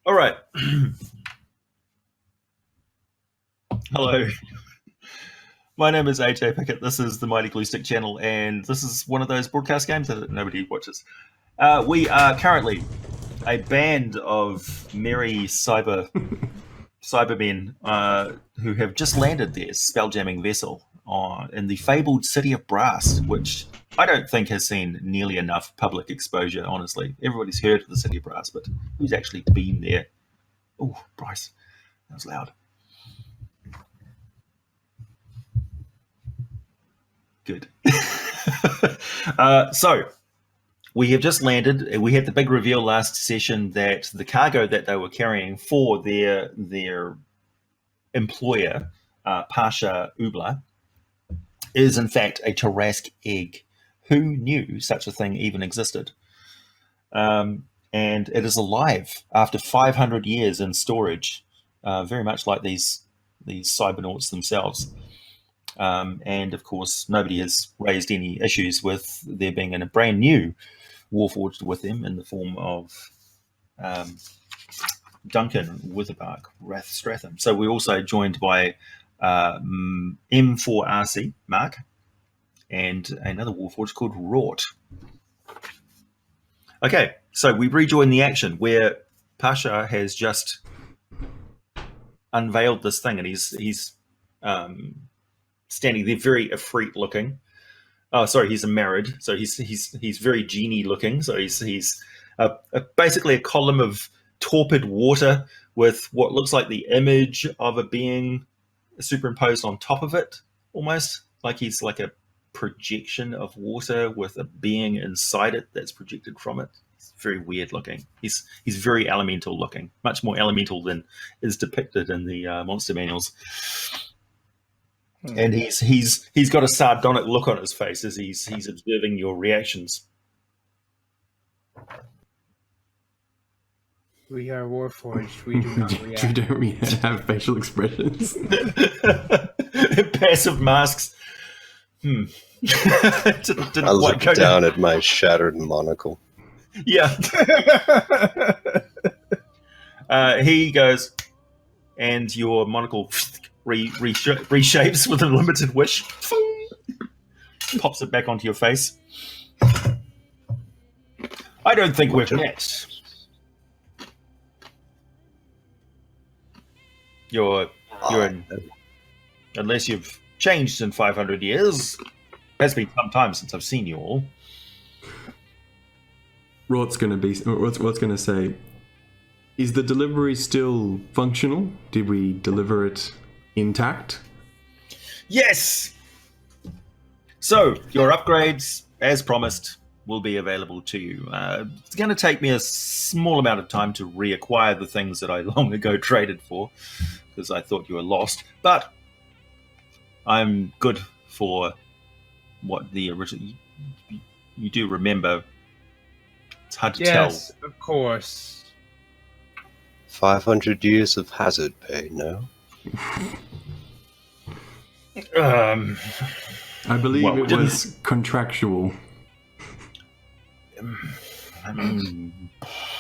All right. Hello. My name is AJ Pickett. This is the Mighty Glue Stick channel, and this is one of those broadcast games that nobody watches. We are currently a band of merry cybermen who have just landed their spelljamming vessel in the fabled city of Brass, which I don't think has seen nearly enough public exposure, honestly. Everybody's heard of the city of Brass, but who's actually been there? Oh, Bryce, that was loud. Good. So we have just landed. We had the big reveal last session that the cargo that they were carrying for their employer, Pasha Ubla, is in fact a Tarask egg. Who knew such a thing even existed? And it is alive after 500 years in storage, very much like these cybernauts themselves. And of course, nobody has raised any issues with there being a brand new Warforged with them in the form of Duncan Witherbark Wrath Stratham. So we're also joined by M4RC Mark and another Warforged called Rort. Okay, so we rejoin the action where Pasha has just unveiled this thing, and he's standing there, very effete looking. Oh, sorry, he's married, so he's very genie looking. So he's basically a column of torpid water with what looks like the image of a being superimposed on top of it, almost like he's like a projection of water with a being inside it that's projected from it. It's very weird looking. He's very elemental looking, much more elemental than is depicted in the monster manuals. And he's got a sardonic look on his face as he's observing your reactions. We are Warforged. We do not react. We don't have facial expressions. Passive masks. I look down at my shattered monocle. Yeah. He goes, and your monocle reshapes with a limited wish. Pops it back onto your face. I don't think we've met. You're in, unless you've changed in 500 years. It has been some time since I've seen you all. What's going to say? Is the delivery still functional? Did we deliver it intact? Yes. So your upgrades, as promised, will be available to you. It's going to take me a small amount of time to reacquire the things that I long ago traded for, because I thought you were lost. But I'm good for what the original. You do remember. It's hard to tell. Yes, of course. 500 years of hazard pay, no? I believe it was contractual. I mean,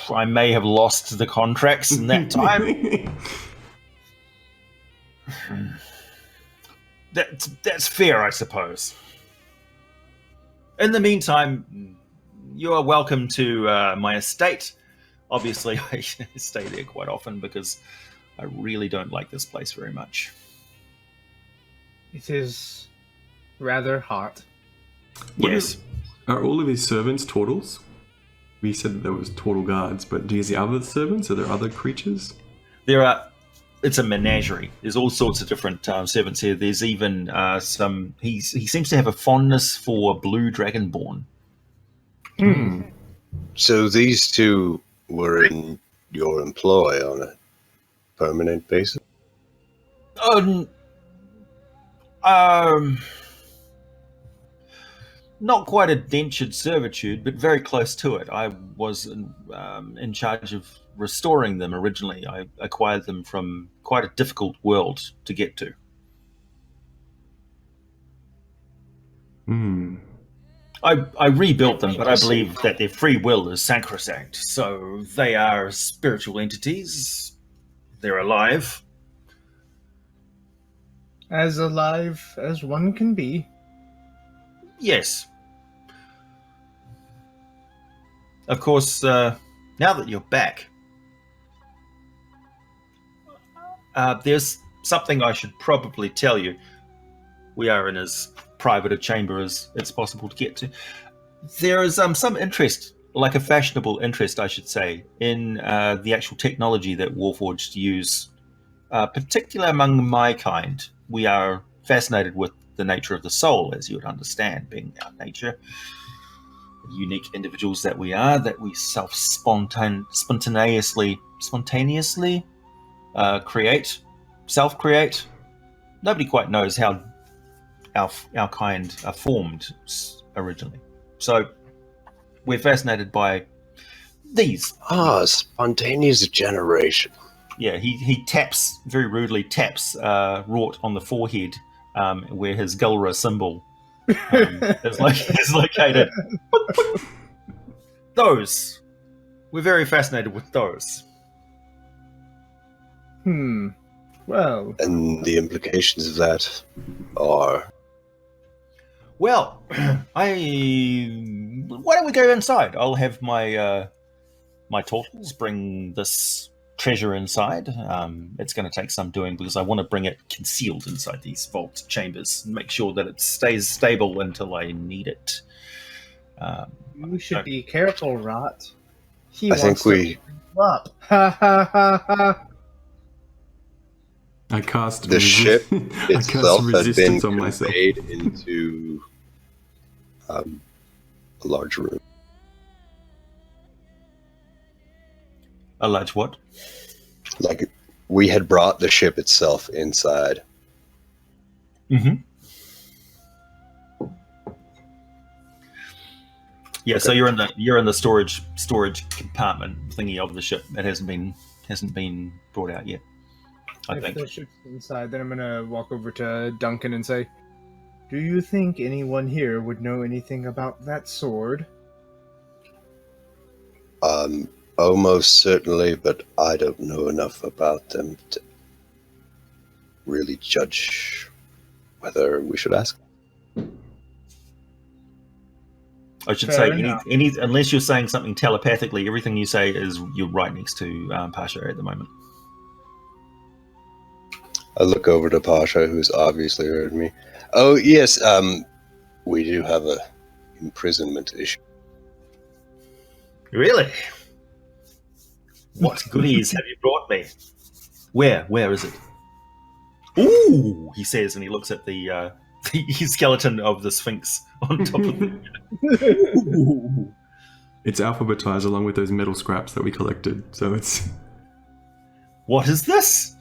I may have lost the contracts in that time. That's fair, I suppose. In the meantime, you are welcome to my estate. Obviously, I stay there quite often because I really don't like this place very much. It is rather hot. Yes. Are all of his servants turtles? We said that there was turtle guards, but do you see other servants? Are there other creatures? There are. It's a menagerie. There's all sorts of different servants here. There's even some. He seems to have a fondness for blue dragonborn. So these two were in your employ on a permanent basis? Not quite a dentured servitude, but very close to it. I was in charge of restoring them originally. I acquired them from quite a difficult world to get to. I rebuilt them, but I believe that their free will is sacrosanct. So they are spiritual entities. They're alive. As alive as one can be. Yes. Of course, now that you're back, there's something I should probably tell you. We are in as private a chamber as it's possible to get to. There is some interest, like a fashionable interest, I should say, in the actual technology that Warforged use, particularly among my kind. We are fascinated with the nature of the soul, as you would understand, being our nature. Unique individuals that we are, that we spontaneously self-create. Nobody quite knows how our kind are formed originally. So we're fascinated by these. Spontaneous generation. Yeah, he taps, very rudely taps Rort on the forehead, where his Gulra symbol is located. Those. We're very fascinated with those. Well. And the implications of that are... Well, why don't we go inside? I'll have my my turtles bring this treasure inside. It's going to take some doing because I want to bring it concealed inside these vault chambers and make sure that it stays stable until I need it. You should be careful, Rot. I think we... Up. Ha ha ha ha. I cast the ship itself has been on myself. conveyed into a large room. A large what? Like, we had brought the ship itself inside. Mm-hmm. Yeah, okay. So you're in the storage compartment thingy of the ship. It hasn't been brought out yet. I think. If the ship's inside, then I'm gonna walk over to Duncan and say, "Do you think anyone here would know anything about that sword?" Almost certainly, but I don't know enough about them to really judge whether we should ask. I should say, unless you're saying something telepathically, everything you say is you're right next to Pasha at the moment. I look over to Pasha, who's obviously heard me. Oh, yes, we do have a imprisonment issue. Really? What goodies have you brought me? Where is it? Ooh, he says, and he looks at the skeleton of the Sphinx on top of the... It's alphabetized along with those metal scraps that we collected, so it's... What is this?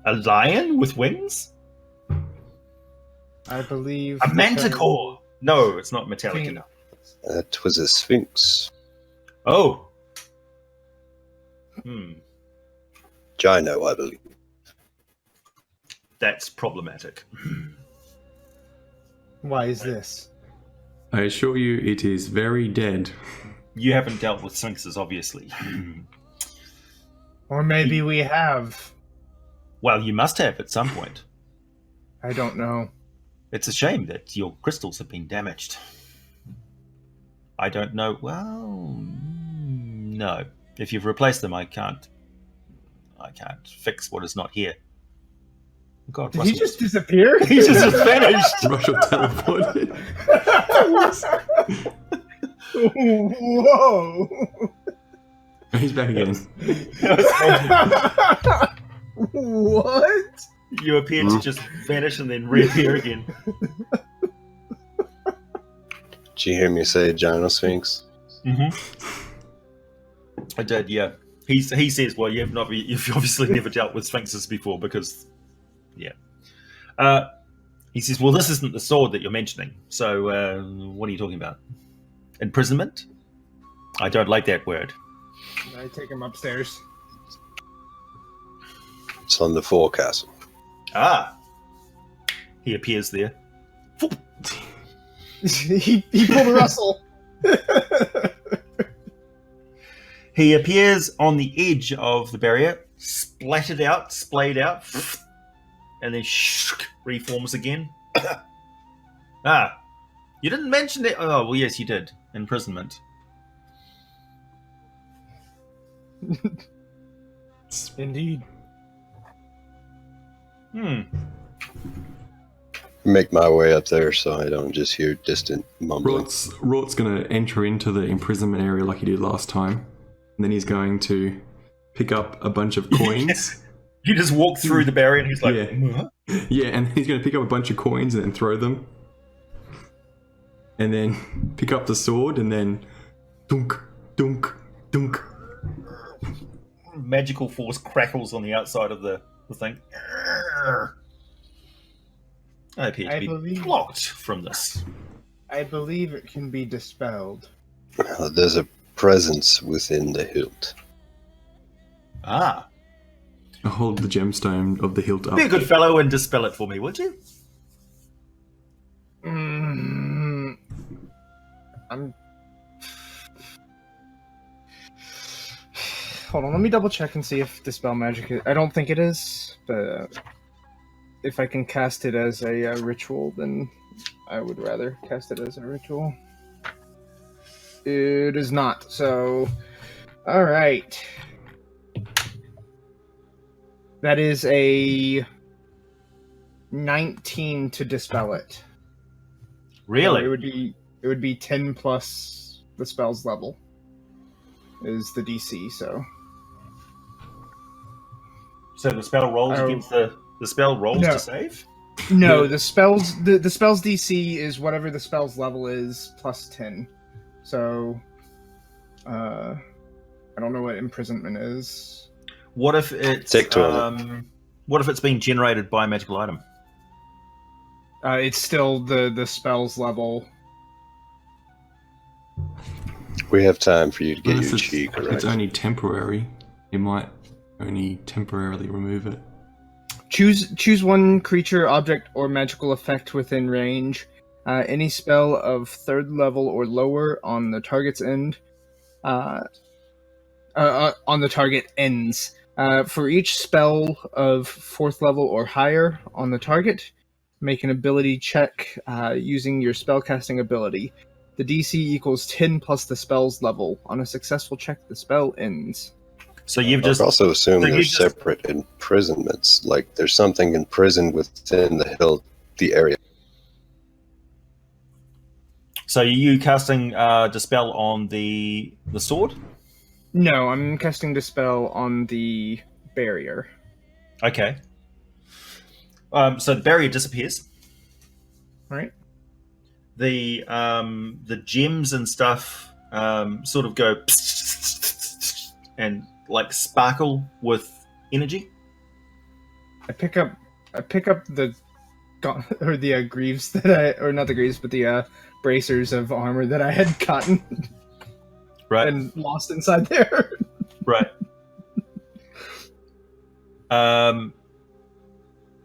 A lion with wings? I believe... A manticore! No, it's not metallic enough. That was a Sphinx. Oh. Gino, I believe. That's problematic. Why is this? I assure you it is very dead. You haven't dealt with sphinxes, obviously. Or maybe we have. Well, you must have at some point. I don't know. It's a shame that your crystals have been damaged. I don't know. Well, no. If you've replaced them, I can't fix what is not here. God, did he just disappear? He just vanished. Russell teleported. Whoa! He's back again. What? You appear to just vanish and then reappear again. Did you hear me say Gino Sphinx? Mm-hmm. I did, yeah. He says, well, you've obviously never dealt with sphinxes before because, yeah. He says, well, this isn't the sword that you're mentioning. So what are you talking about? Imprisonment? I don't like that word. I take him upstairs. It's on the forecastle. Ah. He appears there. he pulled a Russell. He appears on the edge of the barrier, splayed out, and then reforms again. You didn't mention it. Oh, well, yes, you did. Imprisonment. Indeed. Make my way up there so I don't just hear distant mumbling. Rourt's going to enter into the imprisonment area like he did last time. And then he's going to pick up a bunch of coins. You just walk through the barrier and he's like, Yeah, and he's going to pick up a bunch of coins and then throw them. And then pick up the sword and then dunk, dunk, dunk. Magical force crackles on the outside of the thing. I appear to be blocked from this. I believe it can be dispelled. There's a presence within the hilt. Ah. I'll hold the gemstone of the hilt up. Be a good fellow and dispel it for me, would you? Hold on, let me double check and see if dispel magic is... I don't think it is, but if I can cast it as a ritual, then I would rather cast it as a ritual. It is not, so... Alright. That is a 19 to dispel it. Really? So it would be 10 plus the spell's level is the DC, so... So the spell rolls against the spell rolls to save? No, the spell's DC is whatever the spell's level is plus 10. So I don't know what imprisonment is. What if it's what if it's being generated by a magical item? It's still the spell's level. We have time for you to get Unless your cheek correct. It's only temporary. You might only temporarily remove it. Choose one creature, object, or magical effect within range. Any spell of 3rd level or lower on the target's end. On the target ends. For each spell of 4th level or higher on the target, make an ability check using your spellcasting ability. The DC equals 10 plus the spell's level. On a successful check, the spell ends. So you've just also assume there's separate imprisonments. Like there's something imprisoned within the hilt, the area. So are you casting dispel on the sword? No, I'm casting dispel on the barrier. Okay. So the barrier disappears. All right. The gems and stuff sort of go and like sparkle with energy. I pick up the greaves that or not the greaves, but the bracers of armor that I had gotten, right, and lost inside there. Right.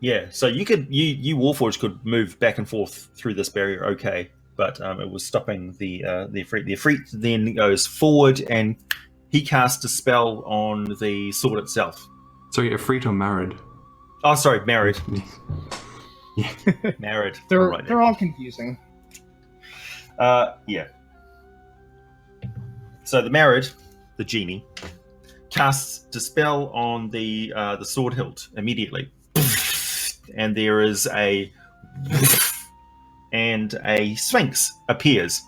Yeah. So you Warforged could move back and forth through this barrier, okay, but it was stopping the Efreet. The Efreet then goes forward and he casts a spell on the sword itself. Sorry, Efreet or married? Oh, sorry, married. Yeah. Married. They're all confusing. Yeah. So the married, the genie, casts dispel on the sword hilt immediately, and there is and a sphinx appears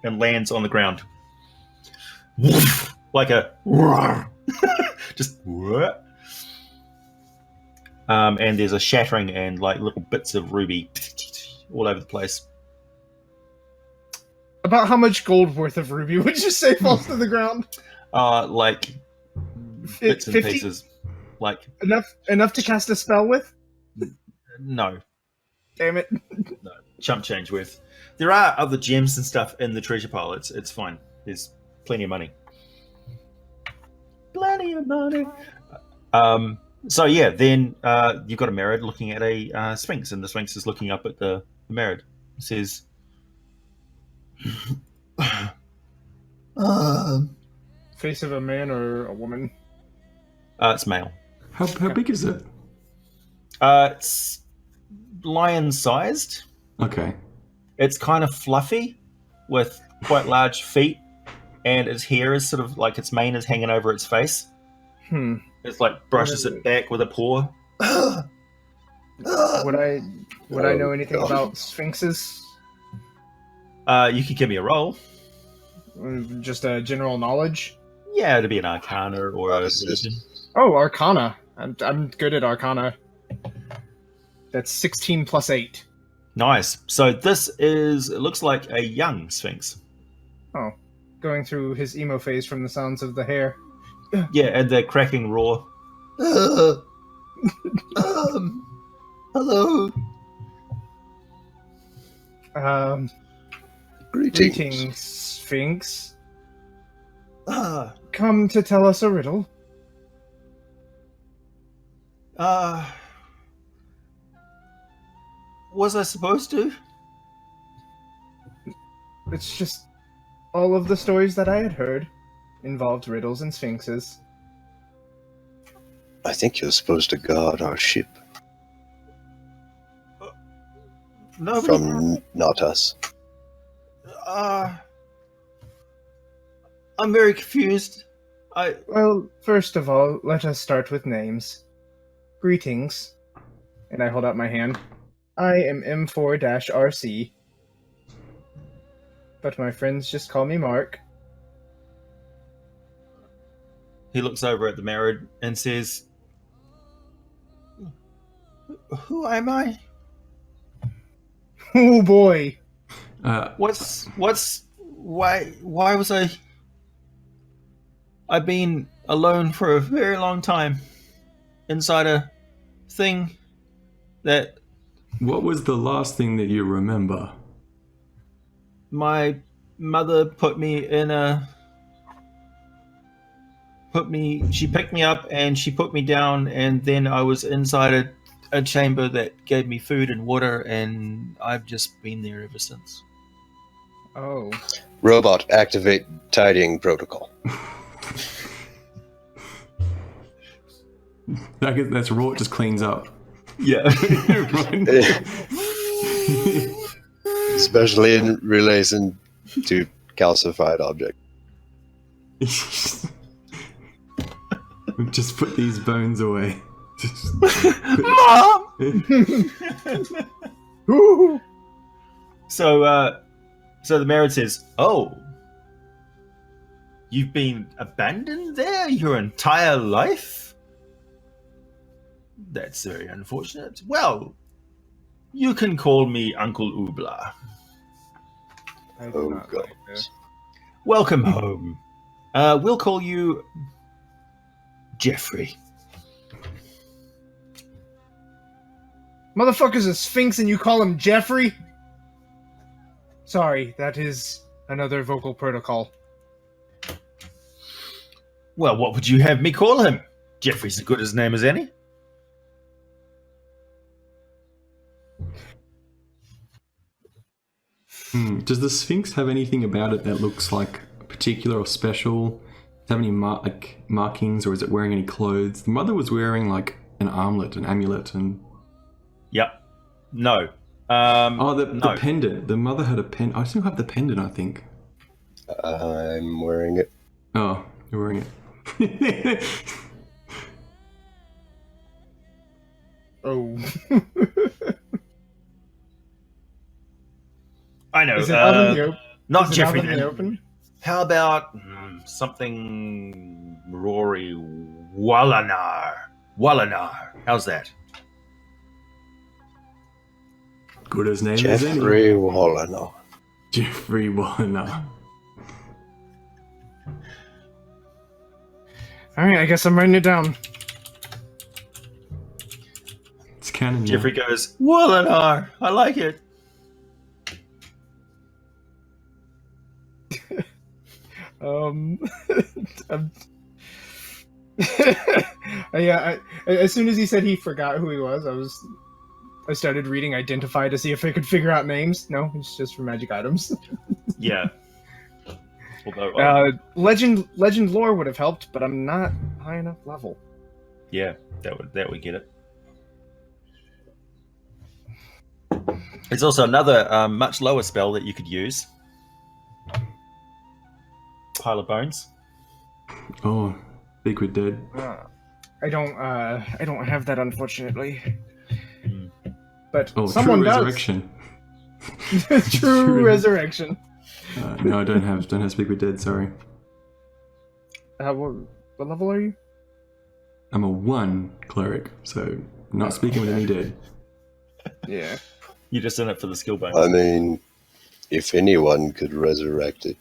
and lands on the ground like a just and there's a shattering and like little bits of ruby all over the place. About how much gold worth of ruby would you say falls to the ground? Like bits and 50? pieces. Like enough to cast a spell with? No. Damn it. No. Chump change with. There are other gems and stuff in the treasure pile. It's fine. There's plenty of money. Plenty of money. So yeah, then you've got a Merid looking at a Sphinx, and the Sphinx is looking up at the Merid. It says, Face of a man or a woman? it's male. How big is it? It's lion-sized. Okay. It's kind of fluffy, with quite large feet, and its hair is sort of like its mane is hanging over its face. It's like brushes it back with a paw. Would I know anything about sphinxes? You could give me a roll. Just a general knowledge. Yeah, it'd be an Arcana or a religion. Oh, Arcana. I'm good at Arcana. That's 16 plus 8. Nice. So this is, it looks like a young Sphinx. Oh, going through his emo phase from the sounds of the hair. Yeah, and the cracking roar. Hello. Greetings, Sphinx. Uh, Come to tell us a riddle. Was I supposed to? It's just all of the stories that I had heard involved riddles and sphinxes. I think you're supposed to guard our ship Nobody. from not us. I'm very confused. Well, first of all, let us start with names. Greetings. And I hold out my hand. I am M4-RC. But my friends just call me Mark. He looks over at the Merid and says, "Who am I? Oh boy! Why was I've been alone for a very long time inside a thing that What was the last thing that you remember? my mother she picked me up and she put me down, and then I was inside a chamber that gave me food and water, and I've just been there ever since." Oh. Robot, activate tidying protocol. I guess that's raw. It just cleans up. Yeah. Especially in relation to calcified object. Just put these bones away. Mom! Woo! So the Merid says, "Oh, you've been abandoned there your entire life? That's very unfortunate. Well, you can call me Uncle Oobla. I do Oh, not God. like this. Welcome home. We'll call you Jeffrey." Motherfucker's a sphinx and you call him Jeffrey? Sorry, that is another vocal protocol. "Well, what would you have me call him? Jeffrey's as good as name as any." Does the Sphinx have anything about it that looks like particular or special? Does it have any markings, or is it wearing any clothes? The mother was wearing like an armlet, an amulet, and Yep. No. the pendant. The mother had a pendant. I still have the pendant, I think. I'm wearing it. Oh, you're wearing it. Oh. I know. Is it out in the open? Not Is it Jeffrey. out in the Then. open? How about something Rory Wallanar? How's that? Good as name as any. Jeffrey Wallano. Jeffrey Warner. Alright, I guess I'm writing it down. It's canon. now. Jeffrey goes, "Wallanar, I like it." Um, Yeah, as soon as he said he forgot who he was, I started reading Identify to see if I could figure out names. No, it's just for magic items. Yeah. Although, Legend lore would have helped, but I'm not high enough level. yeah, that would get it. There's also another much lower spell that you could use. Pile of Bones. Oh, Speak with Dead. I don't have that, unfortunately. But Oh, someone True does. Resurrection. True Resurrection. No, I don't have Speak with Dead. Sorry. What level are you? I'm a 1 cleric, so not speaking with any dead. Yeah. You're just in it for the skill bonus. I mean, if anyone could resurrect it,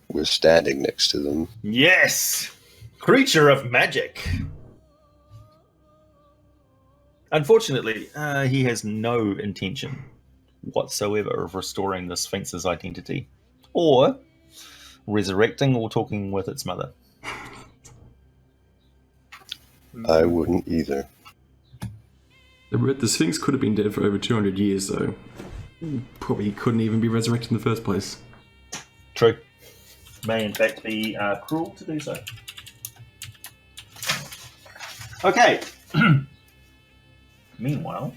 we're standing next to them. Yes! Creature of magic. Unfortunately, he has no intention whatsoever of restoring the Sphinx's identity, or resurrecting or talking with its mother. I wouldn't either. The Sphinx could have been dead for over 200 years, though. Probably couldn't even be resurrected in the first place. True. May in fact be cruel to do so. Okay. Meanwhile,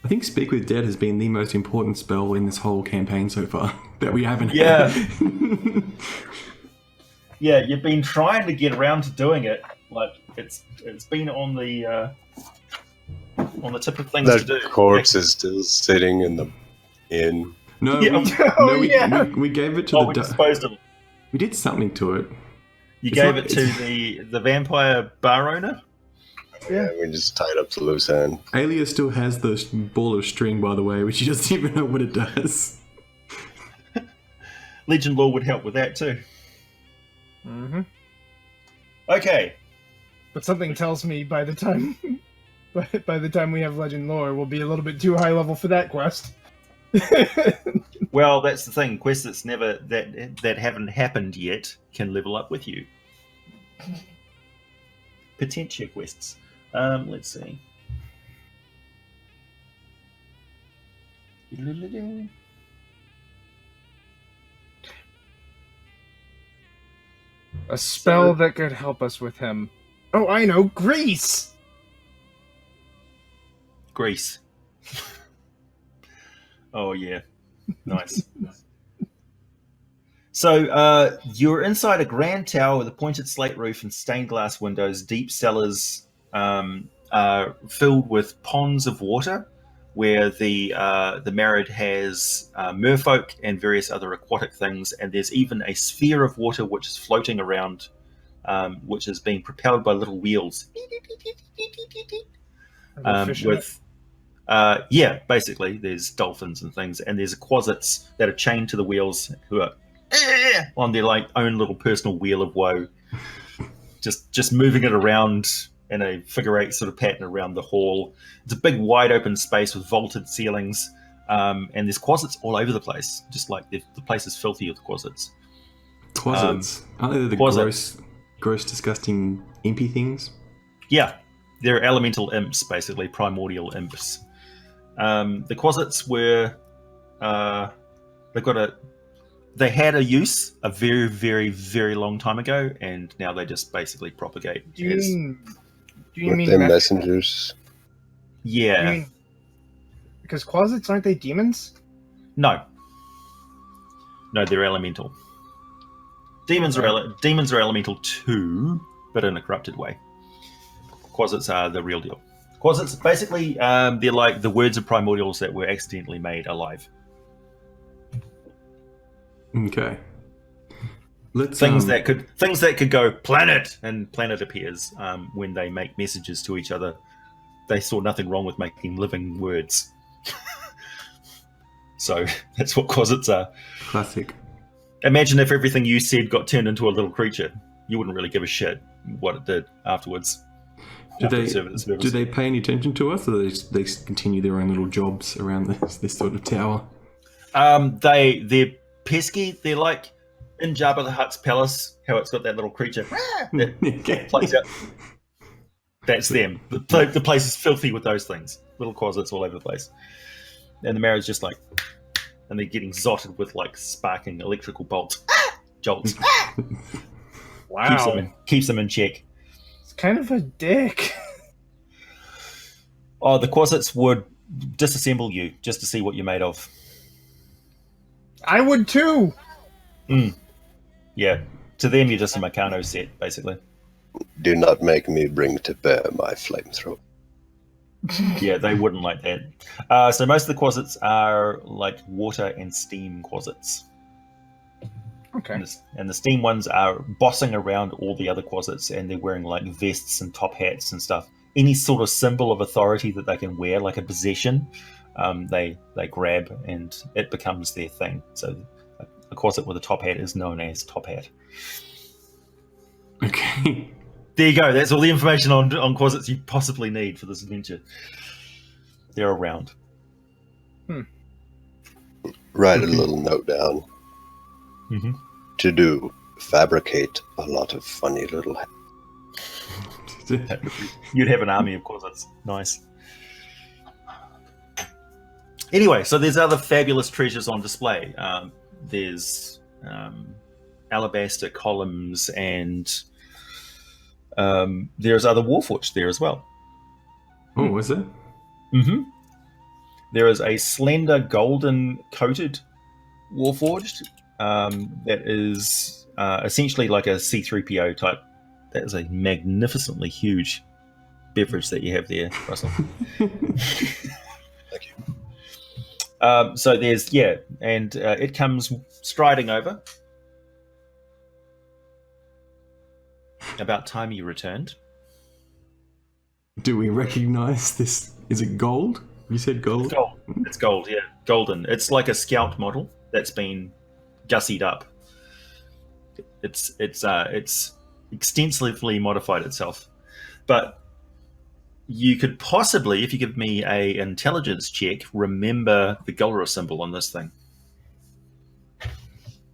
I think Speak with Dead has been the most important spell in this whole campaign so far that we haven't Yeah. had. yeah, you've been trying to get around to doing it. Like it's been on the tip of things to do. That corpse is still sitting in the inn. No, Yeah. we gave it to We the... disposed of it. We did something to it. You It's gave not- it to the vampire bar owner. Yeah, we just tied up to loose end. Alia still has the ball of string, by the way, which she doesn't even know what it does. Legend lore would help with that too. Mm-hmm. Okay. But something tells me by the time we have Legend lore, we'll be a little bit too high level for that quest. Well, that's the thing. Quests that's never that haven't happened yet can level up with you. Potential quests. Let's see. A spell that could help us with him. Oh, I know, Grease. Greece. Oh yeah, nice. So you're inside a grand tower with a pointed slate roof and stained glass windows, deep cellars filled with ponds of water, where the Married has merfolk and various other aquatic things, and there's even a sphere of water which is floating around, which is being propelled by little wheels. With basically there's dolphins and things, and there's quasits that are chained to the wheels who are on their like own little personal wheel of woe, just moving it around in a figure eight sort of pattern around the hall. It's a big wide open space with vaulted ceilings, and there's quasits all over the place, just like the place is filthy with quasits. Quasits. Aren't they the quasits. gross, disgusting, impy things? Yeah, they're elemental imps, basically primordial imps. The quasits were they had a use a very, very, very long time ago, and now they just basically propagate. Do you With mean them magic? messengers. Yeah. You mean, because quasits, aren't they demons? No, they're elemental. Demons are elemental too, but in a corrupted way. Quasits are the real deal. Quasits, basically, they're like the words of primordials that were accidentally made alive. Okay. Let's Things that could go planet, and planet appears when they make messages to each other. They saw nothing wrong with making living words. So that's what quasits are. classic. Imagine if everything you said got turned into a little creature. You wouldn't really give a shit what it did afterwards. Do after they the service. do they pay any attention to us, or they continue their own little jobs around this sort of tower? They're pesky. They're like, in Jabba the Hutt's palace, how it's got that little creature that plays out. That's them. The place is filthy with those things. Little closets all over the place. And the marrow's just like, and they're getting zotted with like sparking electrical bolts. Jolts. Wow. Keeps them in check. It's kind of a dick. Oh, the closets would disassemble you just to see what you're made of. I would too. Yeah. To them, you're just a Meccano set, basically. Do not make me bring to bear my flamethrower. Yeah, they wouldn't like that. So most of the closets are like water and steam closets. Okay. And the steam ones are bossing around all the other closets, and they're wearing like vests and top hats and stuff. Any sort of symbol of authority that they can wear, like a possession, they grab, and it becomes their thing. So a closet with a top hat is known as top hat. Okay. There you go. That's all the information on closets you possibly need for this adventure. They're around. Write a little note down. Mm-hmm. To do, fabricate a lot of funny little. You'd have an army of closets. Nice. Anyway, so there's other fabulous treasures on display. There's alabaster columns, and there's other Warforged there as well. Oh, is it? Mm-hmm. There is a slender golden coated Warforged that is essentially like a C-3PO type. That is a magnificently huge beverage that you have there, Russell. Thank you. So there's, and it comes striding over. About time you returned. Do we recognize this? Is it gold? You said gold? Gold. It's gold, yeah. Golden. It's like a scout model that's been gussied up. It's extensively modified itself. But you could possibly, if you give me an intelligence check, remember the Gulra symbol on this thing.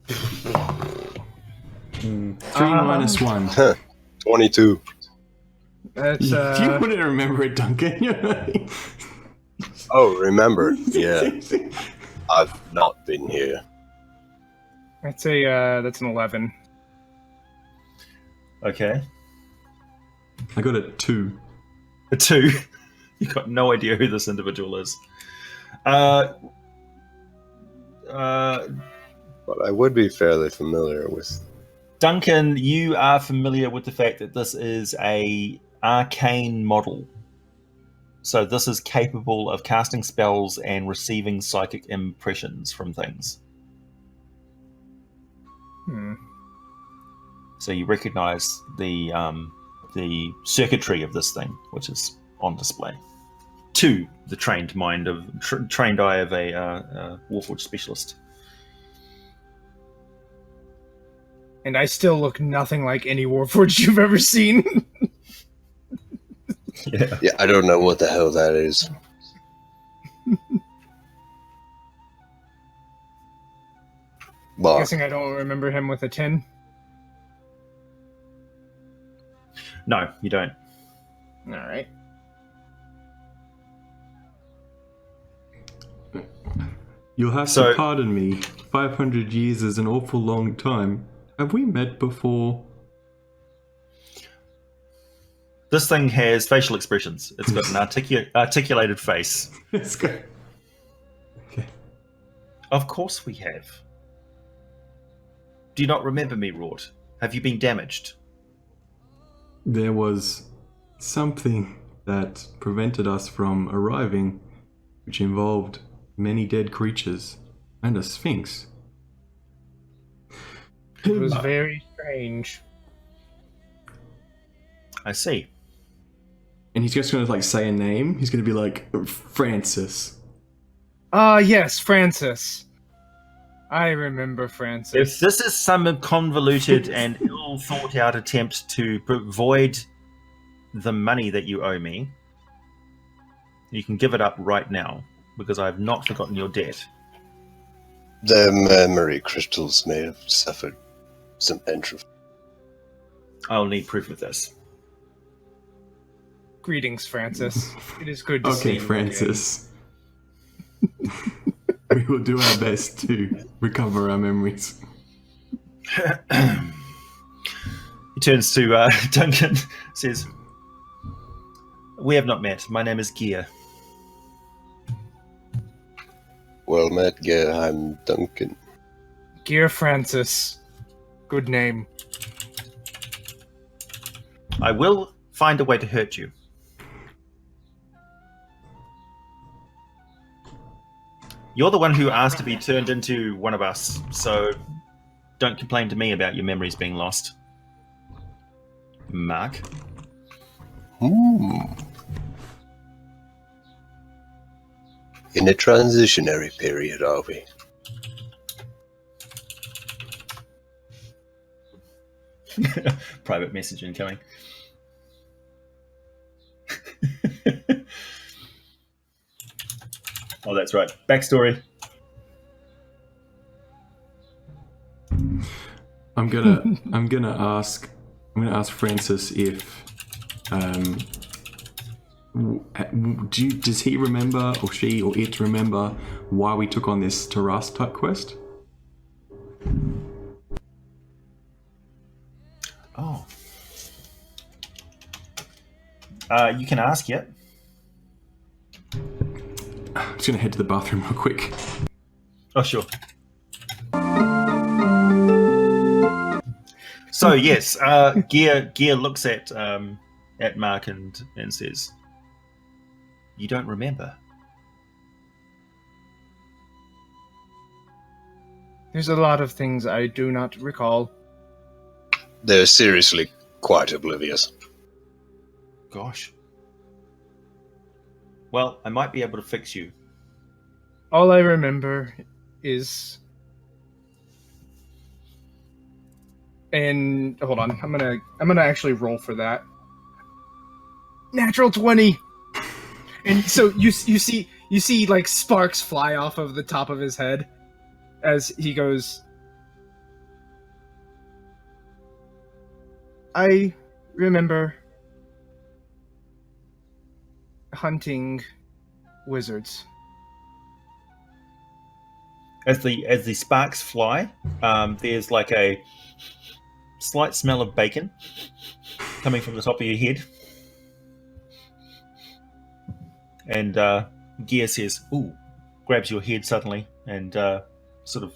3 minus 1. 22. That's You wouldn't remember it, Duncan. Oh, remember? Yeah. I've not been here. that's an 11. Okay. I got a 2. A 2. You've got no idea who this individual is. But I would be fairly familiar with. Duncan, you are familiar with the fact that this is a arcane model. So this is capable of casting spells and receiving psychic impressions from things. So you recognize the circuitry of this thing, which is on display to the trained eye of a Warforged specialist. And I still look nothing like any Warforged you've ever seen. Yeah, I don't know what the hell that is. But Guessing I don't remember him with a 10. No, you don't. All right. You'll have to pardon me. 500 years is an awful long time. Have we met before? This thing has facial expressions. It's got an articulated face. Let's go. Okay. Of course we have. Do you not remember me, Rort? Have you been damaged? There was something that prevented us from arriving, which involved many dead creatures and a sphinx. It was very strange. I see. And he's just going to say a name. He's going to be like Francis. Yes, Francis. I remember Francis. If this is some convoluted and ill thought out attempt to void the money that you owe me, you can give it up right now, because I have not forgotten your debt. the memory crystals may have suffered some entropy. I'll need proof of this. Greetings, Francis. It is good to see Okay, you Francis. We will do our best to recover our memories. He turns to Duncan, says, "We have not met. My name is Gia." Well met, Gear. I'm Duncan. again. Dear Francis. Good name. I will find a way to hurt you. You're the one who asked to be turned into one of us, so don't complain to me about your memories being lost. Mark? In a transitionary period, are we? Private message incoming. Oh, that's right. Backstory. I'm gonna ask Francis if does he remember, or she or it remember, why we took on this Taras type quest? Oh. You can ask, yeah. I'm just gonna head to the bathroom real quick. Oh, sure. So yes, Gear looks at Mark and says, "You don't remember?" There's a lot of things I do not recall. They're seriously quite oblivious. Gosh. Well, I might be able to fix you. All I remember is... And hold on, I'm gonna actually roll for that. Natural 20. And so you see like sparks fly off of the top of his head as he goes, I remember hunting wizards. As the sparks fly, there's like a slight smell of bacon coming from the top of your head, and Gear says, "Ooh," grabs your head suddenly, and sort of,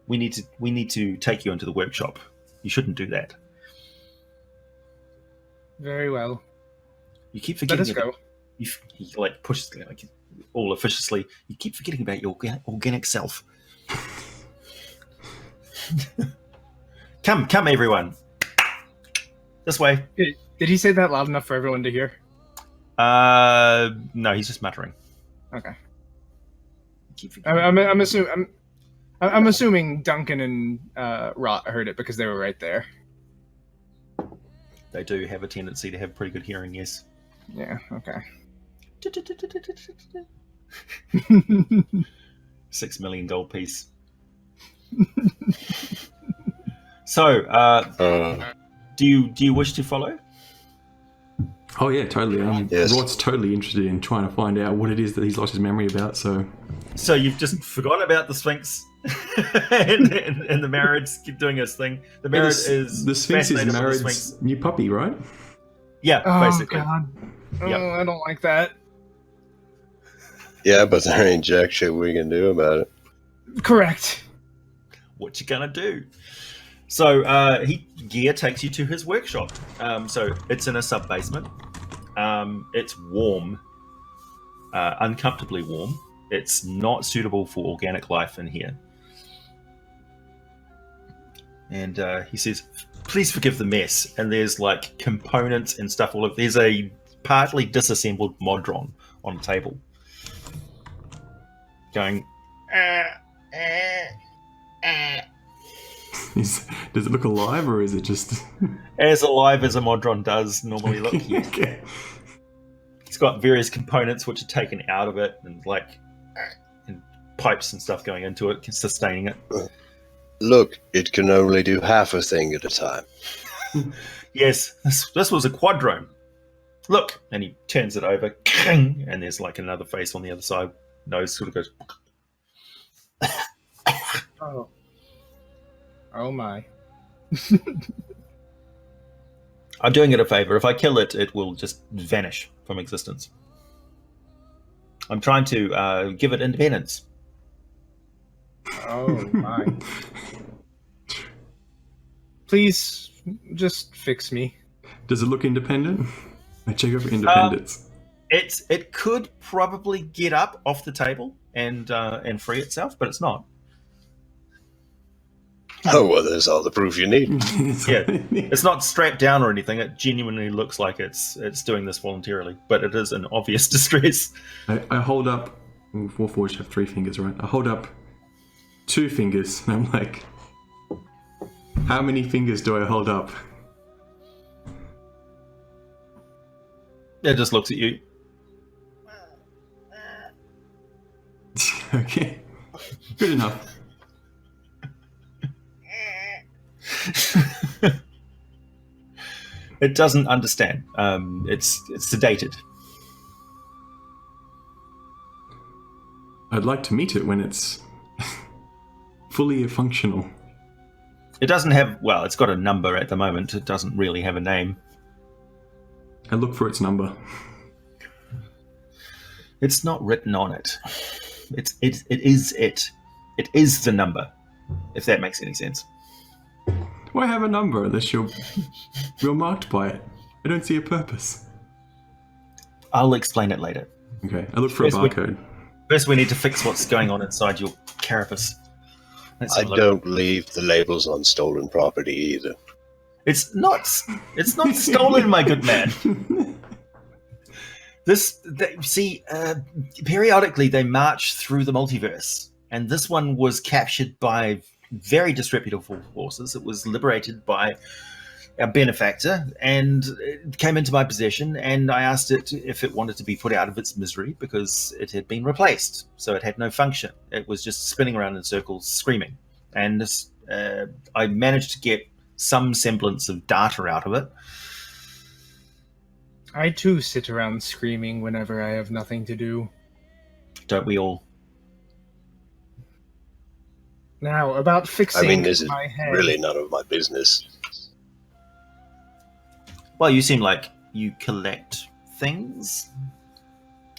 we need to take you into the workshop. You shouldn't do that. Very well. You keep Let forgetting. us go. He like pushes like all officiously. You keep forgetting about your organic self. Come, everyone. This way. Did he say that loud enough for everyone to hear? No, he's just muttering. Okay. Keep forgetting. I'm assuming Duncan and Rot heard it because they were right there. They do have a tendency to have pretty good hearing, yes. Yeah. Okay. $6 million piece. So, do you wish to follow? Oh yeah, totally. Yes. Rod's totally interested in trying to find out what it is that he's lost his memory about. So you've just forgotten about the Sphinx, and the Marriage keep doing his thing. The Marriage is the Sphinx is fascinated with the Marid's Sphinx. new puppy, right? Yeah, Oh basically. God. Oh, Yep. I don't like that. Yeah, but there ain't jack shit we can do about it. Correct. What you gonna do? So Gear takes you to his workshop. So it's in a sub basement. It's warm, uncomfortably warm. It's not suitable for organic life in here. And he says, "Please forgive the mess." And there's like components and stuff all over. There's a partly disassembled Modron on the table, going. Does it look alive, or is it just As alive as a Modron does normally look. Okay. It's got various components which are taken out of it, and like and pipes and stuff going into it, sustaining it. Look, it can only do half a thing at a time. Yes, this was a quadrome. Look, and he turns it over, and there's like another face on the other side. Nose sort of goes. Oh. Oh my. I'm doing it a favor. If I kill it, it will just vanish from existence. I'm trying to give it independence. Oh my. Please, just fix me. Does it look independent? I check over independence. It could probably get up off the table and free itself, but it's not. Oh, well, there's all the proof you need. Yeah, it's not strapped down or anything. It genuinely looks like it's doing this voluntarily, but it is an obvious distress. I hold up. Warforged have 3 fingers, right? I hold up 2 fingers, and I'm like, how many fingers do I hold up? It just looks at you. Okay, good enough. It doesn't understand. It's sedated. I'd like to meet it when it's fully functional. It doesn't have. Well, it's got a number at the moment. It doesn't really have a name. I look for its number. It's not written on it. It is it. It is the number. If that makes any sense. Why have a number unless you're marked by it? I don't see a purpose. I'll explain it later. Okay, I look for a barcode. First, we need to fix what's going on inside your carapace. I don't leave the labels on stolen property either. It's not stolen, my good man. Periodically they march through the multiverse, and this one was captured by very disreputable forces. It was liberated by a benefactor, and it came into my possession, and I asked it if it wanted to be put out of its misery because it had been replaced, so it had no function. It was just spinning around in circles, screaming. And I managed to get some semblance of data out of it. I too sit around screaming whenever I have nothing to do. Don't we all? Now, about fixing is it my head. really none of my business? Well, you seem like you collect things.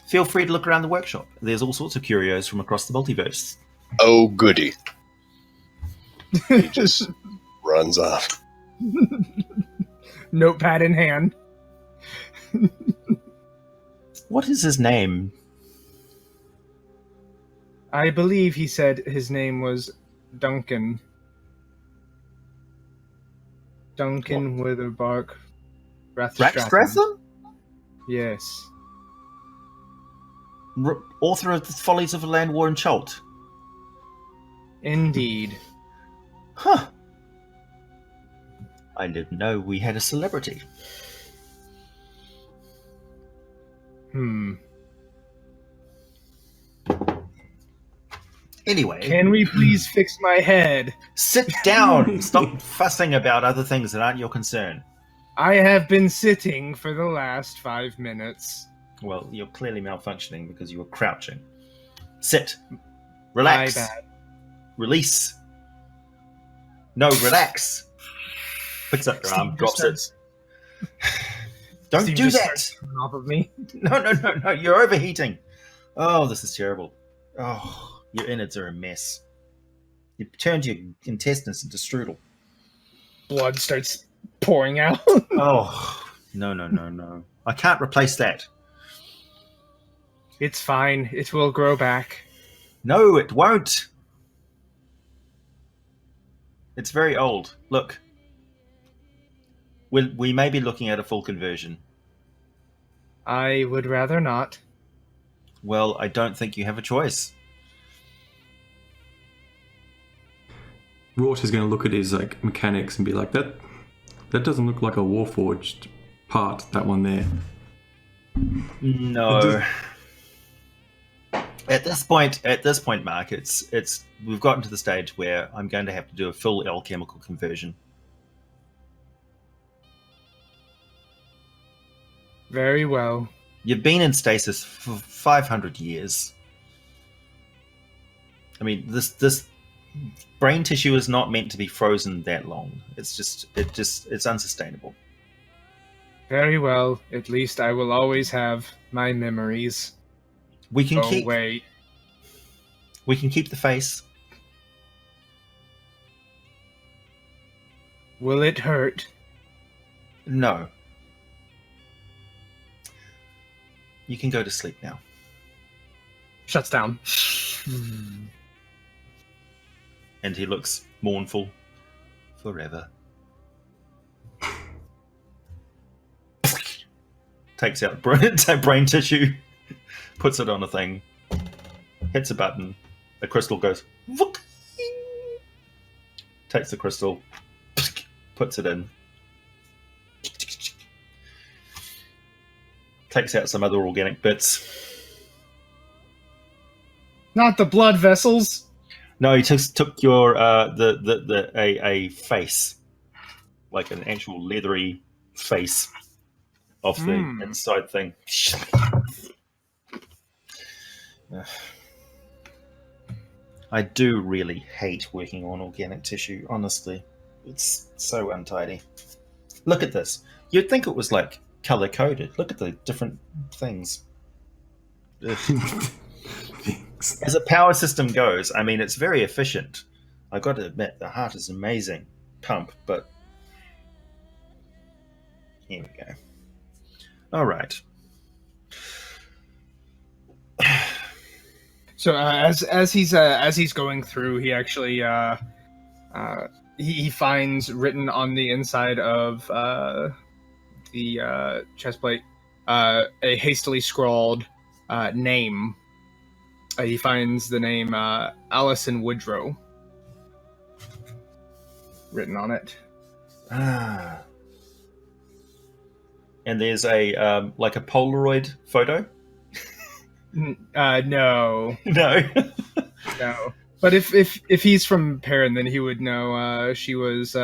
Feel free to look around the workshop. There's all sorts of curios from across the multiverse. Oh, goody. He just runs off. Notepad in hand. What is his name? I believe he said his name was Duncan. Duncan Witherbark Rackstratham? Yes. Author of The Follies of a Land War and Chult. Indeed. Huh. I didn't know we had a celebrity. Anyway. Can we please fix my head? Sit down! Stop fussing about other things that aren't your concern. I have been sitting for the last 5 minutes. Well, you're clearly malfunctioning because you were crouching. Sit. Relax. My bad. Release. No, relax. Picks up your arm, drops it. Don't Steve do just that! starts coming off of me. No, you're overheating. Oh, this is terrible. Oh, your innards are a mess. You turned your intestines into strudel. Blood starts pouring out. Oh, no. I can't replace that. It's fine. It will grow back. No, it won't. It's very old. Look. We may be looking at a full conversion. I would rather not. Well, I don't think you have a choice. Rort is going to look at his mechanics and be like, that doesn't look like a Warforged part, that one there. No. At this point, Mark, it's we've gotten to the stage where I'm going to have to do a full alchemical conversion. Very well. You've been in stasis for 500 years. I mean, this brain tissue is not meant to be frozen that long. It's unsustainable. Very well. At least I will always have my memories. We can Oh, keep wait. we can keep the face. Will it hurt? No. You can go to sleep now. Shuts down. And he looks mournful. Forever. Takes out brain tissue, puts it on a thing, hits a button, the crystal goes. Vook. Takes the crystal, puts it in. Takes out some other organic bits. Not the blood vessels. No, he took your a face, like an actual leathery face, off the inside thing. I do really hate working on organic tissue. Honestly, it's so untidy. Look at this. You'd think it was like color coded. Look at the different things. As a power system goes, I mean, it's very efficient. I got to admit, the heart is amazing pump, but here we go. All right. So as he's going through, he actually he finds written on the inside of the chest plate a hastily scrawled name. He finds the name Allison Woodrow written on it. Ah. And there's a like a Polaroid photo. No, No. no. But if he's from Perrin, then he would know. She was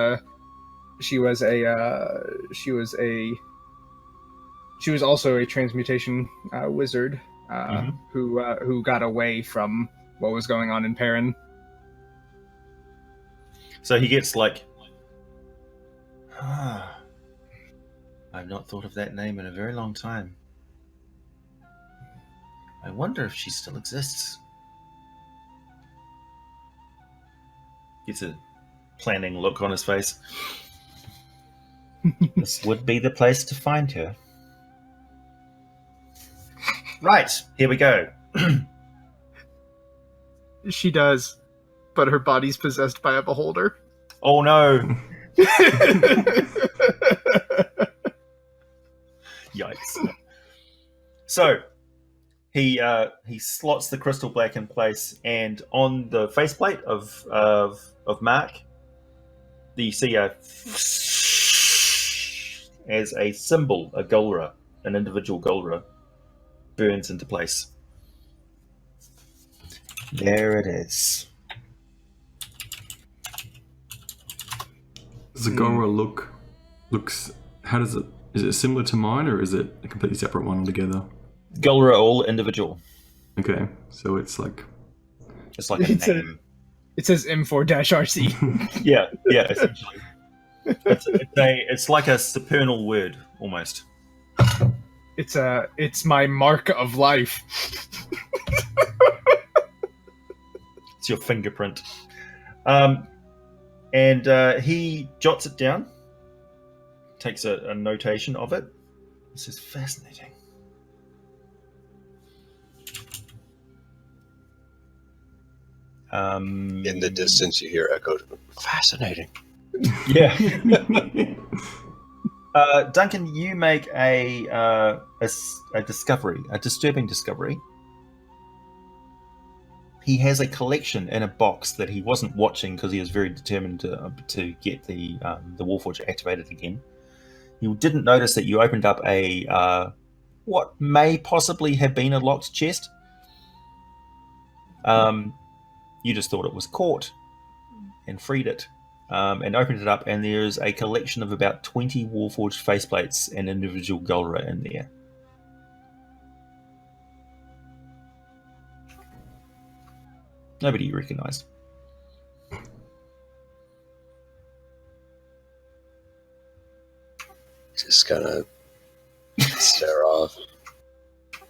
also a transmutation wizard who got away from what was going on in Perrin. So he gets like, I've not thought of that name in a very long time. I wonder if she still exists. Gets a planning look on his face. This would be the place to find her. Right, here we go. She does, but her body's possessed by a beholder. Oh no! Yikes. So, he slots the crystal back in place, and on the faceplate of Mark, you see as a symbol, a Gulra, an individual Gulra, burns into place. There it is. Does the Gora looks? How does it? Is it similar to mine, or is it a completely separate one altogether? Gulra all individual. Okay, so it's like It's like a name. It says M4-RC. Yeah, essentially. It's like a supernal word almost. It's my mark of life. It's your fingerprint. And he jots it down, takes a notation of it. This is fascinating. In the distance, you hear echoed. Fascinating. Yeah. Duncan, you make a discovery, a disturbing discovery. He has a collection in a box that he wasn't watching because he was very determined to get the Warforged activated again. You didn't notice that you opened up a what may possibly have been a locked chest. You just thought it was caught and freed it, and opened it up, and there's a collection of about 20 Warforged faceplates and individual Golra in there. Nobody you recognise. Just kind of stare off,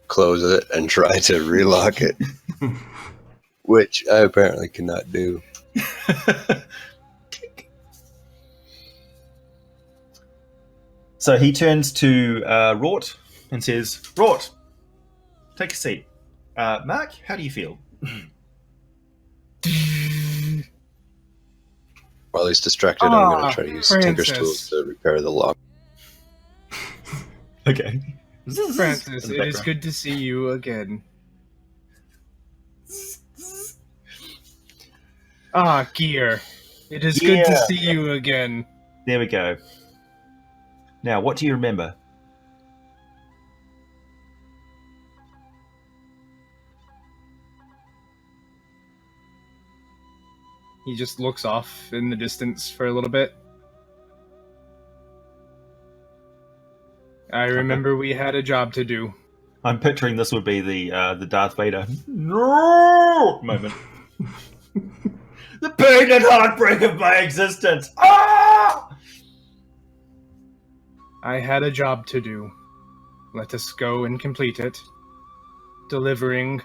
close it, and try to relock it, which I apparently cannot do. So he turns to Rort and says, Rort, take a seat. Mark, how do you feel? While he's distracted, I'm going to try to use Tinker's tools to repair the lock. Okay. Francis, it is good to see you again. Gear. It is good to see you again. There we go. Now, what do you remember? He just looks off in the distance for a little bit. I remember we had a job to do. I'm picturing this would be the Darth Vader no moment. The pain and heartbreak of my existence. Ah! I had a job to do. Let us go and complete it. Delivering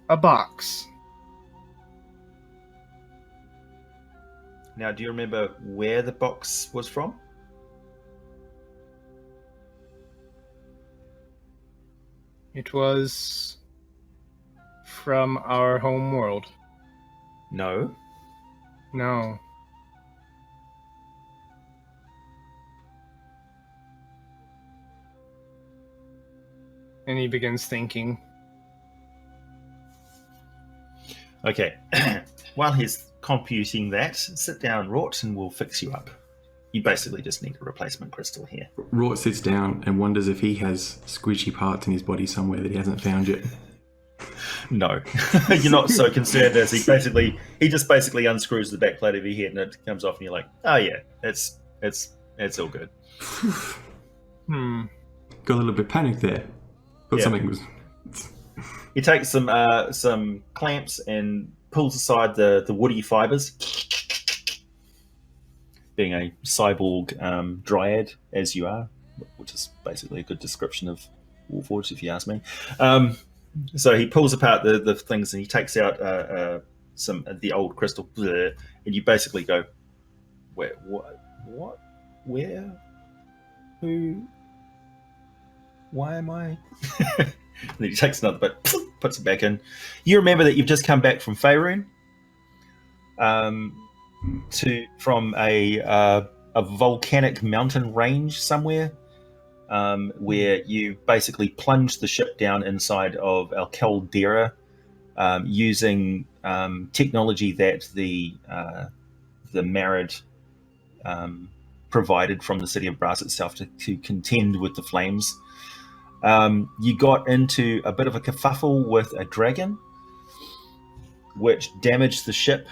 a box. Now, do you remember where the box was from? It was from our home world. No. No. And he begins thinking. Okay. While he's computing that, sit down, Rort, and we'll fix you up. You basically just need a replacement crystal here. Rort sits down and wonders if he has squishy parts in his body somewhere that he hasn't found yet. No. You're not so concerned as he just basically unscrews the back plate of your head and it comes off and you're like, oh yeah, it's all good. Got a little bit panicked there. Thought something was... He takes some clamps and pulls aside the woody fibers. Being a cyborg dryad, as you are, which is basically a good description of Warforged, if you ask me. So he pulls apart the things and he takes out some of the old crystal, and you basically go, where, what, where, who, why am I? And then he takes another bit, puts it back in. You remember that you've just come back from Faerun, from a volcanic mountain range somewhere, where you basically plunged the ship down inside of Al Caldera, using technology that the Marad provided from the city of Brass itself to contend with the flames. You got into a bit of a kerfuffle with a dragon, which damaged the ship,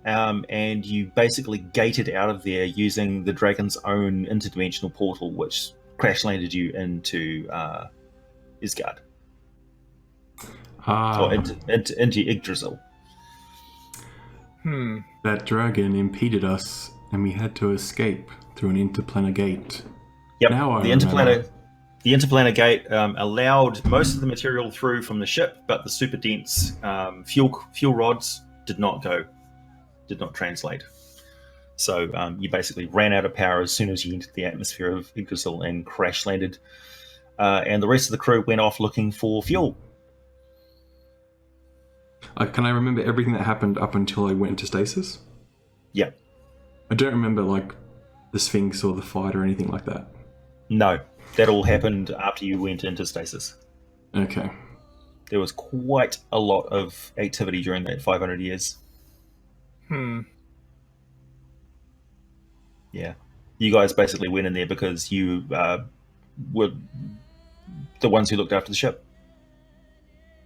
and you basically gated out of there using the dragon's own interdimensional portal, which crash landed you into Isgard. Or into Yggdrasil. That dragon impeded us, and we had to escape through an interplanar gate. Yep, now the interplanar gate allowed most of the material through from the ship, but the super dense fuel rods did not translate. So you basically ran out of power as soon as you entered the atmosphere of Yggdrasil and crash landed. And the rest of the crew went off looking for fuel. Can I remember everything that happened up until I went into stasis? Yeah. I don't remember like the Sphinx or the fight or anything like that. No, that all happened after you went into stasis. Okay. There was quite a lot of activity during that 500 years. Yeah. You guys basically went in there because you were the ones who looked after the ship.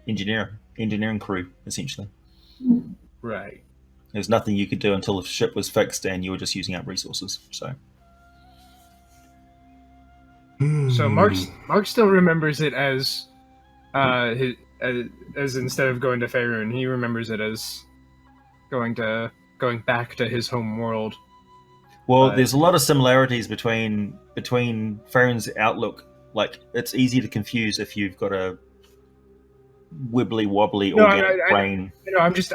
Engineer. engineering crew, essentially. Right. There's nothing you could do until the ship was fixed and you were just using up resources. So So Mark still remembers it as as instead of going to Faerun, he remembers it as going back to his home world. Well, there's a lot of similarities between Farron's outlook. Like, it's easy to confuse if you've got a wibbly wobbly organic brain. I'm just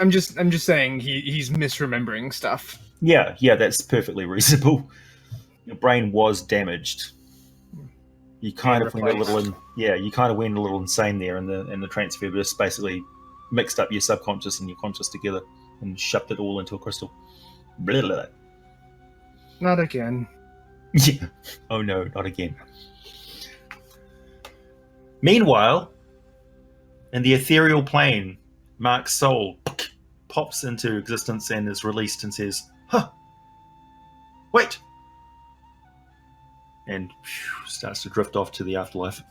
saying he's misremembering stuff. Yeah, that's perfectly reasonable. Your brain was damaged. You kind of went a little insane there in the transfer. Just basically mixed up your subconscious and your conscious together and shoved it all into a crystal. Blah, blah. Not again. Yeah. Oh no, not again. Meanwhile, in the ethereal plane, Mark's soul pops into existence and is released and says, "Huh, wait," and starts to drift off to the afterlife.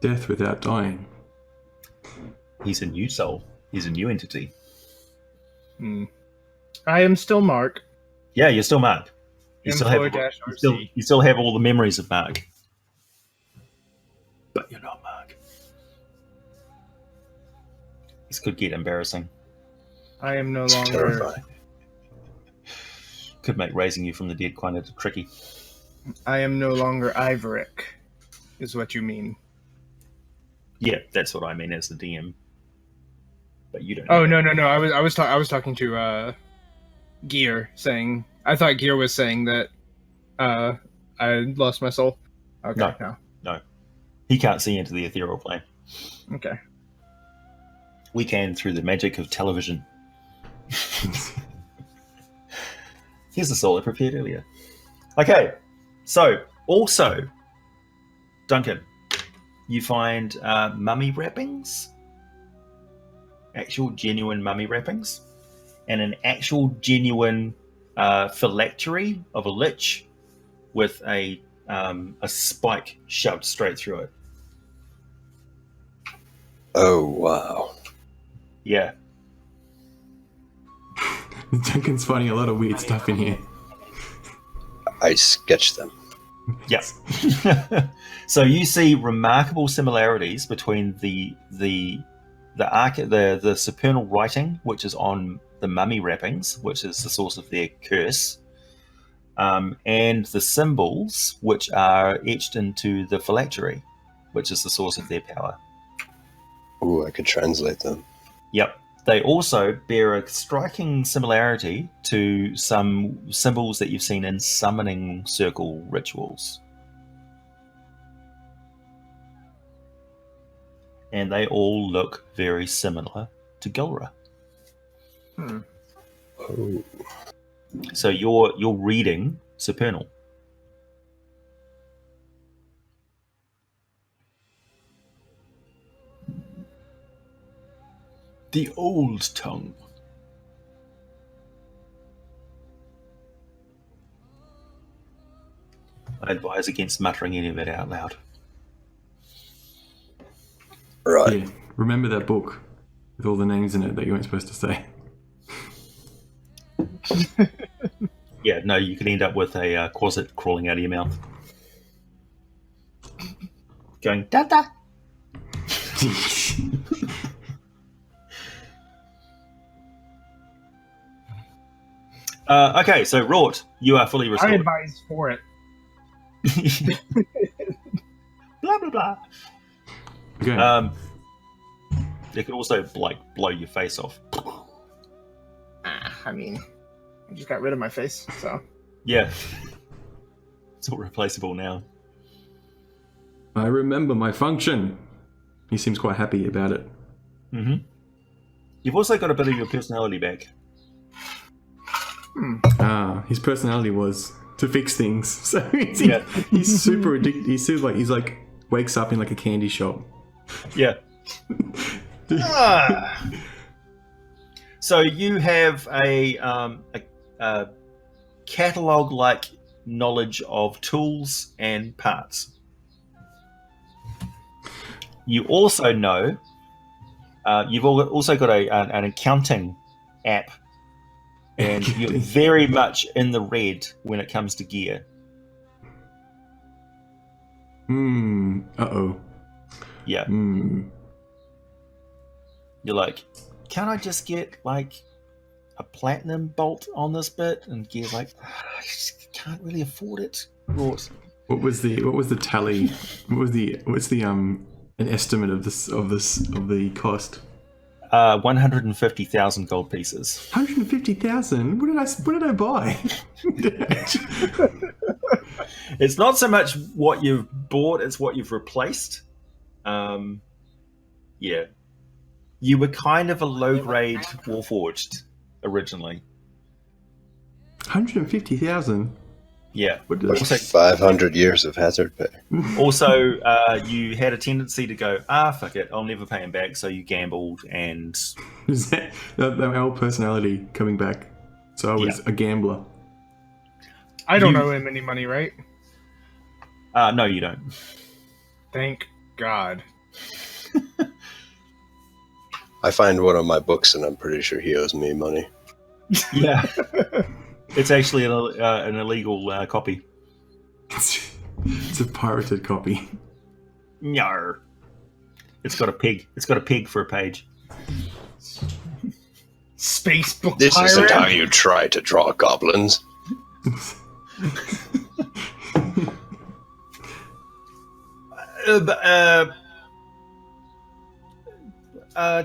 Death without dying. He's a new soul. He's a new entity. I am still Mark. Yeah, you're still Mark. You still have all the memories of Mark. But you're not Mark. This could get embarrassing. I am no It's longer. terrifying. Could make raising you from the dead kind of tricky. I am no longer Ivoric, is what you mean. Yeah, that's what I mean as the DM. But you don't. Oh no! I was talking to Gear, saying I thought Gear was saying that I lost my soul. Okay, No. He can't see into the ethereal plane. Okay. We can through the magic of television. Here's the soul I prepared earlier. Okay, so also, Duncan, you find mummy wrappings, actual genuine mummy wrappings, and an actual genuine phylactery of a lich with a spike shoved straight through it. Oh, wow. Yeah. Duncan's finding a lot of weird stuff in here. I sketched them. Yes. So you see remarkable similarities between the supernal writing, which is on the mummy wrappings, which is the source of their curse, and the symbols, which are etched into the phylactery, which is the source of their power. Ooh, I could translate them. Yep. They also bear a striking similarity to some symbols that you've seen in summoning circle rituals. And they all look very similar to Gilra. Oh. So you're reading Supernal. The old tongue. I advise against muttering any of it out loud. Right. Yeah, remember that book with all the names in it that you weren't supposed to say. Yeah, no, you could end up with a quasit crawling out of your mouth. Going, da-da! Okay, so Rort, you are fully I restored. advise for it. Blah blah blah. Okay. It could also blow your face off. I mean, I just got rid of my face, so. Yeah, it's all replaceable now. I remember my function. He seems quite happy about it. Mm-hmm. You've also got a bit of your personality back. His personality was to fix things. So Yeah. he's super addicted. He's like wakes up in like a candy shop. Yeah. So you have a catalog-like knowledge of tools and parts. You also know you've also got an accounting app, and you're very much in the red when it comes to gear. Uh-oh. Yeah. You're like, can I just get like a platinum bolt on this bit? And Gear's like, I just can't really afford it. Rort. What was the tally? What's the an estimate of the cost? 150,000 gold pieces. 150,000? What did I buy? It's not so much what you've bought, it's what you've replaced. Yeah. You were kind of a low-grade Warforged originally. 150,000? Yeah. With 500 years of hazard pay. Also, you had a tendency to go, fuck it, I'll never pay him back, so you gambled and... Is that my old personality coming back? So I was a gambler. I don't owe him any money, right? No, you don't. Thank God. I find one of my books, and I'm pretty sure he owes me money. Yeah. It's actually an illegal copy. It's a pirated copy. No. It's got a pig. It's got a pig for a page. Space book This pirate? isn't how you try to draw goblins.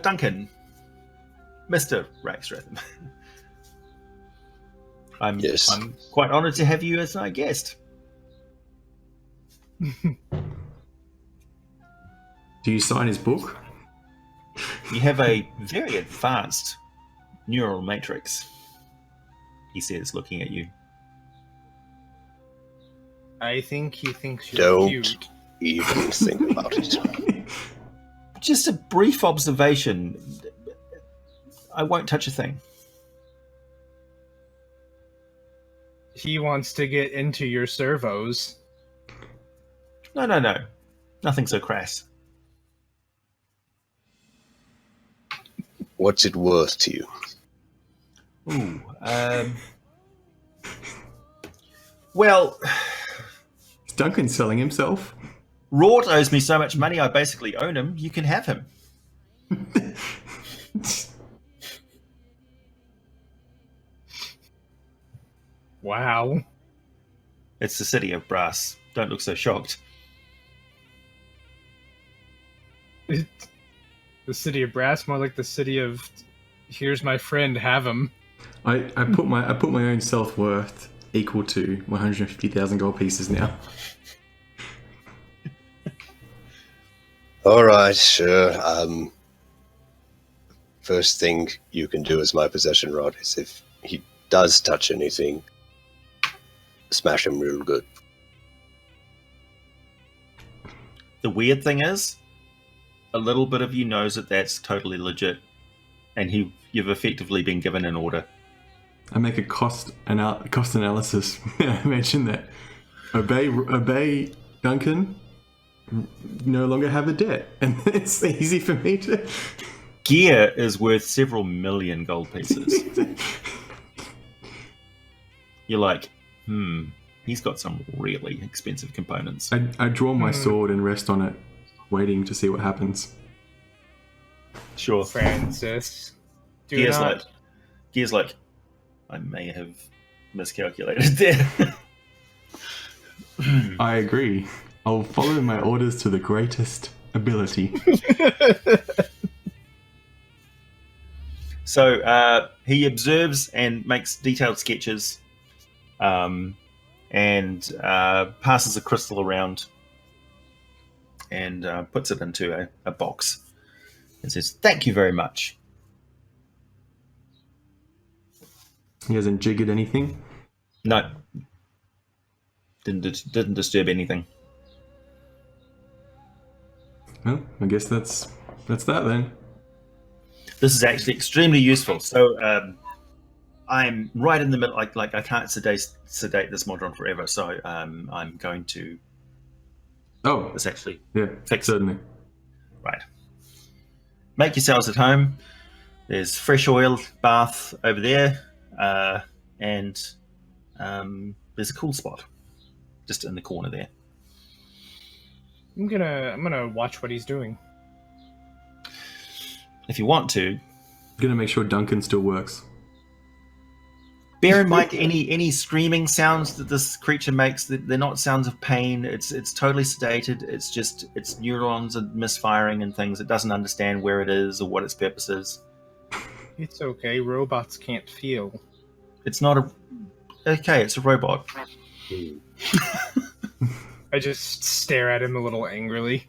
Duncan. Mr. Raxrath. I'm quite honoured to have you as my guest. Do you sign his book? You have a very advanced neural matrix, he says, looking at you. I think he thinks you're cute. Don't even think about it. Just a brief observation. I won't touch a thing. He wants to get into your servos. No. Nothing so crass. What's it worth to you? Ooh. Well... Is Duncan selling himself? Rort owes me so much money, I basically own him. You can have him. Wow. It's the city of brass. Don't look so shocked. The city of brass, more like the city of here's my friend, have him. I put my own self-worth equal to 150,000 gold pieces now. All right, sure. First thing you can do as my possession rod is if he does touch anything, smash him real good. The weird thing is, a little bit of you knows that that's totally legit, and you've effectively been given an order. I make a cost analysis. I mention that obey Duncan. No longer have a debt, and it's easy for me to. Gear is worth several million gold pieces. You're like, he's got some really expensive components. I draw my sword and rest on it, waiting to see what happens. Sure. Francis. Gear's like, I may have miscalculated there. I agree. I'll follow my orders to the greatest ability. So he observes and makes detailed sketches, and passes a crystal around, and puts it into a box, and says, "Thank you very much." He hasn't jiggered anything? No. Didn't disturb anything. Well, I guess that's that then. This is actually extremely useful. So I'm right in the middle. Like I can't sedate this modron forever, so I'm going to. Oh, Let's actually yeah, fix certainly. Right. Make yourselves at home. There's fresh oil bath over there, and there's a cool spot just in the corner there. I'm gonna watch what he's doing. If you want to, Gonna make sure Duncan still works. bear in mind any screaming sounds that this creature makes. They're not sounds of pain. It's totally sedated. It's just its neurons are misfiring and things. It doesn't understand where it is or what its purpose is. It's okay. Robots can't feel. It's not a okay. It's a robot. I just stare at him a little angrily.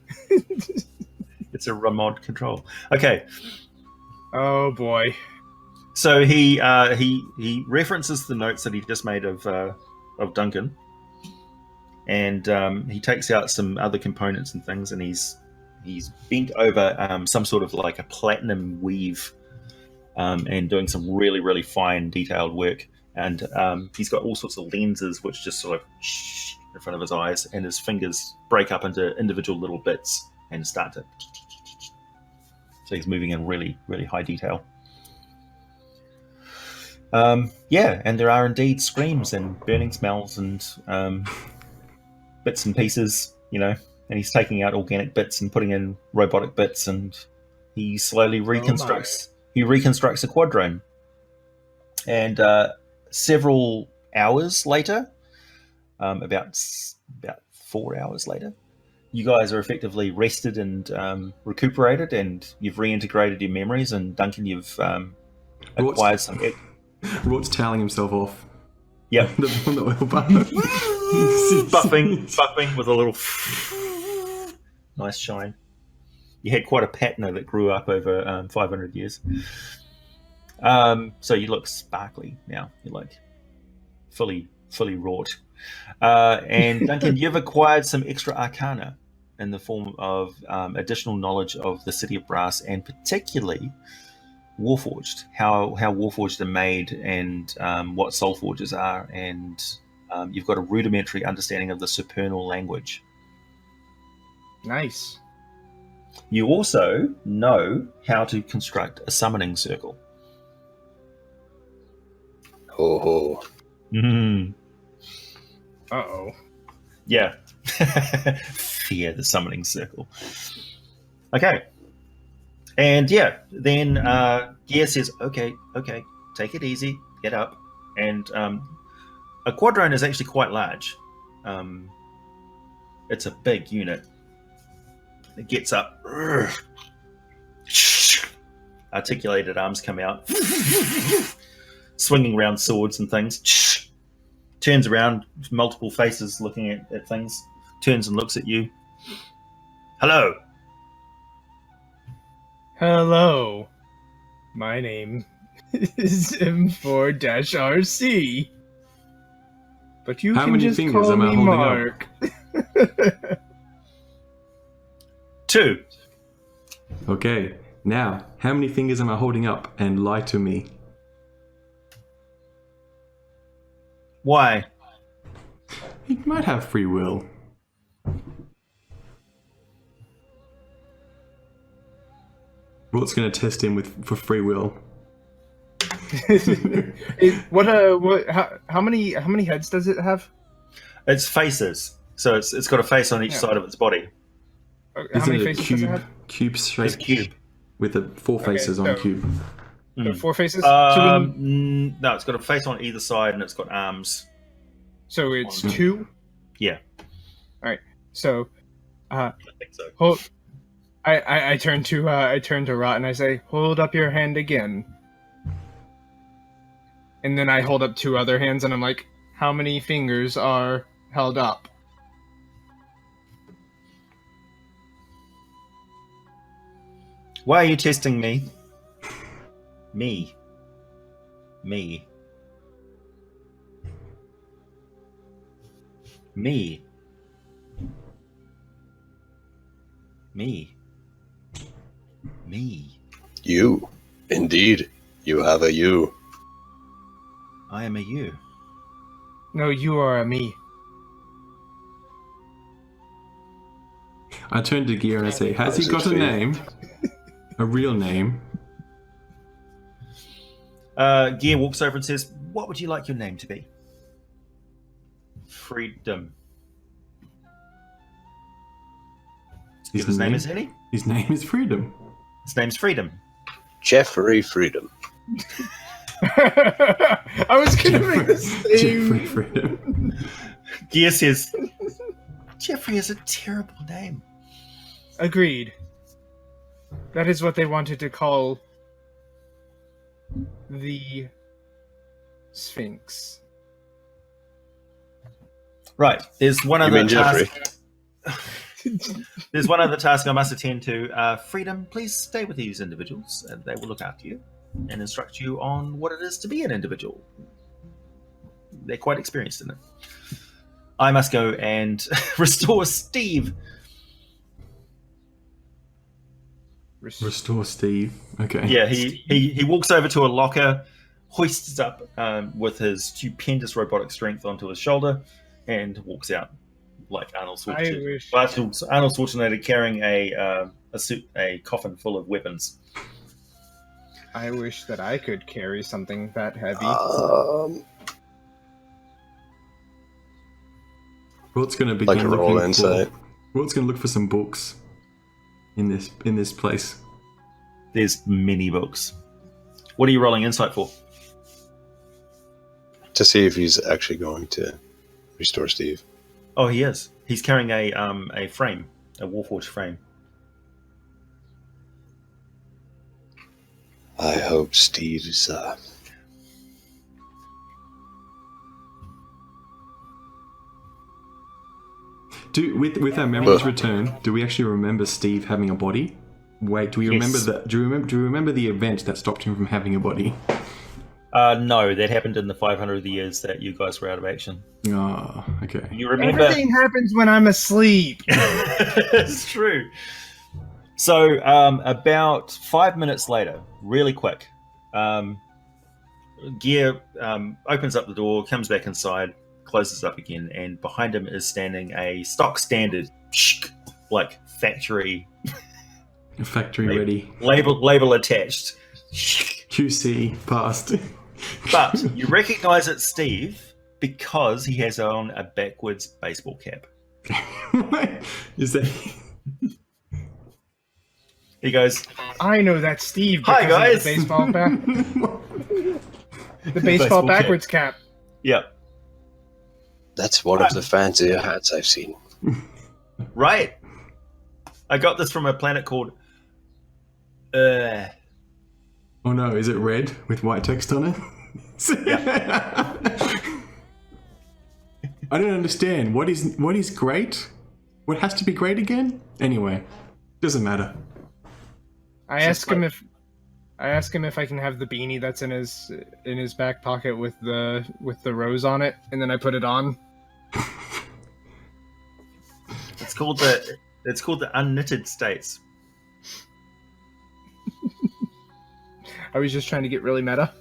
It's a remote control. Okay. Oh boy. So he references the notes that he just made of Duncan, and he takes out some other components and things, and he's bent over some sort of like a platinum weave, and doing some really fine detailed work. And he's got all sorts of lenses which just sort of in front of his eyes, and his fingers break up into individual little bits and start to. So he's moving in really high detail. Yeah, and there are indeed screams and burning smells and bits and pieces, and he's taking out organic bits and putting in robotic bits, and he slowly reconstructs. He reconstructs a quadrone, and several hours later, about 4 hours later, you guys are effectively rested and recuperated, and you've reintegrated your memories. And Duncan, you've acquired some. Rourke's toweling himself off. Yep. On the oil bar. buffing with a little nice shine. You had quite a patina that grew up over 500 years. So you look sparkly now. You're like fully wrought. And Duncan, you've acquired some extra arcana in the form of additional knowledge of the City of Brass, and particularly Warforged, how Warforged are made, and what Soul Forges are, and you've got a rudimentary understanding of the supernal language. Nice. You also know how to construct a summoning circle. Oh. Mm. Uh-oh. Yeah. Fear the summoning circle. Okay. And yeah, then Gear says, okay, take it easy, get up. And a quadrone is actually quite large. It's a big unit. It gets up. Articulated arms come out. Swinging around swords and things. Turns around, multiple faces looking at things. Turns and looks at you. Hello. Hello. My name is M4-RC. But you How can many just fingers call am I me holding up? Mark. 2. Okay, now, how many fingers am I holding up? And lie to me. Why? He might have free will. Rourke's going to test him for free will. How many heads does it have? It's faces. So it's got a face on each side of its body. How Isn't many it a faces does it cube? have? Cube It's shape a cube. with the 4 faces on so- cube. There are 4 faces? No, it's got a face on either side and it's got arms. So it's 2? Yeah. Alright. So I think so. hold I turn to Rot and I say, hold up your hand again. And then I hold up 2 other hands and I'm like, how many fingers are held up? Why are you testing me? Me. Me. Me. Me. Me. You. Indeed. You have a you. I am a you. No, you are a me. I turn to Gear and I say, has he got a name? A real name? Gear walks over and says, "What would you like your name to be?" Freedom. His name is Eddie? His name is Freedom. His name's Freedom. Jeffrey Freedom. I was gonna make the same. Jeffrey Freedom. Gear says, "Jeffrey is a terrible name." Agreed. That is what they wanted to call the Sphinx. Right. There's one You other mean Jeffrey? task. There's one other task I must attend to. Freedom, please stay with these individuals, and they will look after you and instruct you on what it is to be an individual. They're quite experienced in it. I must go and restore Steve. Restore Steve. Okay. Yeah, he walks over to a locker, hoists up with his stupendous robotic strength onto his shoulder, and walks out like Arnold Schwarzenegger. Arnold Schwarzenegger carrying a coffin full of weapons. I wish that I could carry something that heavy. Wilt's going to begin Like a roll looking insight. Wilt's going to look for some books in this place. There's many books. What are you rolling insight for? To see if he's actually going to restore Steve. Oh, he is. He's carrying a frame, a Warforged frame. I hope Steve's With our memories return, do we actually remember Steve having a body? Wait, do we remember Yes. that? Do you remember the event that stopped him from having a body? No, that happened in the 500 years that you guys were out of action. Oh, okay. You remember? Everything happens when I'm asleep. It's true. So, about 5 minutes later, really quick, Gear opens up the door, comes back inside, closes up again, and behind him is standing a stock standard, like factory Ready. label attached. QC passed. But you recognize it's Steve because he has on a backwards baseball cap. Is that? He goes, I know that's Steve. "Hi, because of guys." The baseball the baseball Baseball cap. backwards cap. "Yep, That's one of the fancier hats I've seen. right. I got this from a planet called Oh no, is it red with white text on it? I don't understand. What is great? What has to be great again? Anyway, doesn't matter. I ask him if I can have the beanie that's in his back pocket with the rose on it, and then I put it on. It's called the Unknitted States. I was just trying to get really meta.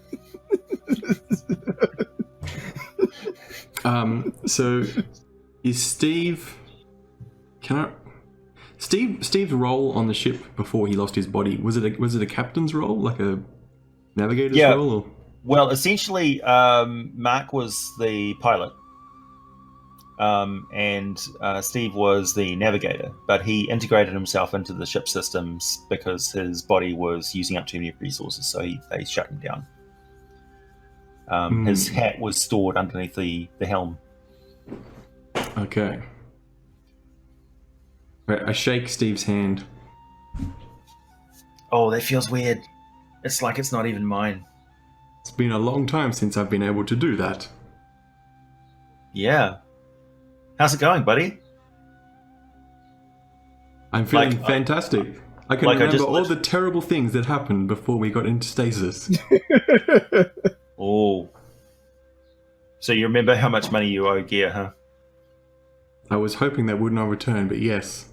So is Steve? Steve's role on the ship before he lost his body, was it a captain's role, like a navigator's role? Or? Well, essentially, Mark was the pilot, and Steve was the navigator. But he integrated himself into the ship systems because his body was using up too many resources, so they shut him down. His hat was stored underneath the helm. Okay. Right, I shake Steve's hand. Oh, that feels weird. It's like it's not even mine. It's been a long time since I've been able to do that. Yeah. How's it going, buddy? I'm feeling fantastic. I can like I remember just all the terrible things that happened before we got into stasis. Oh. So you remember how much money you owe Gear, huh? I was hoping that would not return, but yes.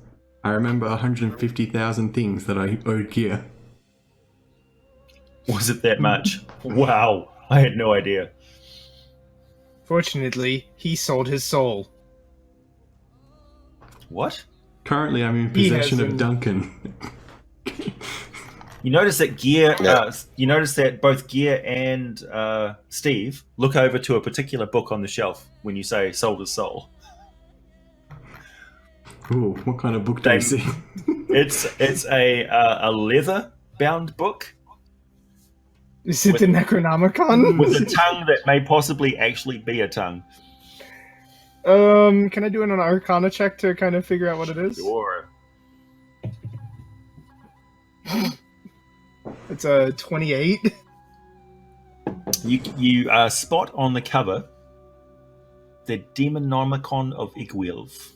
I remember 150,000 things that I owed Gear. Was it that much? Wow. I had no idea. Fortunately, he sold his soul. What? Currently, I'm in He possession has of Duncan. You notice that Gear. Yeah. You notice that both Gear and Steve look over to a particular book on the shelf when you say "sold his soul." Ooh, what kind of book do you see? It's a leather bound book Is it With- the Necronomicon? with a tongue that may possibly actually be a tongue. Can I do an Arcana check to kind of figure out what it is? Sure. It's a 28. You spot on the cover the Demonomicon of Igwilv.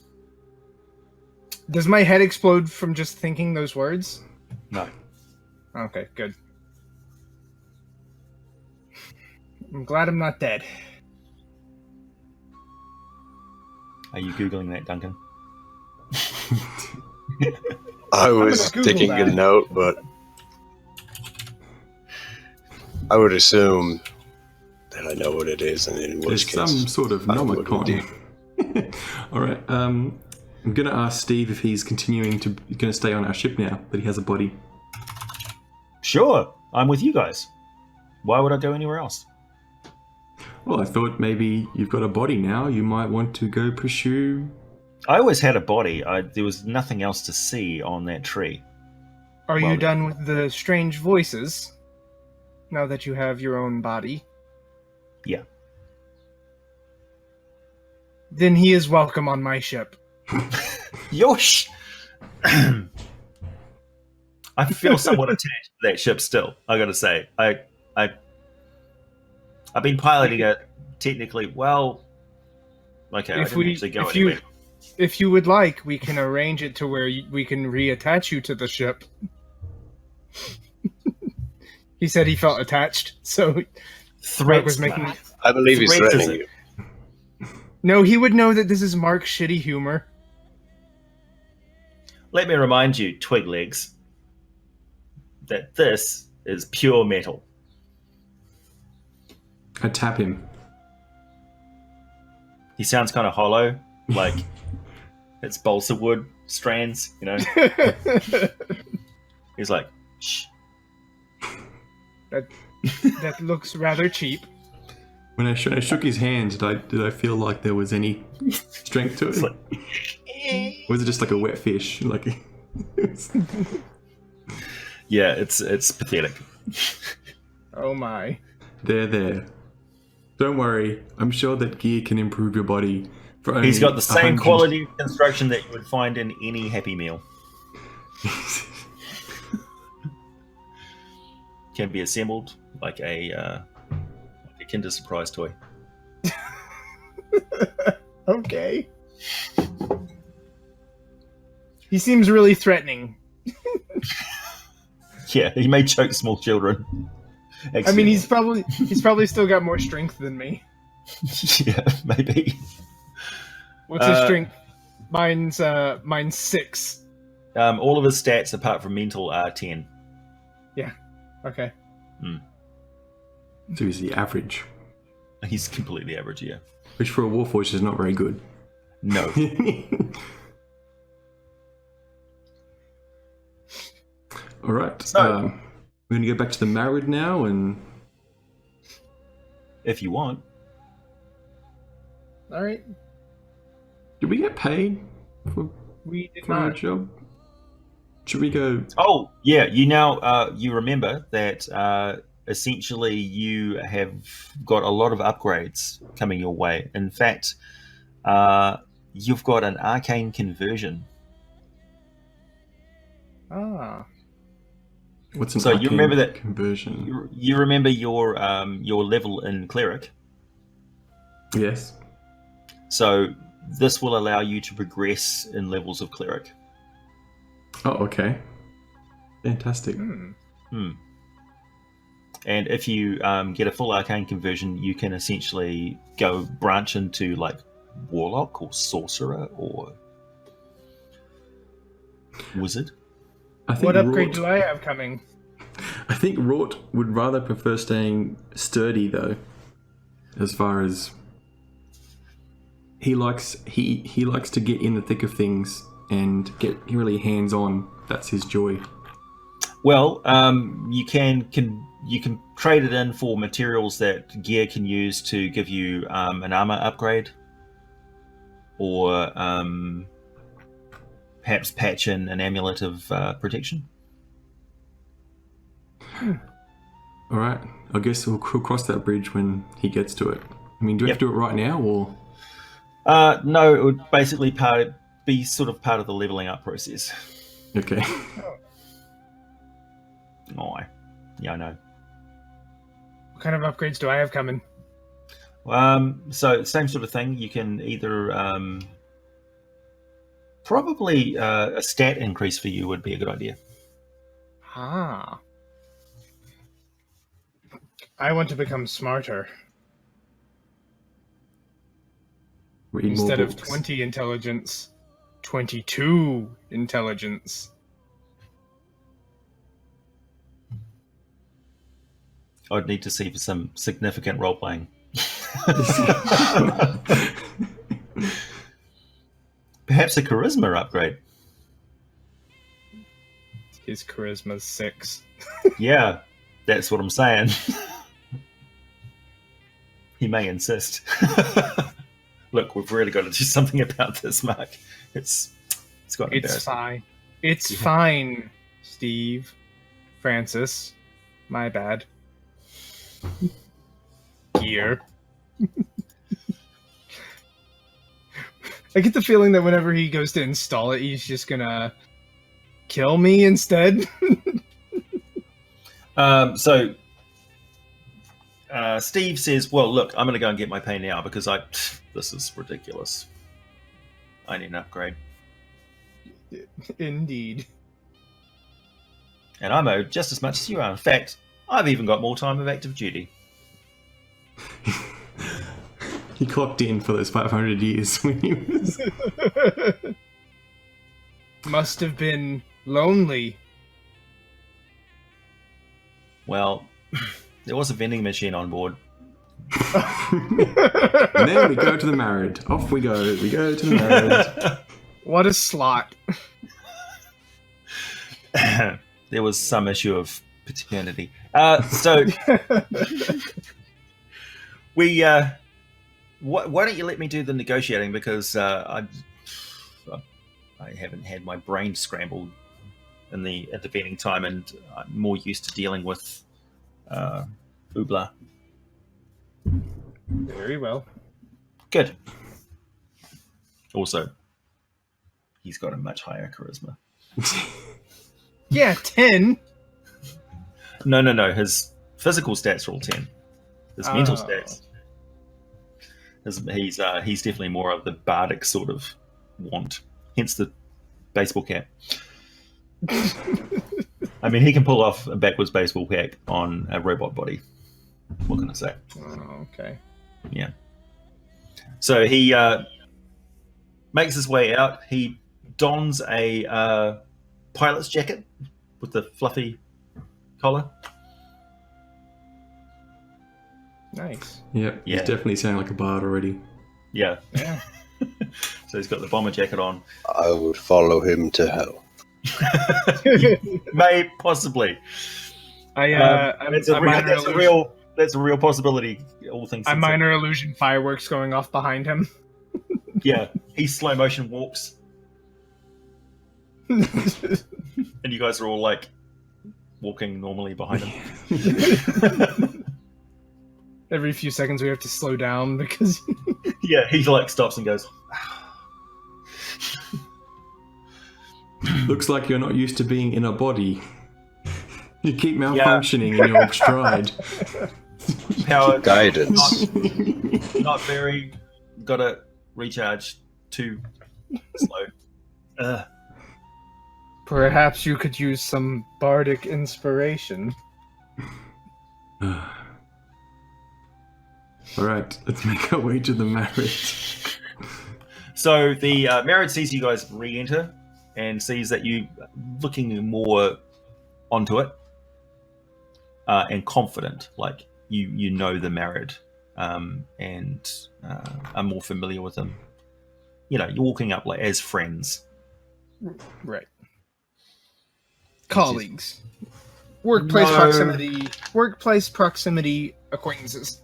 Does my head explode from just thinking those words? No. Okay, good. I'm glad I'm not dead. Are you googling that, Duncan? I was gonna Google taking a that. note, but I would assume that I know what it is, and in There's which case, some sort of I would nomicon. All right. I'm going to ask Steve if he's going to stay on our ship now that he has a body. Sure, I'm with you guys. Why would I go anywhere else? Well, I thought maybe you've got a body now. You might want to go pursue. I always had a body. There was nothing else to see on that tree. Are Well, you done with the strange voices? Now that you have your own body? Yeah. Then he is welcome on my ship. Yosh! I feel somewhat attached to that ship still, I gotta say. I've been piloting it technically, well... Okay, I If didn't we- actually go if you- anywhere. If you would like, we can arrange it to where we can reattach you to the ship. He said he felt attached, so Greg Threats, was making... I believe he's Threats is threatening it? you. No, he would know that this is Mark's shitty humor. Let me remind you, Twig Legs, that this is pure metal. I tap him. He sounds kind of hollow, like it's balsa wood strands, you know? He's like, shh. That looks rather cheap. When I shook his hand, did I feel like there was any strength to it? It's like, Or was it just like a wet fish? Like, yeah, it's pathetic. Oh my. there. Don't worry. I'm sure that gear can improve your body. For only He's got the same 100. quality of construction that you would find in any Happy Meal. Can be assembled like a Kinder Surprise toy. Okay. He seems really threatening. Yeah, he may choke small children. I mean, he's probably still got more strength than me. yeah, maybe. What's his strength? Mine's 6. All of his stats, apart from mental, are 10. Okay. So he's the average, He's completely average, yeah. which for a Warforged is not very good. No. All right. So- we're going to go back to the married now, and If you want. All right. did we get paid for We did our not. job? Should we go? Oh, yeah, you now you remember that essentially you have got a lot of upgrades coming your way. In fact, you've got an arcane conversion. Ah. What's an So you arcane remember that- conversion? You remember your level in cleric. Yes. So this will allow you to progress in levels of cleric. Oh, okay. Fantastic. And if you get a full arcane conversion, you can essentially go branch into like warlock or sorcerer or wizard. I think What upgrade Wrought- do I have coming? I think Wrought would rather prefer staying sturdy, though, as far as he likes to get in the thick of things and get really hands on. That's his joy. Well, you can trade it in for materials that gear can use to give you an armor upgrade, or perhaps patch in an amulet of protection. All right. I guess we'll cross that bridge when he gets to it. I mean, do we have to do it right now, or? No, it would basically be sort of part of the leveling up process. Okay. Oh, yeah, I know. What kind of upgrades do I have coming? So same sort of thing. You can either probably a stat increase for you would be a good idea. Ah. I want to become smarter. Read more Instead of books. 20 intelligence, 22 intelligence. I'd need to see for some significant role playing. Perhaps a charisma upgrade. His charisma's 6. Yeah, that's what I'm saying. He may insist. Look, we've really got to do something about this, Mark. It's got to It's fine. It's fine, Steve. Francis. My bad. Gear. I get the feeling that whenever he goes to install it, he's just gonna kill me instead. So Steve says, well, look, I'm going to go and get my pay now because this is ridiculous. I need an upgrade. Indeed. And I'm owed just as much as you are. In fact, I've even got more time of active duty. He clocked in for those 500 years when he was... Must have been lonely. Well, there was a vending machine on board. And then we go to the married. Off we go. We go to the married. What a slot. There was some issue of paternity. So we... why don't you let me do the negotiating, because I haven't had my brain scrambled in the intervening time, and I'm more used to dealing with Oobla. Very well. Good. Also, he's got a much higher charisma. Yeah, 10. No. His physical stats are all 10. His mental stats. He's definitely more of the bardic sort of want. Hence the baseball cap. I mean, he can pull off a backwards baseball cap on a robot body. What can I say? Oh, okay. Yeah. So he makes his way out. He dons a pilot's jacket with the fluffy collar. Nice. Yep, Yeah. he's definitely sounding like a bard already. Yeah. Yeah. So he's got the bomber jacket on. I would follow him to hell. May possibly. That's a real possibility. All things. A considered. minor illusion fireworks going off behind him. Yeah, he slow motion walks, and you guys are all like walking normally behind him. Every few seconds we have to slow down because Yeah, he like stops and goes. Looks like you're not used to being in a body. You keep malfunctioning in your stride. Power Guidance. not very. Gotta recharge too slow. perhaps you could use some bardic inspiration. Alright, let's make our way to the marriage. So the marriage sees you guys re-enter and sees that you looking more onto it and confident, like you know the married and are more familiar with them. you're walking up like as friends. Right. Colleagues. Workplace proximity acquaintances.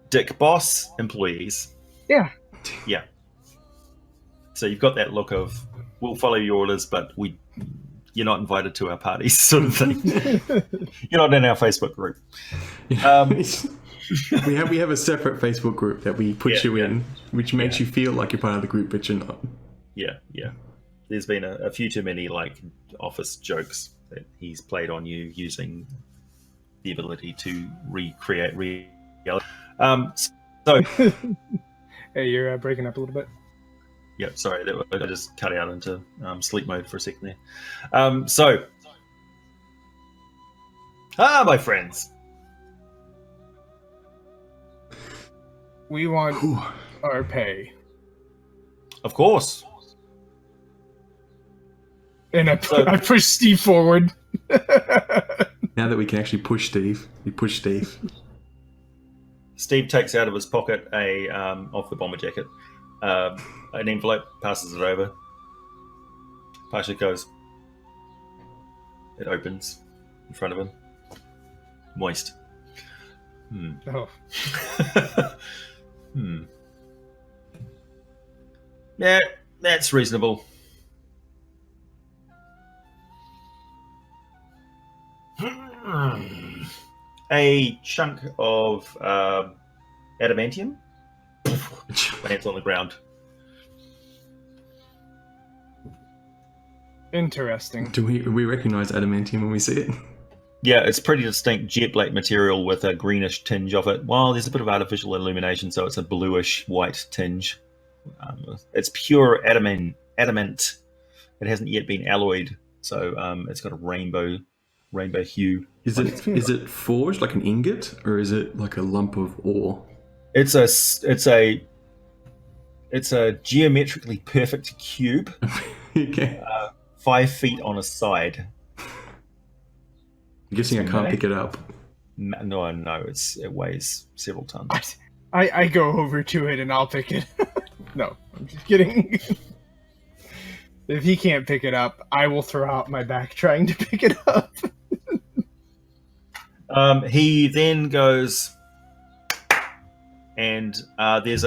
Dick boss employees. Yeah. Yeah. So you've got that look of, we'll follow your orders, but you're not invited to our parties, sort of thing. You're not in our Facebook group. We have a separate Facebook group that we put you in, which makes you feel like you're part of the group, but you're not. Yeah. There's been a few too many like office jokes that he's played on you using the ability to recreate reality. So Hey, you're breaking up a little bit. yeah, sorry, I just cut out into sleep mode for a second there. My friends. We want our pay. Of course. And I push Steve forward. Now that we can actually push Steve, we push Steve. Steve takes out of his pocket off the bomber jacket, an envelope, passes it over. Pasha goes. It opens in front of him. Moist. Oh. Yeah, that's reasonable. A chunk of adamantium lands on the ground. Interesting. Do we recognize adamantium when we see it? Yeah, it's pretty distinct jet black material with a greenish tinge of it. Well, there's a bit of artificial illumination, so it's a bluish white tinge. It's pure adamant. It hasn't yet been alloyed, so it's got a rainbow hue. Is it forged like an ingot, or is it like a lump of ore? It's a geometrically perfect cube. Okay. 5 feet on a side. I'm guessing I can't pick it up. No, it weighs several tons. I go over to it and I'll pick it. No, I'm just kidding. If he can't pick it up, I will throw out my back trying to pick it up. He then goes, and there's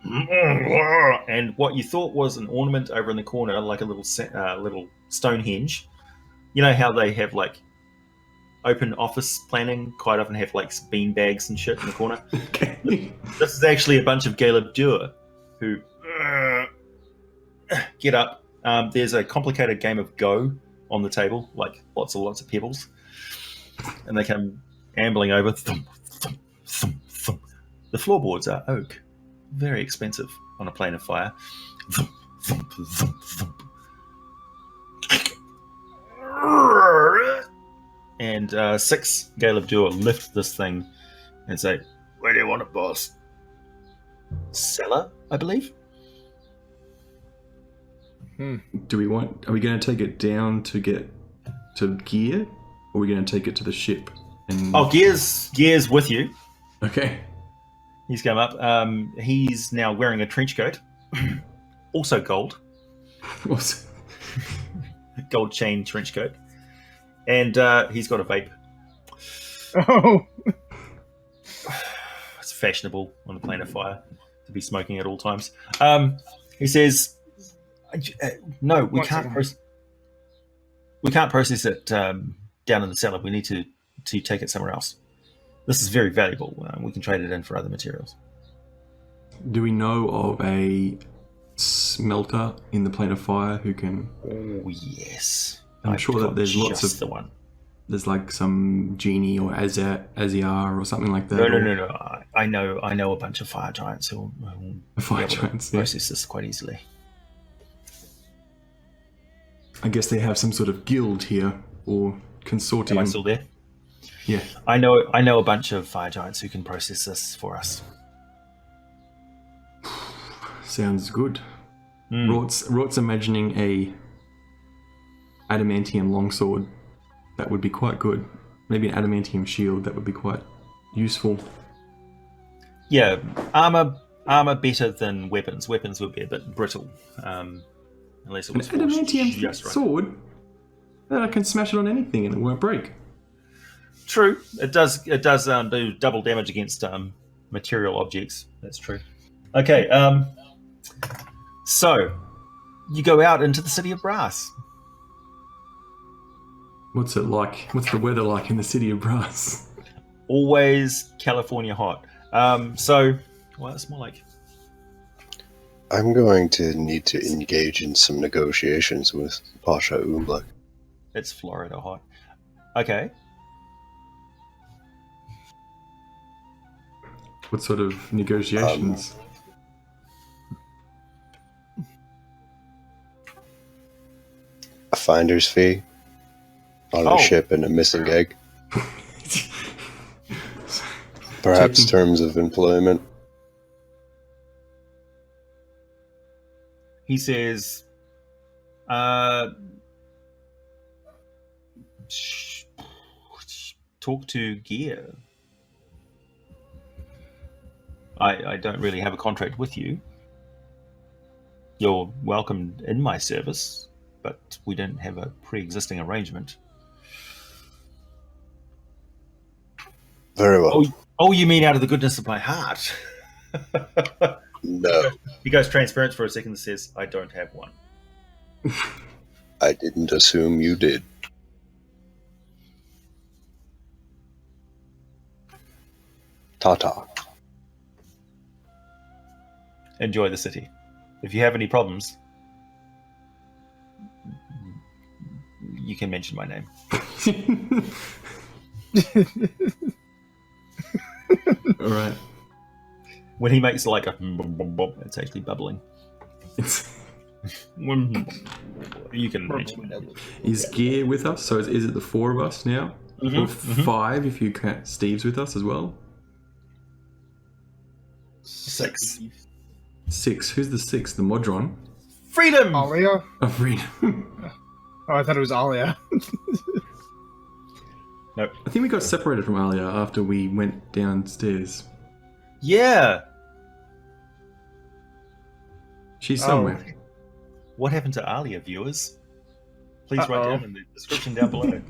and what you thought was an ornament over in the corner, like a little Stonehenge. You know how they have like open office planning quite often have like bean bags and shit in the corner. Okay. This is actually a bunch of Galeb Dewar who get up. There's a complicated game of Go on the table, like lots of pebbles, and they come ambling over. Thump, thump, thump, thump. The floorboards are oak, very expensive on a plane of fire. Thump, thump, thump, thump. And 6 Galeb Dewar lift this thing and say, "Where do you want it, boss?" Cellar, I believe. Are we going to take it down to get to gear, or are we going to take it to the ship? Gear's with you. Okay. He's come up. He's now wearing a trench coat, also gold. Gold chain trench coat. And he's got a vape. Oh. It's fashionable on a plane of fire to be smoking at all times. He says, "No, we can't process it down in the cellar. We need to take it somewhere else. This is very valuable. We can trade it in for other materials." Do we know of a smelter in the plane of fire who can? Oh yes. I'm sure that there's lots of the one. There's like some Djinni or Aziar or something like that. No. I know a bunch of fire giants who Fire giants, process this quite easily. I guess they have some sort of guild here or consortium. Am I still there? Yeah. I know a bunch of fire giants who can process this for us. Sounds good. Rort's imagining a adamantium longsword. That would be quite good. Maybe an adamantium shield. That would be quite useful. Yeah, armor armor better than weapons. Weapons would be a bit brittle, unless it An was forged adamantium just right. sword? Then I can smash it on anything and it won't break. True, it does. It does do double damage against material objects. That's true. Okay, so you go out into the city of brass. What's it like? What's the weather like in the city of brass? Always California hot. So, well, it's more like I'm going to need to engage in some negotiations with Pasha Umbla. it's Florida hot. Okay. What sort of negotiations? A finder's fee on a ship and a missing egg. Perhaps terms of employment. He says, talk to Gear. I don't really have a contract with you. You're welcome in my service, but we don't have a pre-existing arrangement. Very well. Oh, you mean out of the goodness of my heart? No, He goes transparent for a second and says, I don't have one. I didn't assume you did. Ta-ta. Enjoy the city. If you have any problems, you can mention my name. All right. When he makes like a it's actually bubbling. You can mention my name. Is Gear with us? So is it the four of us now? Or five if you count Steve's with us as well? 6. Six. Who's the sixth? The Modron? Freedom! Alia? Oh, Freedom. Oh, I thought it was Alia. Nope. I think we got separated from Alia after we went downstairs. Yeah! She's somewhere. What happened to Alia, viewers? Please write Uh-oh. down in the description down below.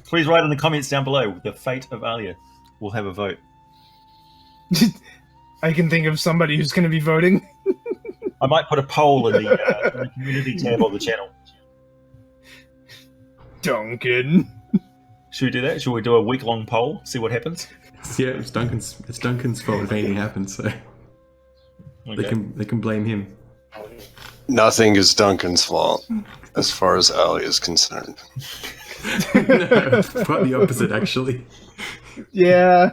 Please write in the comments down below the fate of Alia. We'll have a vote. I can think of somebody who's going to be voting. I might put a poll in the community tab of the channel. Duncan. Should we do that? Should we do a week-long poll? See what happens? Yeah, it's Duncan's fault if anything happens, so Okay. they can blame him. Nothing is Duncan's fault, as far as Ali is concerned. No, quite the opposite, actually. Yeah.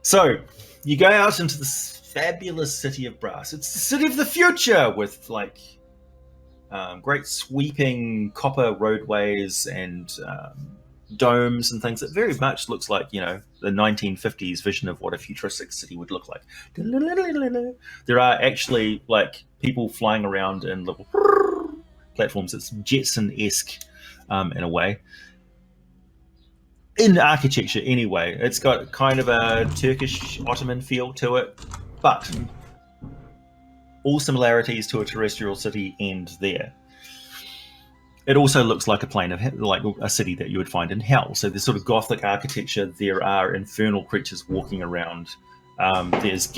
So, you go out into this fabulous city of brass. It's the city of the future with like great sweeping copper roadways and domes and things. It very much looks like, you know, the 1950s vision of what a futuristic city would look like. There are actually like people flying around in little platforms. It's Jetson-esque in a way. In architecture, anyway, it's got kind of a Turkish Ottoman feel to it, but all similarities to a terrestrial city end there. It also looks like a plane of like a city that you would find in hell. So there's sort of gothic architecture. There are infernal creatures walking around. There's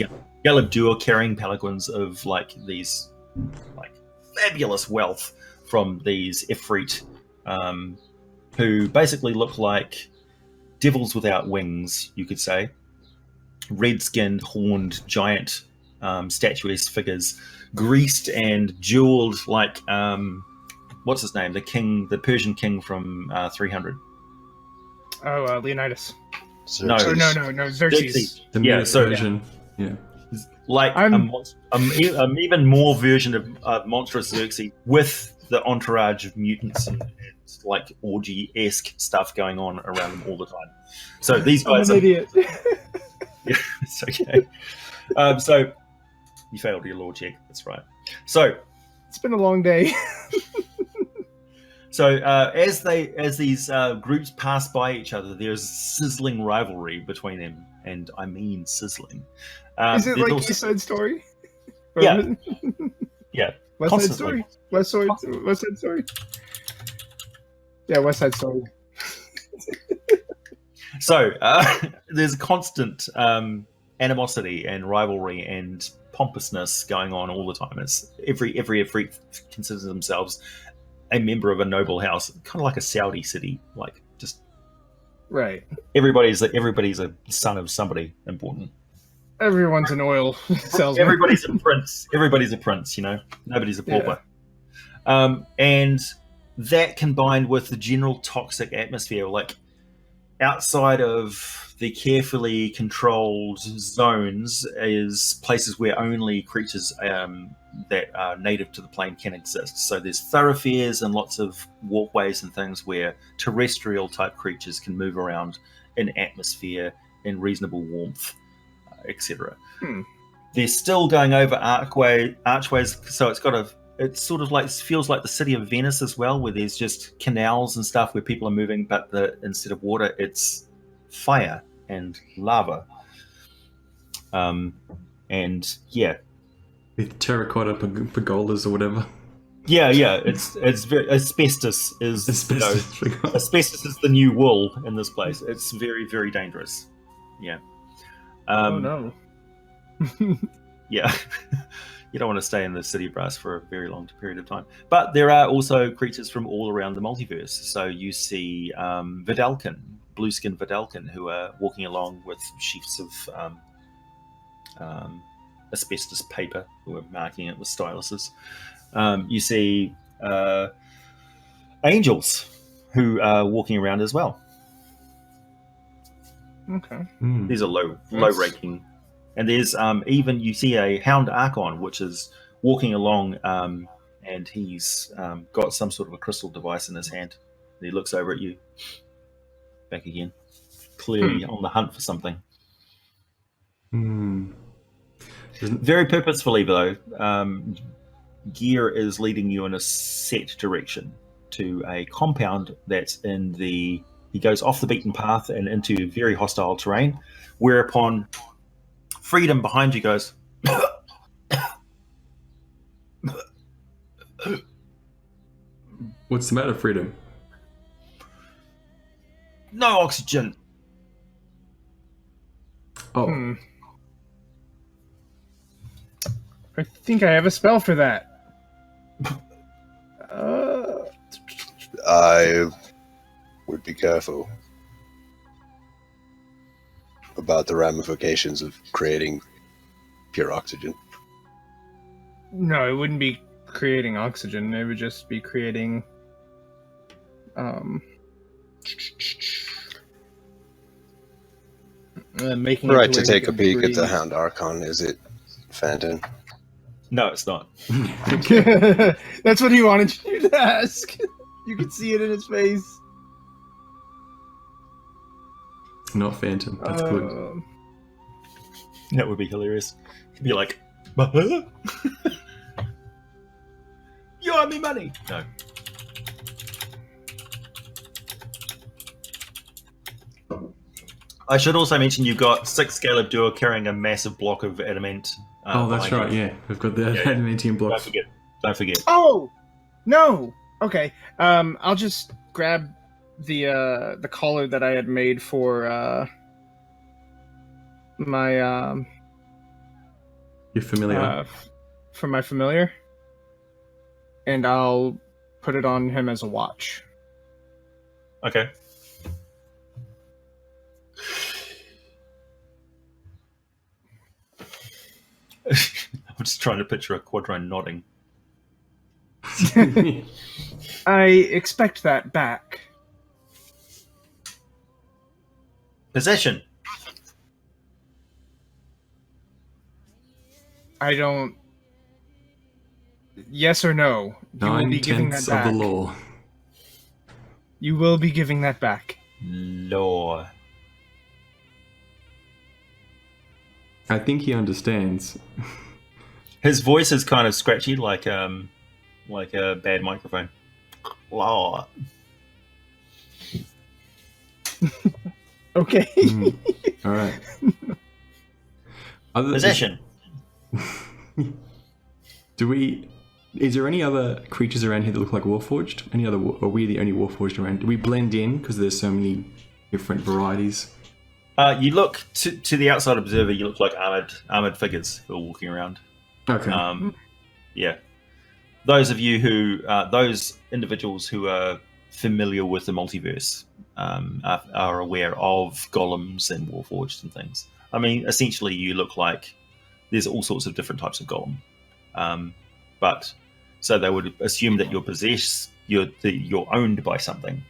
Galabdur carrying palanquins of like these like fabulous wealth from these Ifrit, who basically look like devils without wings, you could say. Red-skinned, horned, giant, statuesque figures, greased and jeweled like what's his name? The Persian king from 300. Oh, Leonidas. No. Oh, no, Xerxes. The Yeah, male so version. Yeah. like I'm- an even more version of monstrous Xerxes with the entourage of mutants and like orgy-esque stuff going on around them all the time. So these I'm guys an are idiot. yeah, it's okay. So you failed your law check. That's right. So It's been a long day. So as these groups pass by each other, there's sizzling rivalry between them, and I mean sizzling. Is it there's like also- East Side Story? Yeah. Yeah, West Side constantly. Story? West Side Story? Yeah, West Side Story. So there's constant animosity and rivalry and pompousness going on all the time. It's every considers themselves a member of a noble house, kind of like a Saudi city. Like just Right. everybody's a son of somebody important. Everyone's an oil salesman. Everybody's a prince. Everybody's a prince. Nobody's a pauper. And that combined with the general toxic atmosphere, like outside of the carefully controlled zones, is places where only creatures that are native to the plane can exist. So there's thoroughfares and lots of walkways and things where terrestrial type creatures can move around in atmosphere in reasonable warmth, etc. They're still going over archways, so it's sort of like feels like the city of Venice as well, where there's just canals and stuff where people are moving, but instead of water, it's fire and lava. And yeah, With terracotta pergolas or whatever. yeah, it's very, asbestos is asbestos is the new wool in this place. It's very, very dangerous. Yeah. Oh no. Yeah. You don't want to stay in the city of brass for a very long period of time. But there are also creatures from all around the multiverse. So you see Vidalcan, blue-skinned Vidalcan, who are walking along with sheafs of asbestos paper, who are marking it with styluses. You see angels, who are walking around as well. Okay. These are low-ranking. And there's even, you see a Hound Archon, which is walking along, and he's got some sort of a crystal device in his hand. And he looks over at you. Back again. Clearly on the hunt for something. Very purposefully, though, Gear is leading you in a set direction to a compound that's in the... He goes off the beaten path and into very hostile terrain, whereupon... Freedom behind you goes. What's the matter, Freedom? No oxygen. Oh, I think I have a spell for that. I would be careful about the ramifications of creating pure oxygen. No, it wouldn't be creating oxygen. It would just be creating making Right, it to where take you a can peek at the breathe. Hound Archon, is it Phantom? No, it's not. That's what he wanted you to ask. You could see it in his face. not Phantom. That's good. That would be hilarious. He'd be like, "Huh? You owe me money." No. I should also mention you've got 6 Scaled Duo carrying a massive block of adamant. Oh, that's right. you. Yeah, we've got the Yeah. adamantium Don't blocks. forget. Don't forget. Oh no. Okay. I'll just grab the collar that I had made for my You're familiar. for my familiar, and I'll put it on him as a watch. Okay. I'm just trying to picture a Quadrone nodding. I expect that back. Possession. I don't. Yes or no? You will be giving that 9/10 back. of the law. You will be giving that back. Law. I think he understands. His voice is kind of scratchy, like a bad microphone. Law. Okay. All right. Possession. Is there any other creatures around here that look like Warforged? Are we the only Warforged around? Do we blend in because there's so many different varieties? You look to the outside observer. You look like armored figures who are walking around. Okay. Yeah, those individuals who are familiar with the multiverse are aware of golems and warforged and things. I mean, essentially, you look like there's all sorts of different types of golem, but so they would assume that you're owned by something.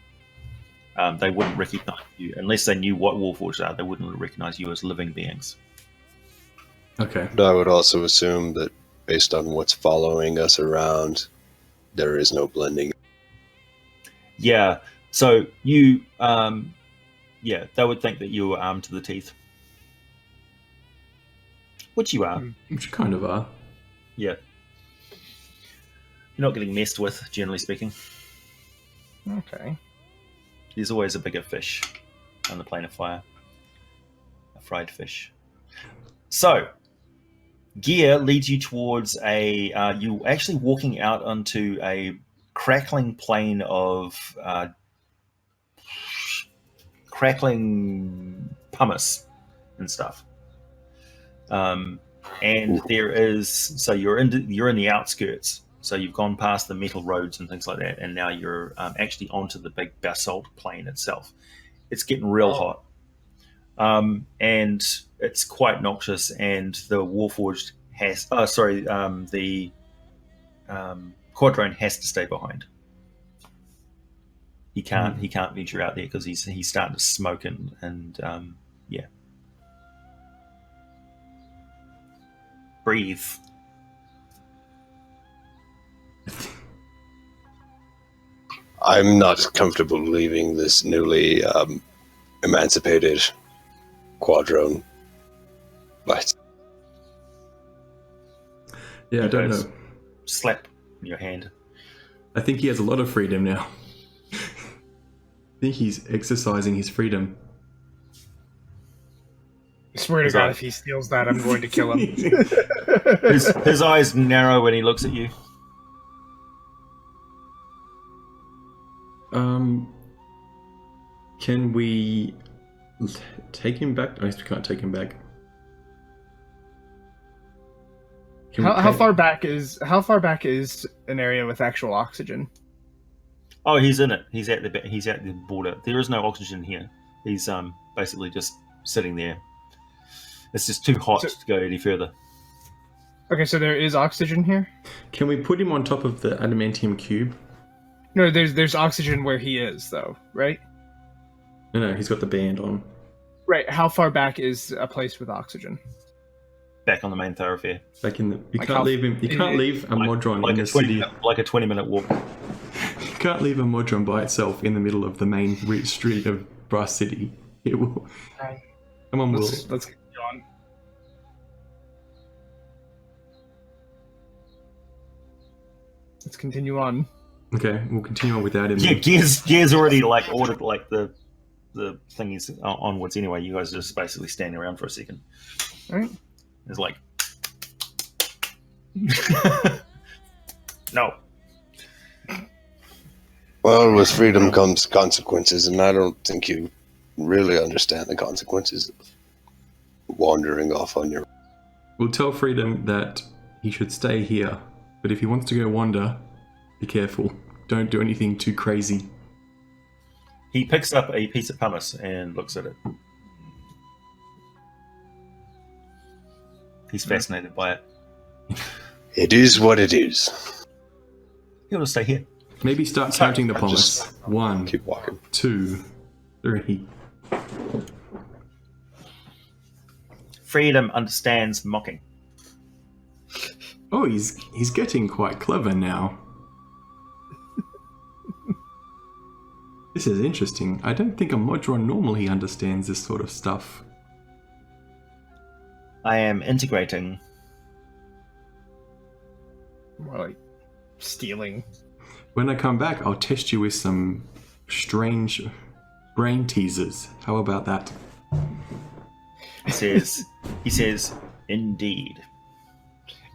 They wouldn't recognize you unless they knew what warforged are. They wouldn't recognize you as living beings. Okay. But I would also assume that based on what's following us around, there is no blending. Yeah. So you, they would think that you were armed to the teeth, which you are. Which kind of are. Yeah. You're not getting messed with, generally speaking. Okay. There's always a bigger fish on the plane of fire. A fried fish. So, gear leads you towards you actually walking out onto a crackling plain of crackling pumice and stuff. And there is, so you're in the outskirts. So you've gone past the metal roads and things like that, and now you're actually onto the big basalt plain itself. It's getting real hot, and it's quite noxious. And the Warforged has, the Quadrone has to stay behind. He can't venture out there because he's starting to smoke and yeah. Breathe. I'm not comfortable leaving this newly emancipated Quadrone. But Yeah, I don't know. Slap in your hand. I think he has a lot of freedom now. I think he's exercising his freedom. I swear to God, if he steals that, I'm going to kill him. His eyes narrow when he looks at you. Can we take him back? I guess we can't take him back. How far back is an area with actual oxygen? Oh, he's in it. He's at the border. There is no oxygen here. He's basically just sitting there. It's just too hot to go any further. Okay, so there is oxygen here? Can we put him on top of the adamantium cube? No, there's oxygen where he is, though, right? No, he's got the band on. Right. How far back is a place with oxygen? Back on the main thoroughfare. Back in the. You can't leave him. You can't leave a Modron in the city. Like a 20-minute walk. You can't leave a Modron by itself in the middle of the main street of Brass City. It will. Come on, let's continue on. Let's continue on. Okay, we'll continue on without him. Yeah, Gear's already ordered the thingies onwards anyway. You guys are just basically standing around for a second. All right. It's like no. Well, with freedom comes consequences, and I don't think you really understand the consequences of wandering off on your. We'll tell Freedom that he should stay here, but if he wants to go wander, be careful. Don't do anything too crazy. He picks up a piece of pumice and looks at it. He's fascinated by it. It is what it is. He'll just stay here. Maybe start counting the pumice. 1, Keep walking. 2, 3. Freedom understands mocking. Oh, he's getting quite clever now. This is interesting. I don't think a Modron normally understands this sort of stuff. I am integrating. More like stealing. When I come back, I'll test you with some strange brain teasers. How about that? He says, indeed.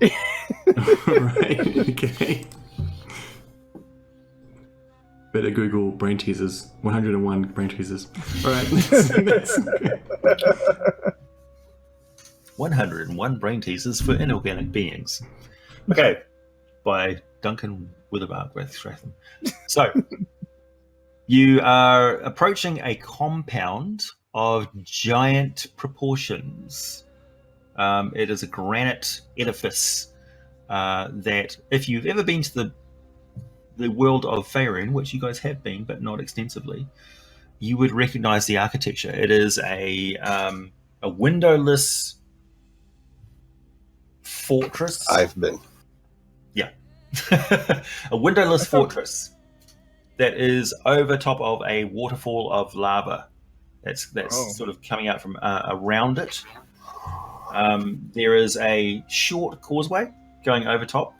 Right, okay. Better Google brain teasers. 101 brain teasers. All right, let's 101 brain teasers for inorganic beings. Okay, by Duncan Witherbark. So, you are approaching a compound of giant proportions. It is a granite edifice that, if you've ever been to the world of Faerun, which you guys have been, but not extensively, you would recognize the architecture. It is a windowless fortress. I've been. Yeah. A windowless fortress that is over top of a waterfall of lava that's sort of coming out from around it. There is a short causeway going over top,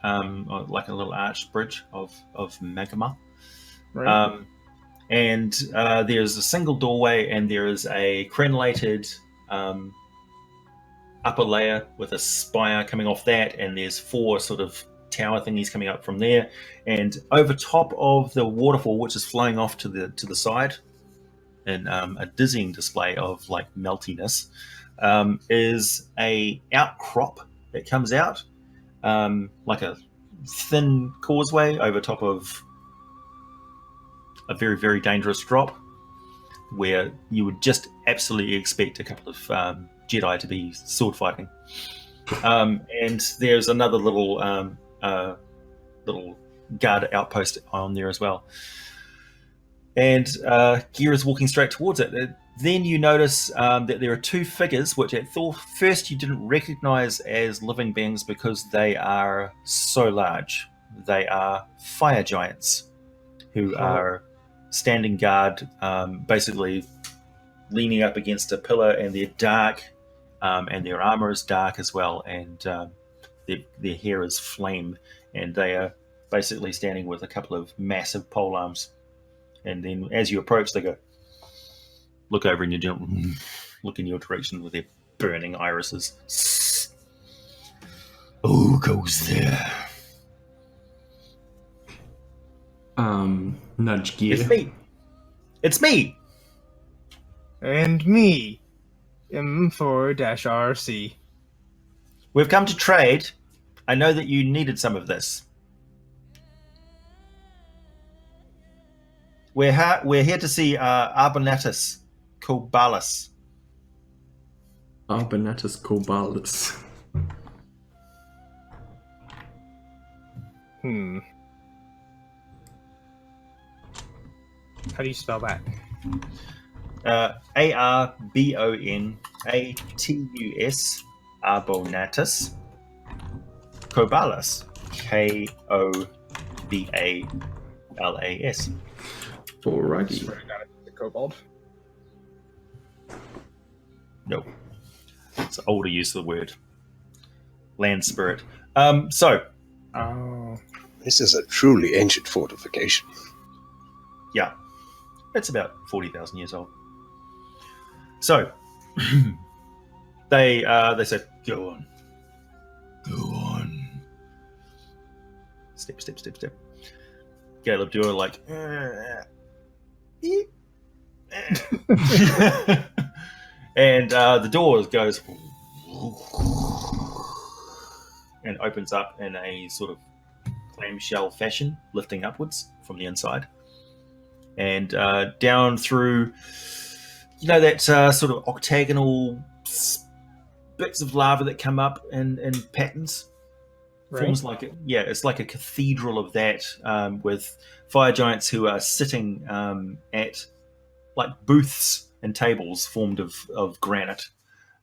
like a little arched bridge of magma. Right. And there's a single doorway, and there is a crenellated upper layer with a spire coming off that, and there's 4 sort of tower thingies coming up from there. And over top of the waterfall, which is flowing off to the side in a dizzying display of like meltiness, is a outcrop that comes out like a thin causeway over top of a very, very dangerous drop, where you would just absolutely expect a couple of Jedi to be sword fighting. And there's another little guard outpost on there as well. And Gear is walking straight towards it. Then you notice that there are 2 figures, which at first you didn't recognize as living beings because they are so large. They are fire giants who are standing guard, basically leaning up against a pillar, and they're dark, and their armor is dark as well, and their hair is flame, and they are basically standing with a couple of massive pole arms. And then as you approach, they go, look over in look in your direction with their burning irises. Who goes there? Nudge Gear. It's me. It's me. And me, M4-RC. We've come to trade. I know that you needed some of this. We're here to see Arbonatus Cobalus. Arbonatus Cobalus. How do you spell that? Arbonatus Arbonatus Cobalus. Kobalas. Alrighty. Swear to God, it's the kobold. No. It's an older use of the word. Land spirit. So. Oh. This is a truly ancient fortification. Yeah. It's about 40,000 years old. So. they said, go on. Go on. Step. Caleb do it like... and the door goes and opens up in a sort of clamshell fashion, lifting upwards from the inside, and down through, that sort of octagonal bits of lava that come up in patterns. Right. Forms like it's like a cathedral of that, with fire giants who are sitting at like booths and tables formed of granite,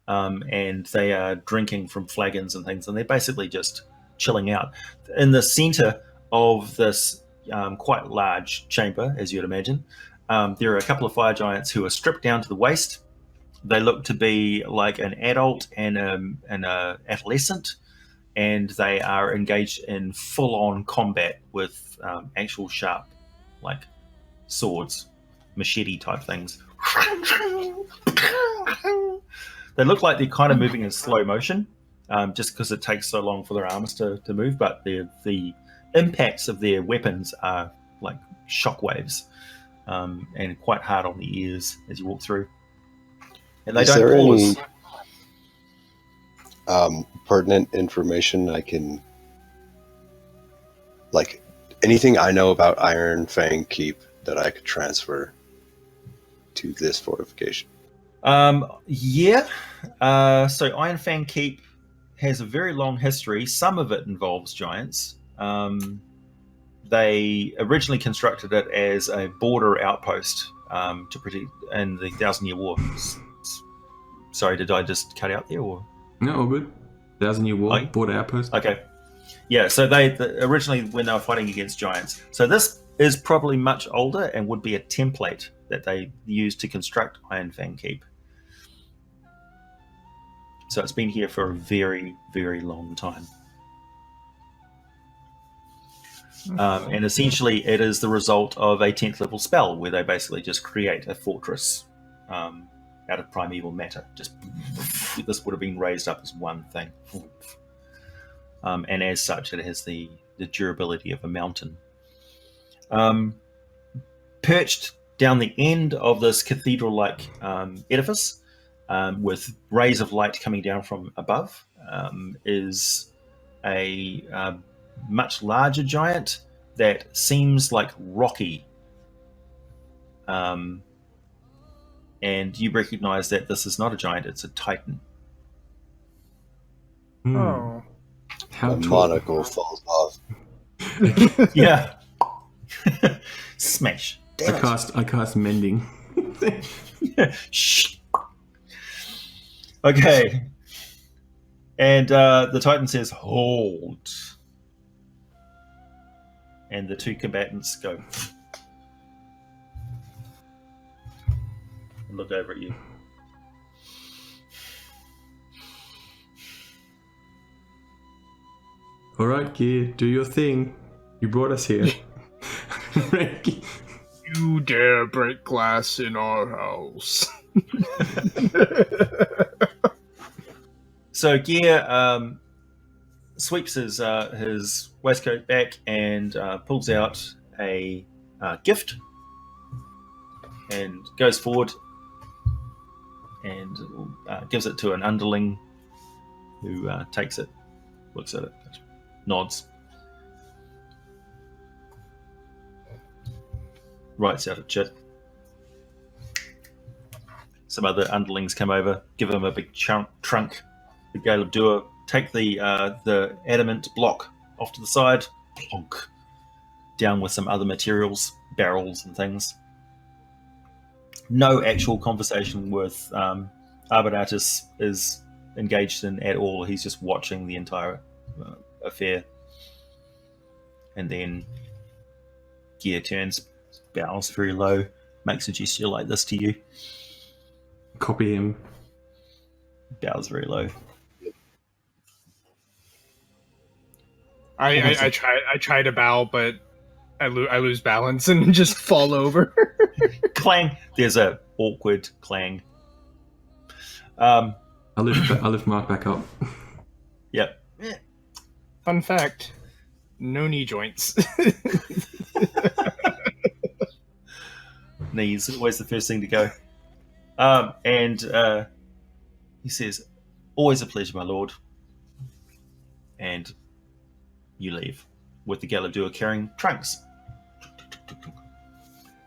and they are drinking from flagons and things, and they're basically just chilling out. In the center of this quite large chamber, as you'd imagine, there are a couple of fire giants who are stripped down to the waist. They look to be like an adult and an adolescent. and they are engaged in full-on combat with actual sharp, like swords, machete type things. They look like they're kind of moving in slow motion, just because it takes so long for their arms to move. But the impacts of their weapons are like shockwaves, and quite hard on the ears as you walk through. And they Is don't there pause. any pertinent information I can, like, anything I know about Iron Fang Keep that I could transfer to this fortification? Yeah. So Iron Fang Keep has a very long history. Some of it involves giants. They originally constructed it as a border outpost to protect in the Thousand Year War. Sorry, did I just cut out there? Or No, all good. 1,000-year war, border outpost. okay, yeah. So originally when they were fighting against giants. So this is probably much older and would be a template that they used to construct Iron Fang Keep. So it's been here for a very, very long time. And essentially it is the result of a 10th level spell where they basically just create a fortress out of primeval matter. Just this would have been raised up as one thing. And as such, it has the durability of a mountain. Perched down the end of this cathedral-like edifice, with rays of light coming down from above, is a much larger giant that seems like rocky. And you recognize that this is not a giant, it's a titan. Oh. How The tall? monocle falls off. Yeah. Smash. Damn it. I cast mending. Shh. Okay. And the Titan says, hold. And the two combatants go and look over at you. All right, Gear, do your thing. You brought us here. You dare break glass in our house. So Gear sweeps his waistcoat back and pulls out a gift and goes forward and gives it to an underling who takes it, looks at it, nods, writes out a chit. Some other underlings come over, give him a big trunk. The Gale of Dua take the adamant block off to the side, plonk, down with some other materials, barrels and things. No actual conversation with Arbidatus is engaged in at all. He's just watching the entire affair. And then Gear turns, bows very low, makes a gesture like this to you. Copy him. Bows very low. I try to bow, but I lose balance and just fall over. Clang. There's a awkward clang. I lift Mark back up. Yep. Fun fact: no knee joints. Knees always the first thing to go. And he says, "Always a pleasure, my lord." And you leave with the Galador carrying trunks.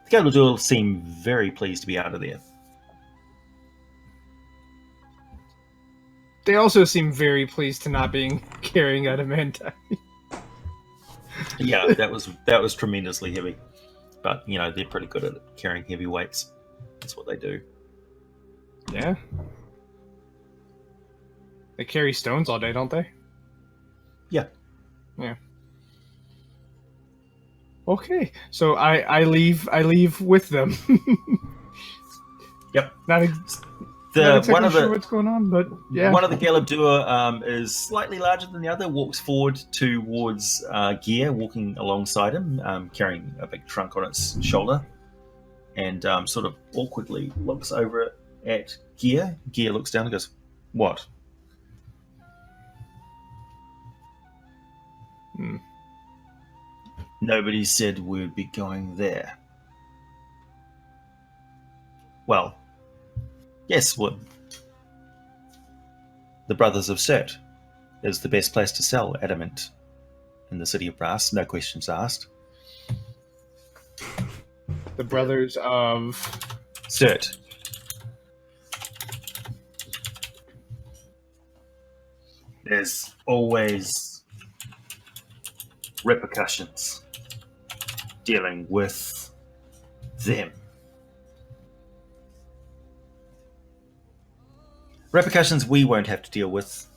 The Galador seem very pleased to be out of there. They also seem very pleased to not being carrying adamantine. Yeah, that was tremendously heavy, but you know they're pretty good at carrying heavy weights. That's what they do. Yeah. They carry stones all day, don't they? Yeah. Yeah. Okay, so I leave with them. Yep. Not exactly one of sure the what's going on, but yeah. one of the Galabdur is slightly larger than the other. Walks forward towards Gear, walking alongside him, carrying a big trunk on its shoulder, and sort of awkwardly looks over at Gear. Gear looks down and goes, "What?" Nobody said we'd be going there. Well, yes, well, the Brothers of Cert is the best place to sell adamant in the City of Brass, no questions asked. The Brothers of Cert. There's always repercussions dealing with them. Repercussions we won't have to deal with.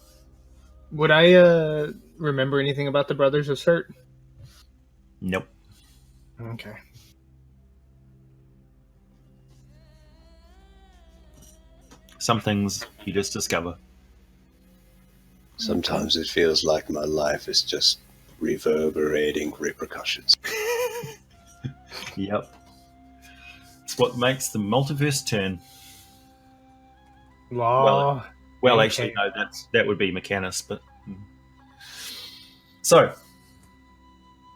Would I remember anything about the Brothers of Cert? Nope. Okay. Some things you just discover. Sometimes it feels like my life is just reverberating repercussions. Yep. It's what makes the multiverse turn. Law. Well, Okay. actually, no, that would be Mechanus, but... So,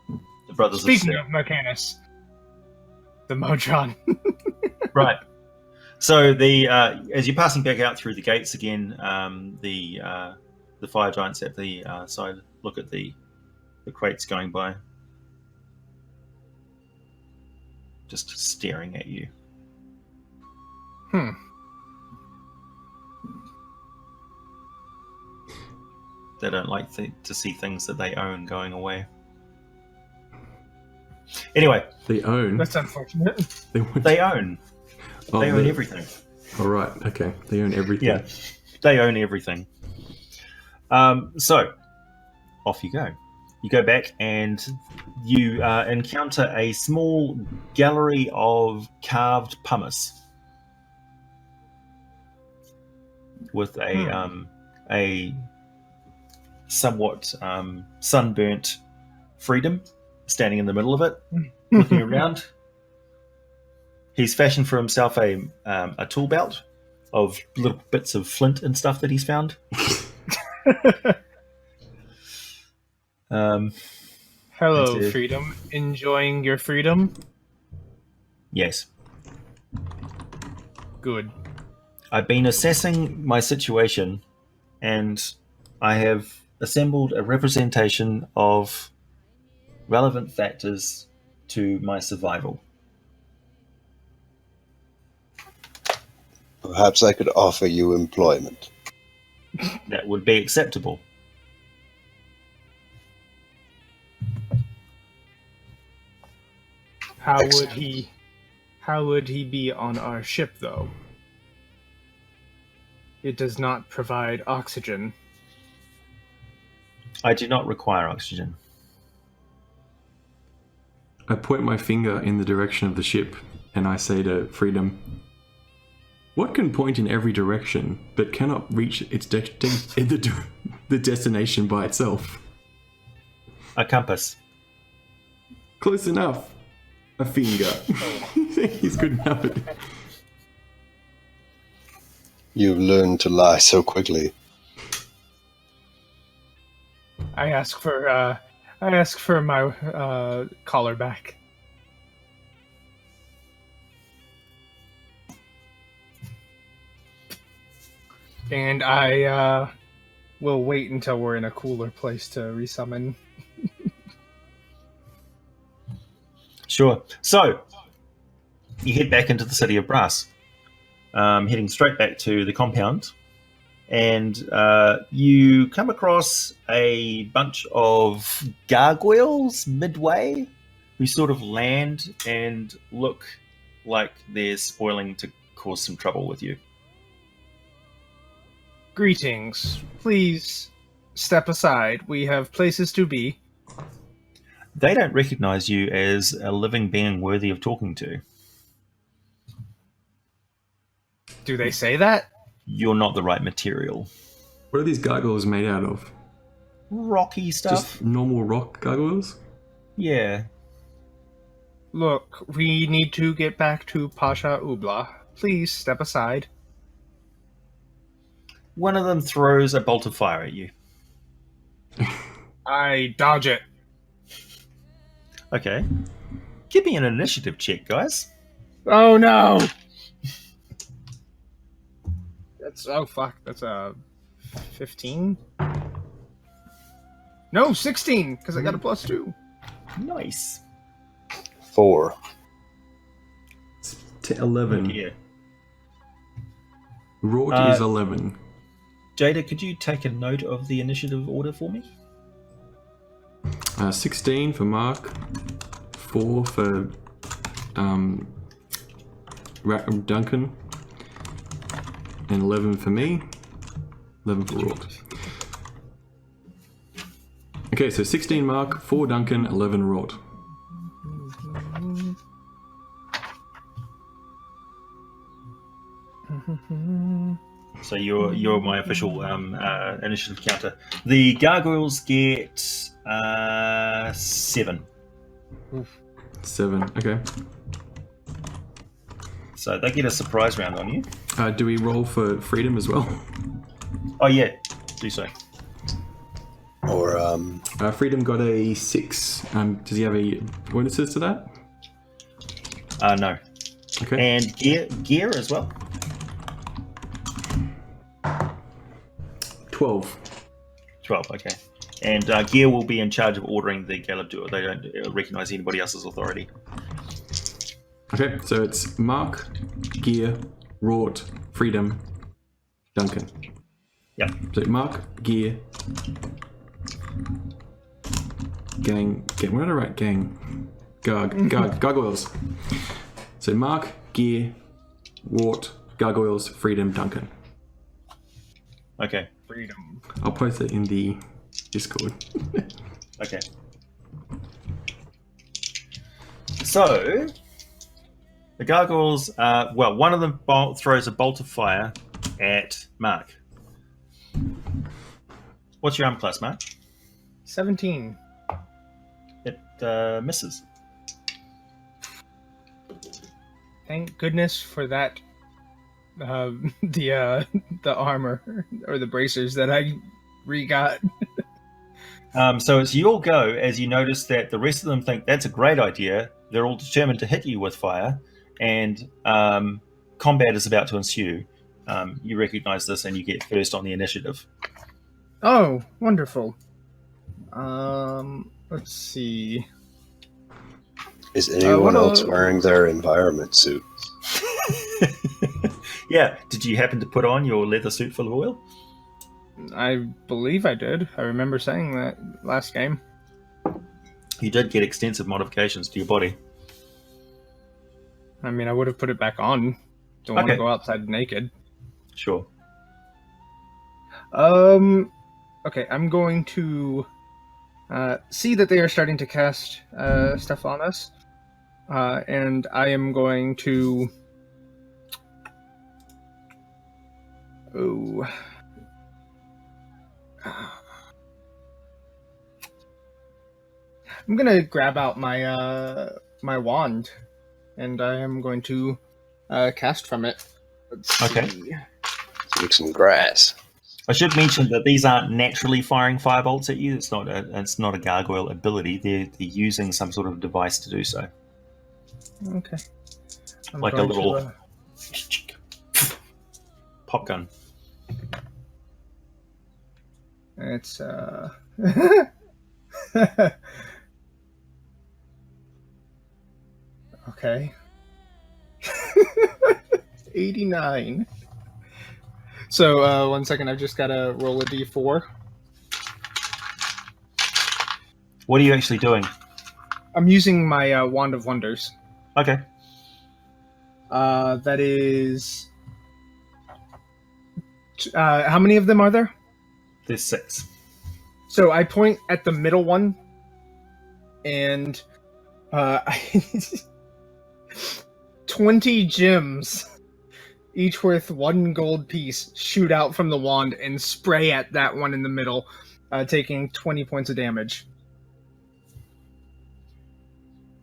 the Brothers Speaking of of Mechanus, the Motron. Right. So, as you're passing back out through the gates again, the fire giants at the side look at the crates going by. Just staring at you. They don't like to see things that they own going away. Anyway, They own. That's unfortunate. They own everything. All right. Okay. They own everything. Yeah, they own everything. So, off you go. You go back and you encounter a small gallery of carved pumice with a somewhat sunburnt Freedom standing in the middle of it, looking around. He's fashioned for himself a tool belt of little bits of flint and stuff that he's found. Hello, That's it. Freedom. Enjoying your freedom? Yes. Good. I've been assessing my situation, and I have assembled a representation of relevant factors to my survival. Perhaps I could offer you employment. That would be acceptable. How Excellent. would he be on our ship, though? It does not provide oxygen. I do not require oxygen. I point my finger in the direction of the ship, and I say to Freedom, "What can point in every direction, but cannot reach its the destination by itself?" A compass. Close enough. A finger. He's good enough at it. You've learned to lie so quickly. I ask for my collar back. And I will wait until we're in a cooler place to resummon. Sure. So, you head back into the City of Brass, heading straight back to the compound, and you come across a bunch of gargoyles midway who sort of land and look like they're spoiling to cause some trouble with you. Greetings. Please step aside. We have places to be. They don't recognize you as a living being worthy of talking to. Do they say that? You're not the right material. What are these gargoyles made out of? Rocky stuff. Just normal rock gargoyles? Yeah. Look, we need to get back to Pasha Ubla. Please step aside. One of them throws a bolt of fire at you. I dodge it. Okay. Give me an initiative check, guys. Oh no! That's a 15? No, 16, because I got a +2. Nice. 4. It's 11. Yeah. Wrought is 11. Jada, could you take a note of the initiative order for me? 16 for Mark. 4 for Duncan. And 11 for me. 11 for Wrought. Okay, so 16 Mark, 4 Duncan, 11 Wrought. So you're my official initiative counter. The gargoyles get 7. 7, okay. So they get a surprise round on you. Do we roll for freedom as well? Oh yeah, do so. Or, Freedom got a 6. Does he have any bonuses to that? No. Okay. And gear as well. 12. 12, okay. And gear will be in charge of ordering the Galabdur. They don't recognize anybody else's authority. Okay, so it's Mark, Gear, Wrought, Freedom, Duncan. Yep. So Mark, Gear, Gang. Where did I write gang? Gargoyles. So Mark, Gear, Wrought, Gargoyles, Freedom, Duncan. Okay. Freedom. I'll post it in the Discord. Okay. So the gargoyles, one of them throws a bolt of fire at Mark. What's your arm class, Mark? 17. It misses. Thank goodness for that. The armor or the bracers that I re-got. So it's your go as you notice that the rest of them think that's a great idea. They're all determined to hit you with fire, and combat is about to ensue. You recognize this and you get first on the initiative. Oh, wonderful. Let's see. is anyone what else a- wearing their environment suit? Yeah, did you happen to put on your leather suit full of oil? I believe I did. I remember saying that last game. You did get extensive modifications to your body. I mean, I would have put it back on. Don't want to Okay. go outside naked. Sure. Okay, I'm going to see that they are starting to cast stuff on us. And I am going to... Oh... I'm gonna grab out my my wand, and I am going to cast from it. Let's Okay. see. Take some grass. I should mention that these aren't naturally firing firebolts at you. It's not a gargoyle ability. They're using some sort of device to do so. Okay. I'm Like a going little- to, Pop gun. it's okay. 89. So 1 second, I've just gotta roll a d4. What are you actually doing? I'm using my Wand of Wonders. Okay. That is... how many of them are there? There's 6. So I point at the middle one, and 20 gems each worth 1 gold piece, shoot out from the wand and spray at that one in the middle, taking 20 points of damage.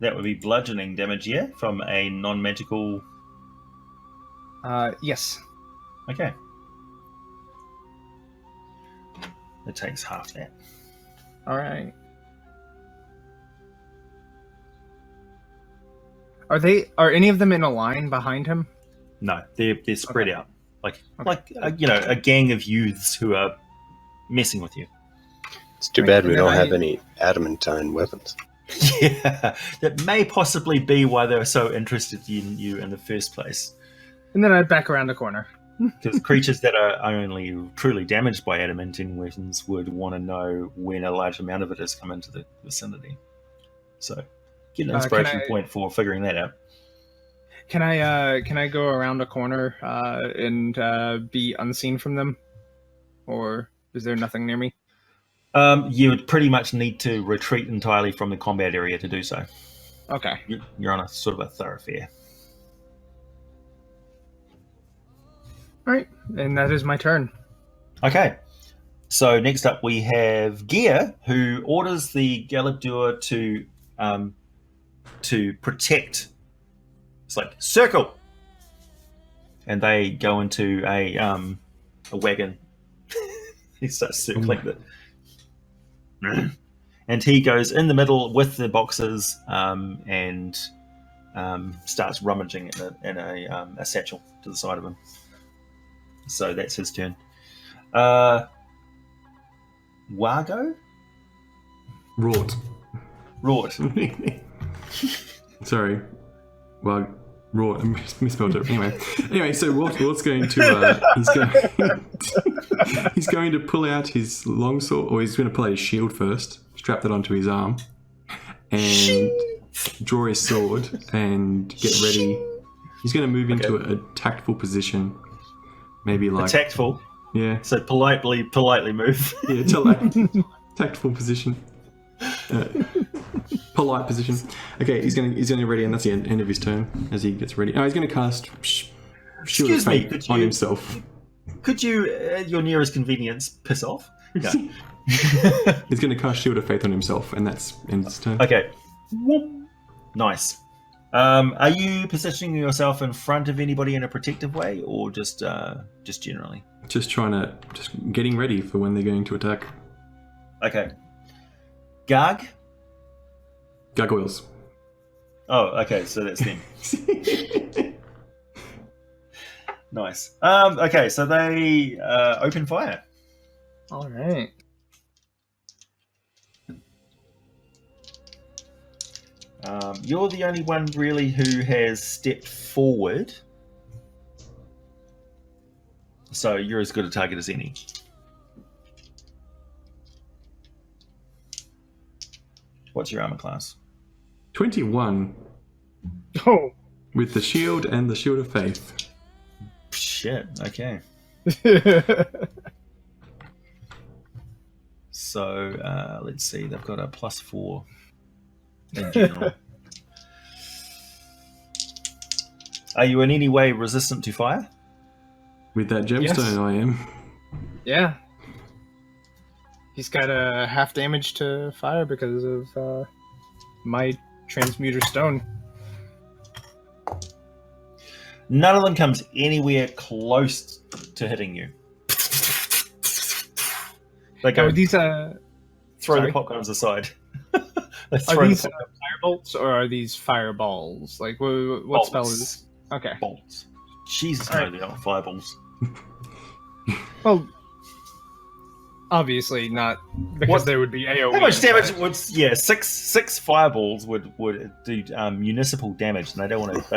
That would be bludgeoning damage, yeah, from a non-magical. Yes. Okay. It takes half that. All right. Are any of them in a line behind him? No, they're spread out, like Okay. a gang of youths who are messing with you. It's too bad we don't have any adamantine weapons. Yeah, that may possibly be why they were so interested in you in the first place. And then I'd back around the corner. Because creatures that are only truly damaged by adamantine weapons would want to know when a large amount of it has come into the vicinity. So, get an inspiration point for figuring that out. Can I go around a corner and be unseen from them, or is there nothing near me? You would pretty much need to retreat entirely from the combat area to do so. Okay. You're on a sort of a thoroughfare. All right, and that is my turn. Okay. So next up we have Gear, who orders the Galabdur to protect. It's like circle, and they go into a wagon. He starts circling it, and he goes in the middle with the boxes and starts rummaging in a satchel to the side of him. So that's his turn. Wargo? Wrought. Sorry. Well, wrought. I misspelled it. Anyway, so Ward's going to he's going to pull out his longsword, or he's going to pull out his shield first, strap that onto his arm, and draw his sword and get ready. He's going to move into a tactful position. Maybe like tactful. Yeah. So politely move. Yeah, tactful position. Polite position. Okay, he's going to ready, and that's the end of his turn as he gets ready. Oh, he's going to cast Shield of Fate on himself. Could you, at your nearest convenience, piss off? No. He's going to cast Shield of Faith on himself, and that's end his turn. Okay. Nice. Are you positioning yourself in front of anybody in a protective way, or just generally? Just getting ready for when they're going to attack. Okay. Gargoyles. Oh, okay, so that's them. Nice. Okay, so they open fire. All right. You're the only one really who has stepped forward. So you're as good a target as any. What's your armor class? 21. Oh. With the shield and the Shield of Faith. Shit, okay. So, let's see, they've got a +4 in general. Are you in any way resistant to fire? With that gemstone, yes. I am. Yeah. He's got a half damage to fire because of my transmuter stone. None of them comes anywhere close to hitting you. They go. Are these throw sorry? The popguns aside. Are these firebolts or are these fireballs? Like what spell is? Okay. Bolts. Jesus, no, they're not fireballs. Well, obviously not, because they would be AoE. How much damage would? Yeah, six fireballs would do municipal damage, and they don't want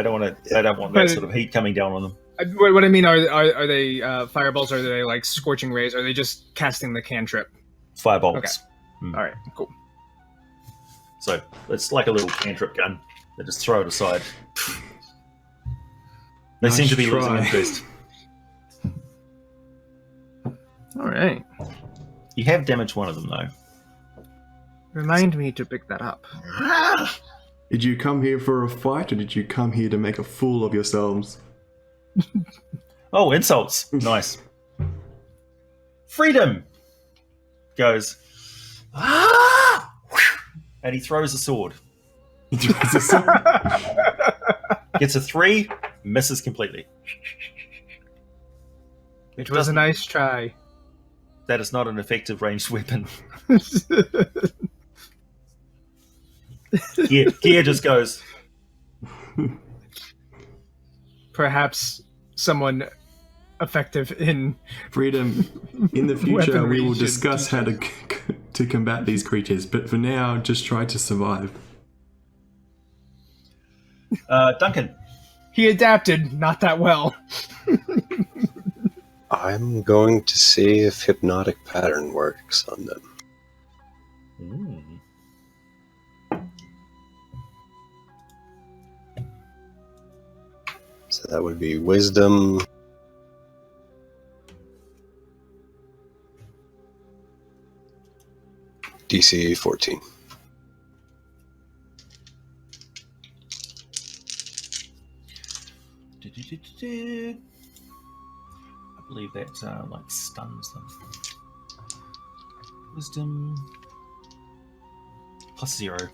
that sort of heat coming down on them. What I mean are they fireballs? Or are they like scorching rays? Or are they just casting the cantrip? Fireballs. Okay. All right. Cool. So it's like a little cantrip gun. They just throw it aside. They seem to be losing interest. All right. You have damaged one of them, though. Remind me to pick that up. Did you come here for a fight, or did you come here to make a fool of yourselves? Oh, insults. Nice. Freedom goes, ah! And he throws a sword. Gets a 3, misses completely. It was a nice try. That is not an effective ranged weapon. Gear just goes. Perhaps someone effective in Freedom. In the future, Weaponry we will should discuss how to combat these creatures, but for now, just try to survive. Duncan. he adapted not that well. I'm going to see if hypnotic pattern works on them. So that would be wisdom. DC 14. I believe that like stuns them. Wisdom +0.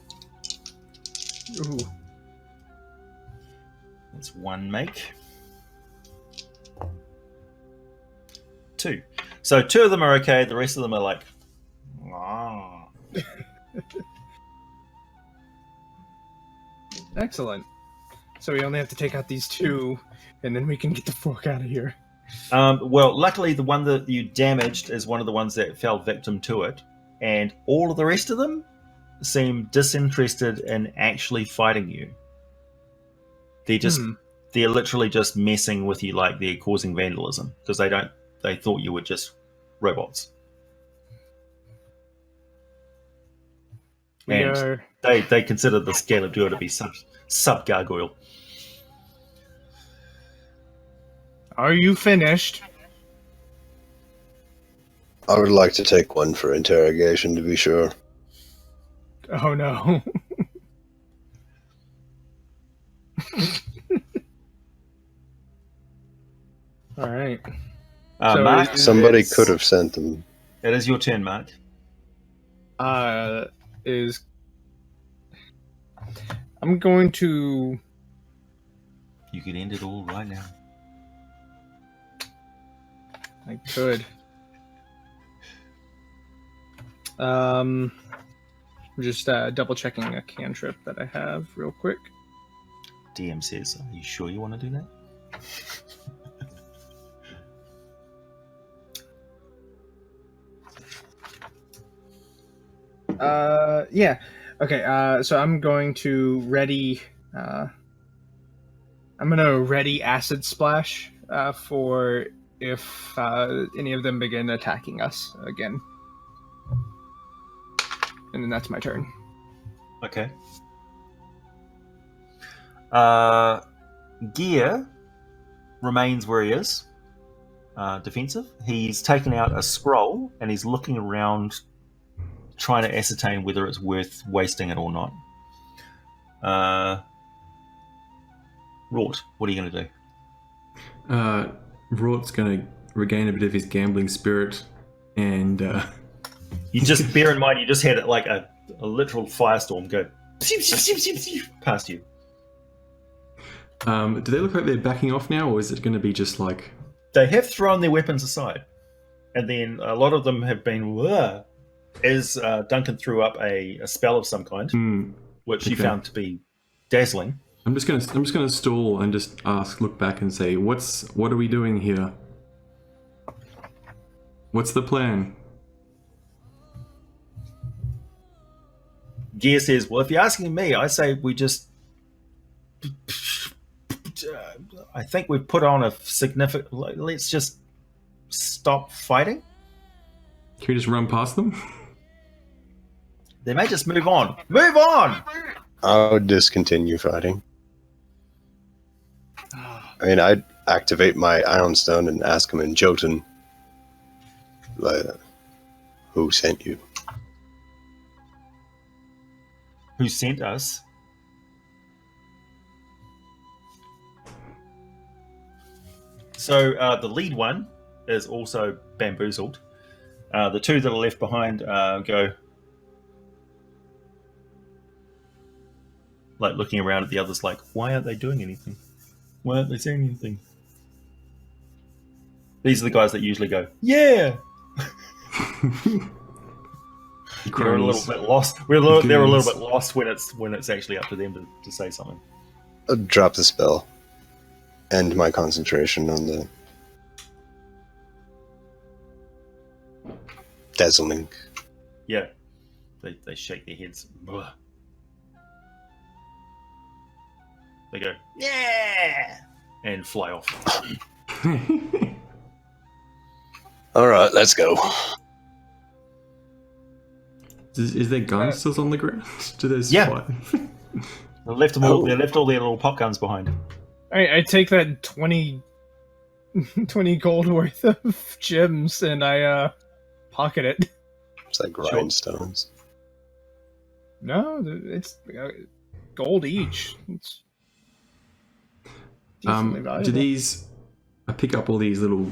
Ooh. That's 1 make. 2. So 2 of them are okay. The rest of them are like, ah. Excellent. So we only have to take out these 2, and then we can get the fuck out of here. Well, luckily the one that you damaged is one of the ones that fell victim to it, and all of the rest of them seem disinterested in actually fighting you. They're literally just messing with you, like they're causing vandalism because they thought you were just robots. They consider the Scalabdura to be sub gargoyle. Are you finished? I would like to take one for interrogation to be sure. Oh no. All right. So Mark, somebody could have sent them. It is your turn, Mark. I'm going to. You could end it all right now. I could. Just double checking a cantrip that I have real quick. DM says, "Are you sure you want to do that?" Yeah. Okay. So I'm going to ready. I'm gonna ready acid splash for if any of them begin attacking us again, and then that's my turn. Okay. Gear remains where he is, defensive. He's taken out a scroll and he's looking around, trying to ascertain whether it's worth wasting it or not. Rort, what are you going to do? Rort's going to regain a bit of his gambling spirit, and you just bear in mind you just had like a literal firestorm go past you. Do they look like they're backing off now, or is it going to be just like... They have thrown their weapons aside, and then a lot of them have been... Whoa, as Duncan threw up a spell of some kind, which he found to be dazzling. I'm just gonna stall and just look back and say, what are we doing here? What's the plan? Gear says, well, if you're asking me, I say we just... I think we've put on a significant... Let's just stop fighting. Can we just run past them? They may just move on. Move on! I would discontinue fighting. I mean, I'd activate my Ironstone and ask him in Jotun, like, who sent you? Who sent us? So the lead one is also bamboozled. The two that are left behind go like looking around at the others like, why aren't they doing anything? Why aren't they saying anything? These are the guys that usually go, yeah! They're a little bit lost. They're a little bit lost when it's actually up to them to say something. I'll drop the spell. End my concentration on the dazzling. Yeah. They shake their heads. Blah. They go, yeah! And fly off. All right, let's go. Is there gun still on the ground? Do those Yeah. fly? They left all their little pop guns behind. I take that 20 gold worth of gems and I pocket it. It's like rhinestones. No, it's gold each. It's decently valuable. Do these? I pick up all these little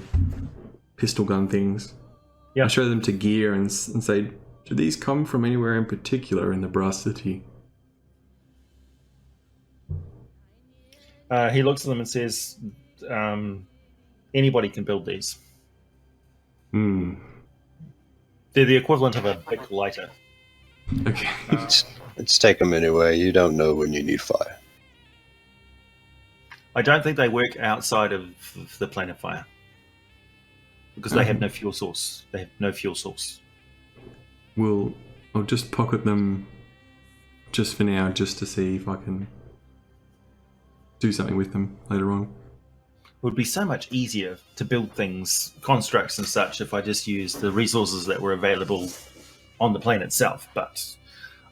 pistol gun things. Yeah. I show them to Gear and say, do these come from anywhere in particular in the Brass City? He looks at them and says, anybody can build these. Hmm. They're the equivalent of a big lighter. Okay. Let's take them anyway. You don't know when you need fire. I don't think they work outside of the plane of fire. Because they have no fuel source. They have no fuel source. I'll just pocket them just for now, just to see if I can do something with them later on. It would be so much easier to build things, constructs and such, if I just used the resources that were available on the plane itself. But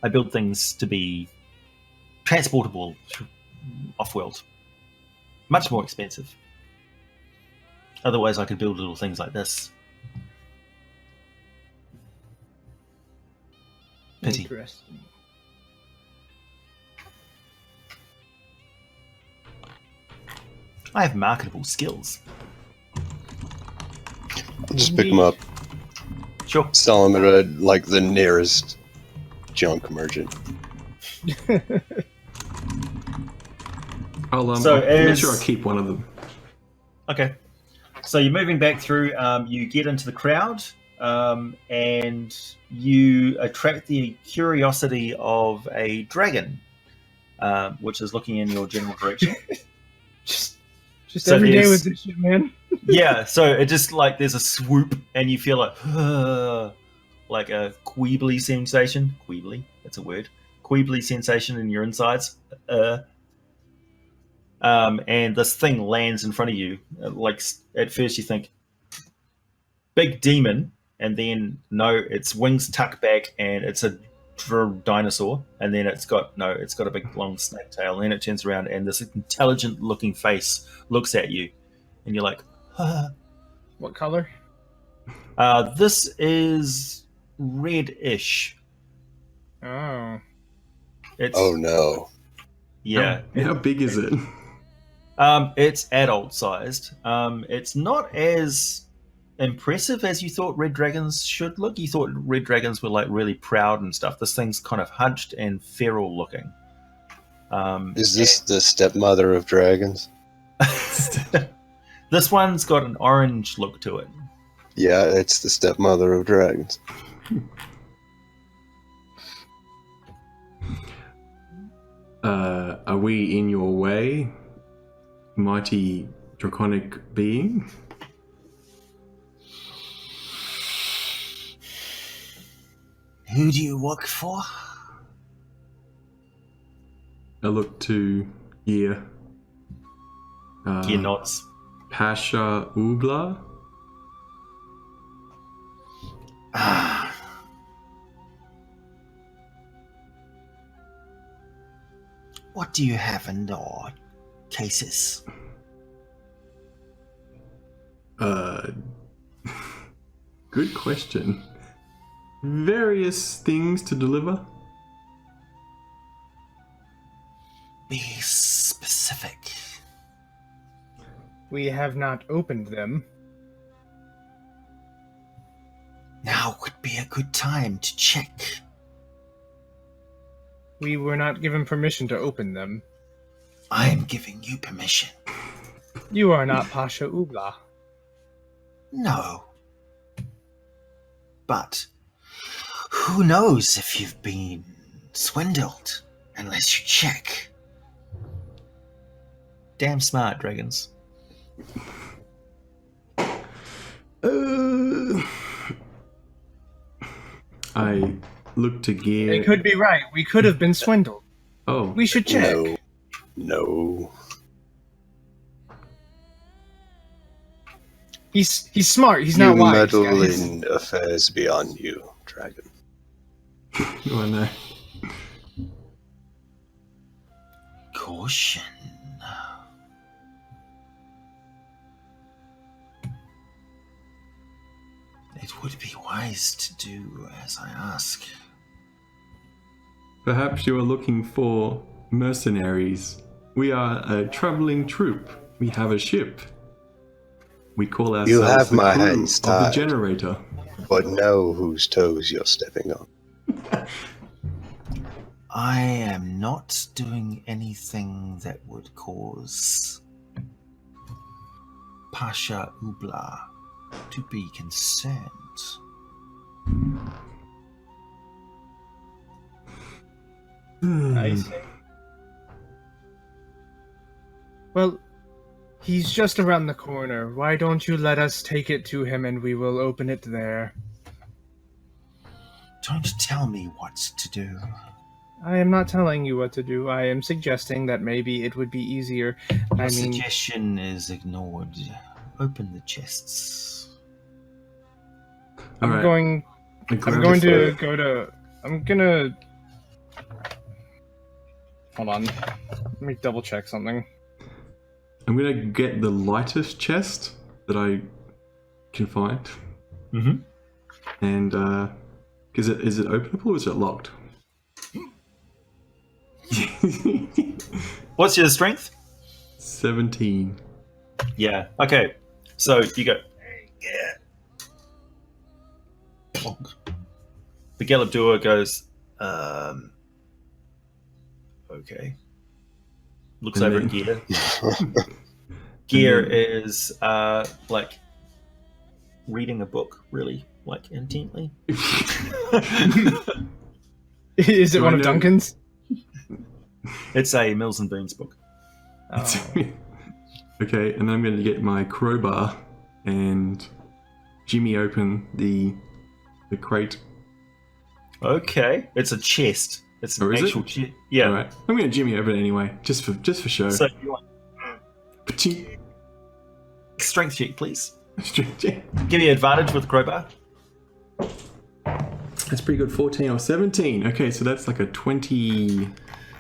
I build things to be transportable off-world. Much more expensive. Otherwise, I could build little things like this. Pity. Interesting. I have marketable skills. I'll just pick them up, Sure. sell them at like the nearest junk merchant. I'll So make as- sure I keep one of them. Okay. So you're moving back through, you get into the crowd, and you attract the curiosity of a dragon, which is looking in your general direction. Just So every day there's- with this shit, man. Yeah, so it just like there's a swoop, and you feel like a queebly sensation. Queebly, that's a word. Queebly sensation in your insides. And this thing lands in front of you. Like at first you think big demon, and then no, its wings tuck back, and it's a dinosaur, and then it's got a big long snake tail, and then it turns around, and this intelligent looking face looks at you, and you're like, What color? this is red-ish. Oh. It's Oh no. yeah. How big is it? It's adult sized. It's not as impressive as you thought red dragons should look. You thought red dragons were like really proud and stuff. This thing's kind of hunched and feral looking. Is this the stepmother of dragons? This one's got an orange look to it. Yeah, it's the stepmother of dragons. Are we in your way, mighty draconic being? Who do you work for? I look to Gear. Gear nods. Pasha Ubla? What do you have in your cases? Good question. Various things to deliver. Be specific. We have not opened them. Now would be a good time to check. We were not given permission to open them. I am giving you permission. You are not Pasha Ubla. No. But who knows if you've been swindled unless you check. Damn smart, dragons. I look to Gear. They could be right. We could have been swindled. Oh, We should check. No. He's smart. He's You not wise, meddle guys. in affairs beyond you, dragon. oh no. Caution. It would be wise to do as I ask. Perhaps you are looking for mercenaries. We are a traveling troupe. We have a ship. We call ourselves You have the my crew hands of the tied. generator. But know whose toes you're stepping on. I am not doing anything that would cause Pasha Ubla to be concerned. I see. Well, he's just around the corner. Why don't you let us take it to him and we will open it there? Don't tell me what to do. I am not telling you what to do. I am suggesting that maybe it would be easier. Your I mean, suggestion is ignored. Open the chests. I'm Alright. going. I I'm grab going the to phone. go to. I'm gonna. Hold on. Let me double check something. I'm gonna get the lightest chest that I can find. Mm-hmm. And is it openable or is it locked? What's your strength? 17. Yeah. Okay. So you go. Yeah. Plonk. The Galabdua goes. Okay. Looks And over then- at Gear. Gear is like reading a book, really, like intently. Is it Do one I of know- Duncan's? It's a Mills and Boons book. Oh. Okay, and then I'm going to get my crowbar and Jimmy open the crate. Okay. It's a chest. It's an Oh, is it? actual chest. Yeah. All right, I'm going to Jimmy open it anyway, just for show. So you want Paching. strength check, please. That's Give me advantage with crowbar. pretty good. 14 or 17. Okay, so that's like a 20.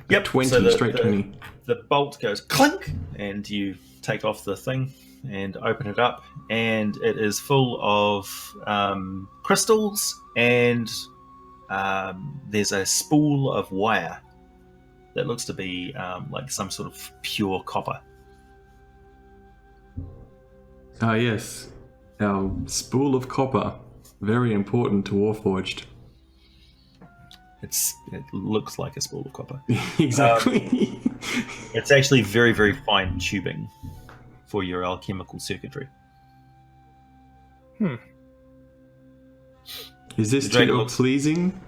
Yep. 20 so straight 20. The bolt goes clink, and you take off the thing and open it up, and it is full of crystals, and there's a spool of wire that looks to be like some sort of pure copper. Ah, yes. Our spool of copper. Very important to Warforged. It looks like a spool of copper. Exactly. It's actually very, very fine tubing for your alchemical circuitry. Is this The to dragon your looks- pleasing?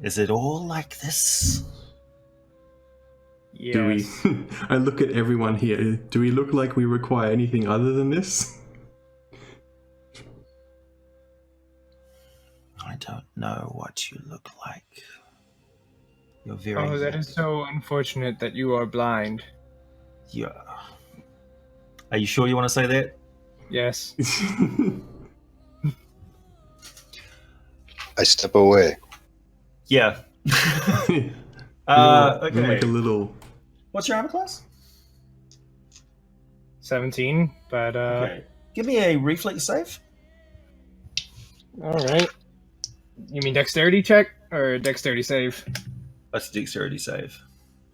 Is it all like this? Yes. Do we? I look at everyone here. Do we look like we require anything other than this? I don't know what you look like. You're very. Oh, that is so unfortunate that you are blind. Yeah. Are you sure you want to say that? Yes. I step away. Yeah. We're Okay. like a little. What's your armor class? 17, but Okay. Give me a reflex save. all right. You mean dexterity check or dexterity save? That's a dexterity save.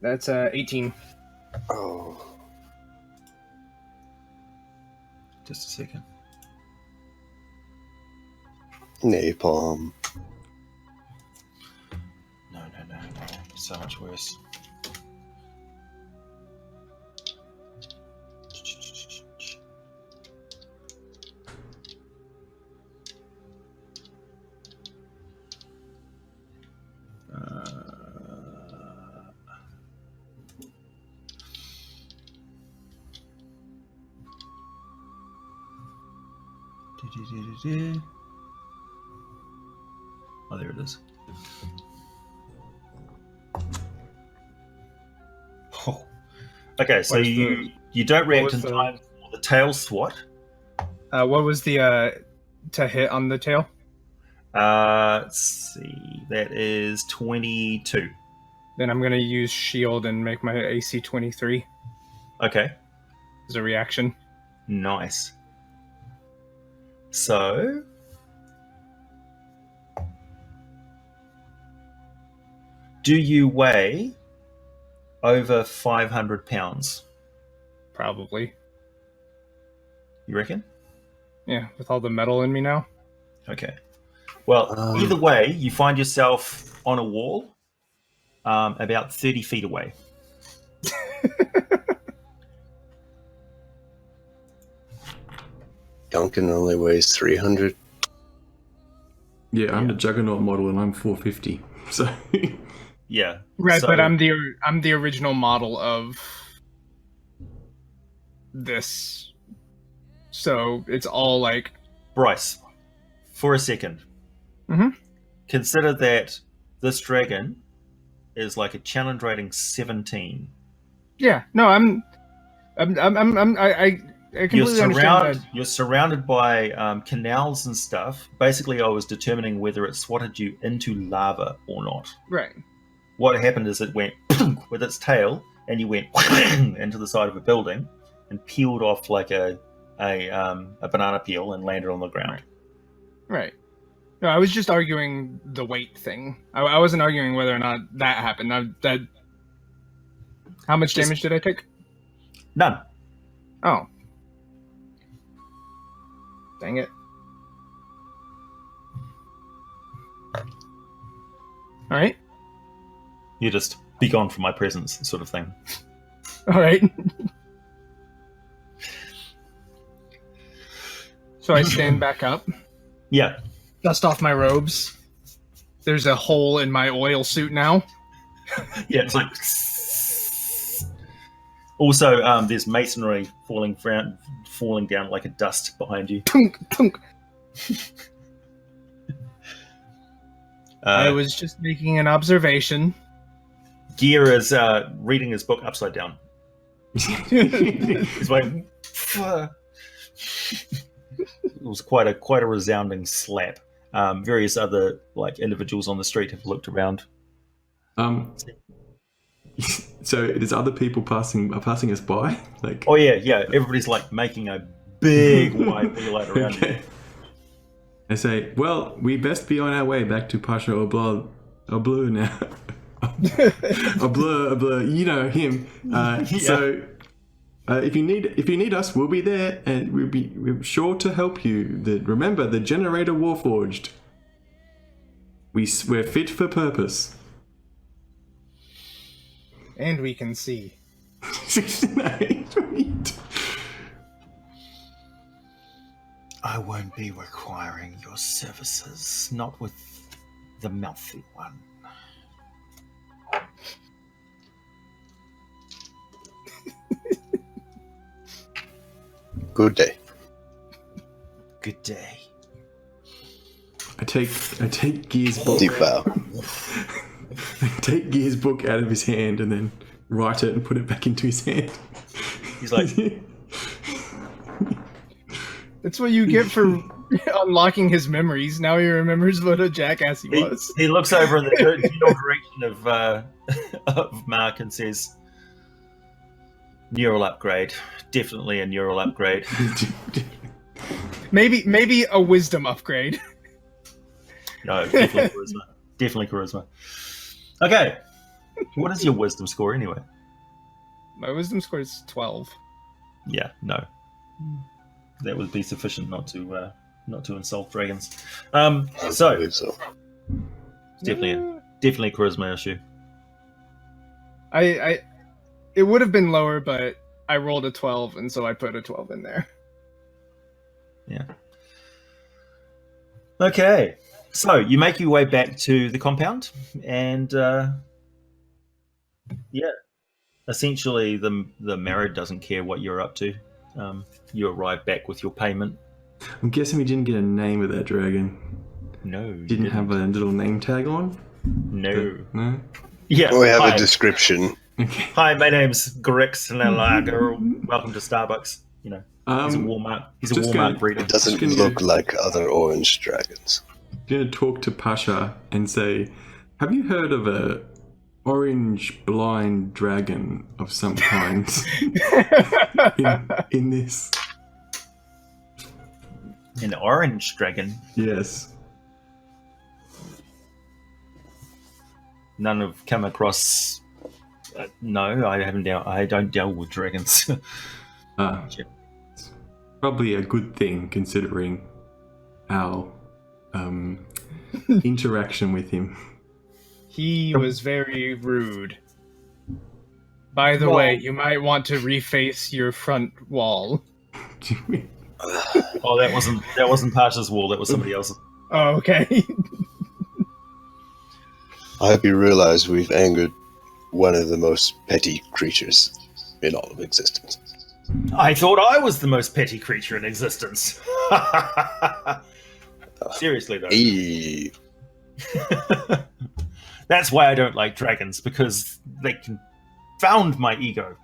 That's 18. Oh, Just a second. Napalm. No. So much worse. Oh, there it is. Oh. Okay, so What's you don't react in was the- time for the tail swat. What was the to hit on the tail? Let's see. That is 22. Then I'm gonna use shield and make my AC 23 Okay, as a reaction. nice. So do you weigh over 500 pounds? Probably. You reckon? Yeah, with all the metal in me now. Okay. Well, either way, you find yourself on a wall about 30 feet away. Duncan only weighs 300. Yeah, I'm the Juggernaut model and I'm 450. So Yeah. Right, so- but I'm the original model of this. So it's all like Bryce, for a second. Mhm. Consider that this dragon is like a challenge rating 17. yeah. No, I completely understand that. You're surrounded by canals and stuff. Basically, I was determining whether it swatted you into lava or not. Right. What happened is it went with its tail, and you went into the side of a building and peeled off like a banana peel and landed on the ground. Right. No, I was just arguing the weight thing. I wasn't arguing whether or not that happened. How much Just- damage did I take? None. Oh. Dang it. Alright. You just be gone from my presence, sort of thing. Alright. So I stand back up, Yeah. dust off my robes. There's a hole in my oil suit now. Yeah, it's like. Also, there's masonry falling down like a dust behind you. Tunk, tunk. I Uh, was just making an observation. Gear is reading his book upside down. He's like, "Fuh." It was quite a resounding slap. Various other individuals on the street have looked around. so there's other people passing us by. Like, Oh yeah. Everybody's making a big wide wheel around you. okay. I say, well, we best be on our way back to Pasha or Blue now. or Blur, you know him. So if you need us, we'll be there, and we're sure to help you. Remember the generator Warforged. We're fit for purpose. And we can see. 69. I won't be requiring your services, not with the mouthy one. Good day. Good day. I take Gear's book. Deep bow. Take Gear's book out of his hand and then write it and put it back into his hand. He's like, That's what you get for unlocking his memories. Now he remembers what a jackass he was. he looks over in the general direction of Mark and says, "Neural upgrade, definitely a neural upgrade." Maybe a wisdom upgrade. No, definitely charisma. Definitely charisma. Okay, what is your wisdom score anyway? My wisdom score is 12. Yeah, no. that would be sufficient not to insult dragons. I So believe so. definitely a charisma issue. It would have been lower, but I rolled a 12, and so I put a 12 in there. Yeah. Okay. So you make your way back to the compound, and essentially the married doesn't care what you're up to. You arrive back with your payment. I'm guessing we didn't get a name of that dragon. No, you Didn't have a little name tag on? No. No? Yeah. We have hi. a description. Okay. Hi, my name's Grix Lager. Welcome to Starbucks. You know, he's a Walmart. He's a just Walmart gonna- breeder. It doesn't gonna look go- like other orange dragons. I'm going to talk to Pasha and say, have you heard of a orange blind dragon of some kind in this? An orange dragon. Yes. None have come across. No, I haven't. I don't deal with dragons. It's probably a good thing considering our interaction with him. He was very rude. By the Well- way, you might want to reface your front wall. Oh, that wasn't Pasha's wall. That was somebody else's. Oh, okay. I hope you realize we've angered one of the most petty creatures in all of existence. I thought I was the most petty creature in existence. Seriously though. Hey, That's why I don't like dragons, because they confound my ego.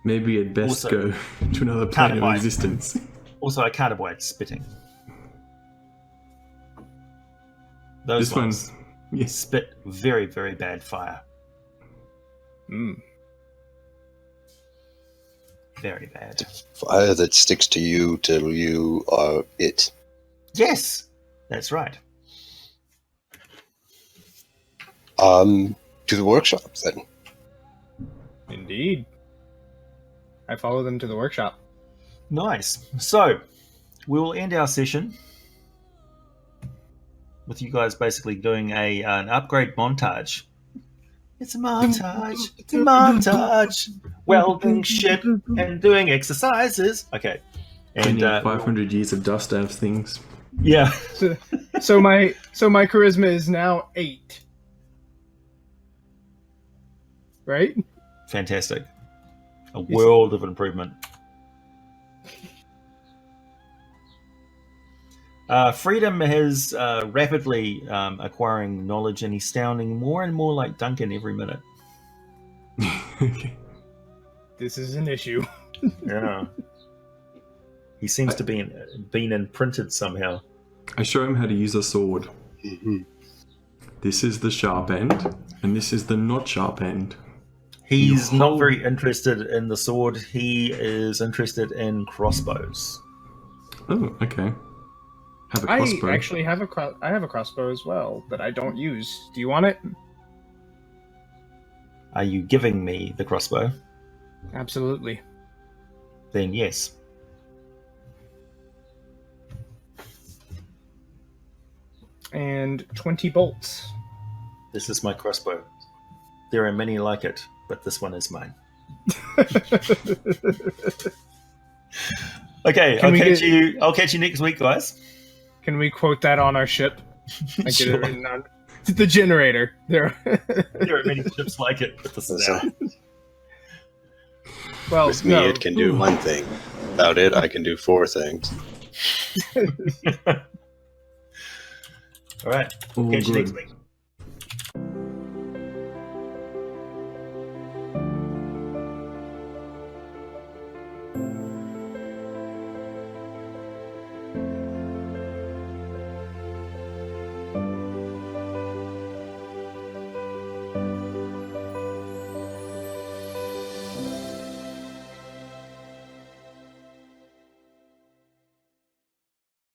Maybe it'd best Also, go to another plane of bite. existence. Also, I can't avoid spitting. Those This ones one, yes. spit very, very bad fire. Mm. Very bad. fire that sticks to you till you are it. Yes, that's right. To the workshop then. Indeed. I follow them to the workshop. Nice. So, we will end our session with you guys basically doing an upgrade montage. It's a montage. It's a montage. Welding shit and doing exercises. Okay. And 500 years of dust out of things. yeah. So my charisma is now 8. Right? Fantastic. A world of improvement. Freedom is rapidly acquiring knowledge, and he's sounding more and more like Duncan every minute. Okay. This is an issue. Yeah. He seems to be been imprinted somehow. I show him how to use a sword. Mhm. This is the sharp end, and this is the not sharp end. He's You not hold- very interested in the sword. He is interested in crossbows. Oh, okay. Have a I crossbow. actually have I have a crossbow as well that I don't use. Do you want it? Are you giving me the crossbow? Absolutely. Then yes. And 20 bolts. This is my crossbow. There are many like it, but this one is mine. Okay, Can we I'll catch you next week, guys. Can we quote that on our ship? I get Sure. it written on the generator. There. There are many ships like it, but this is So, ours. Well, with me, no. it can do one thing. Without it, I can do 4 things. All right. All Catch you good. next week.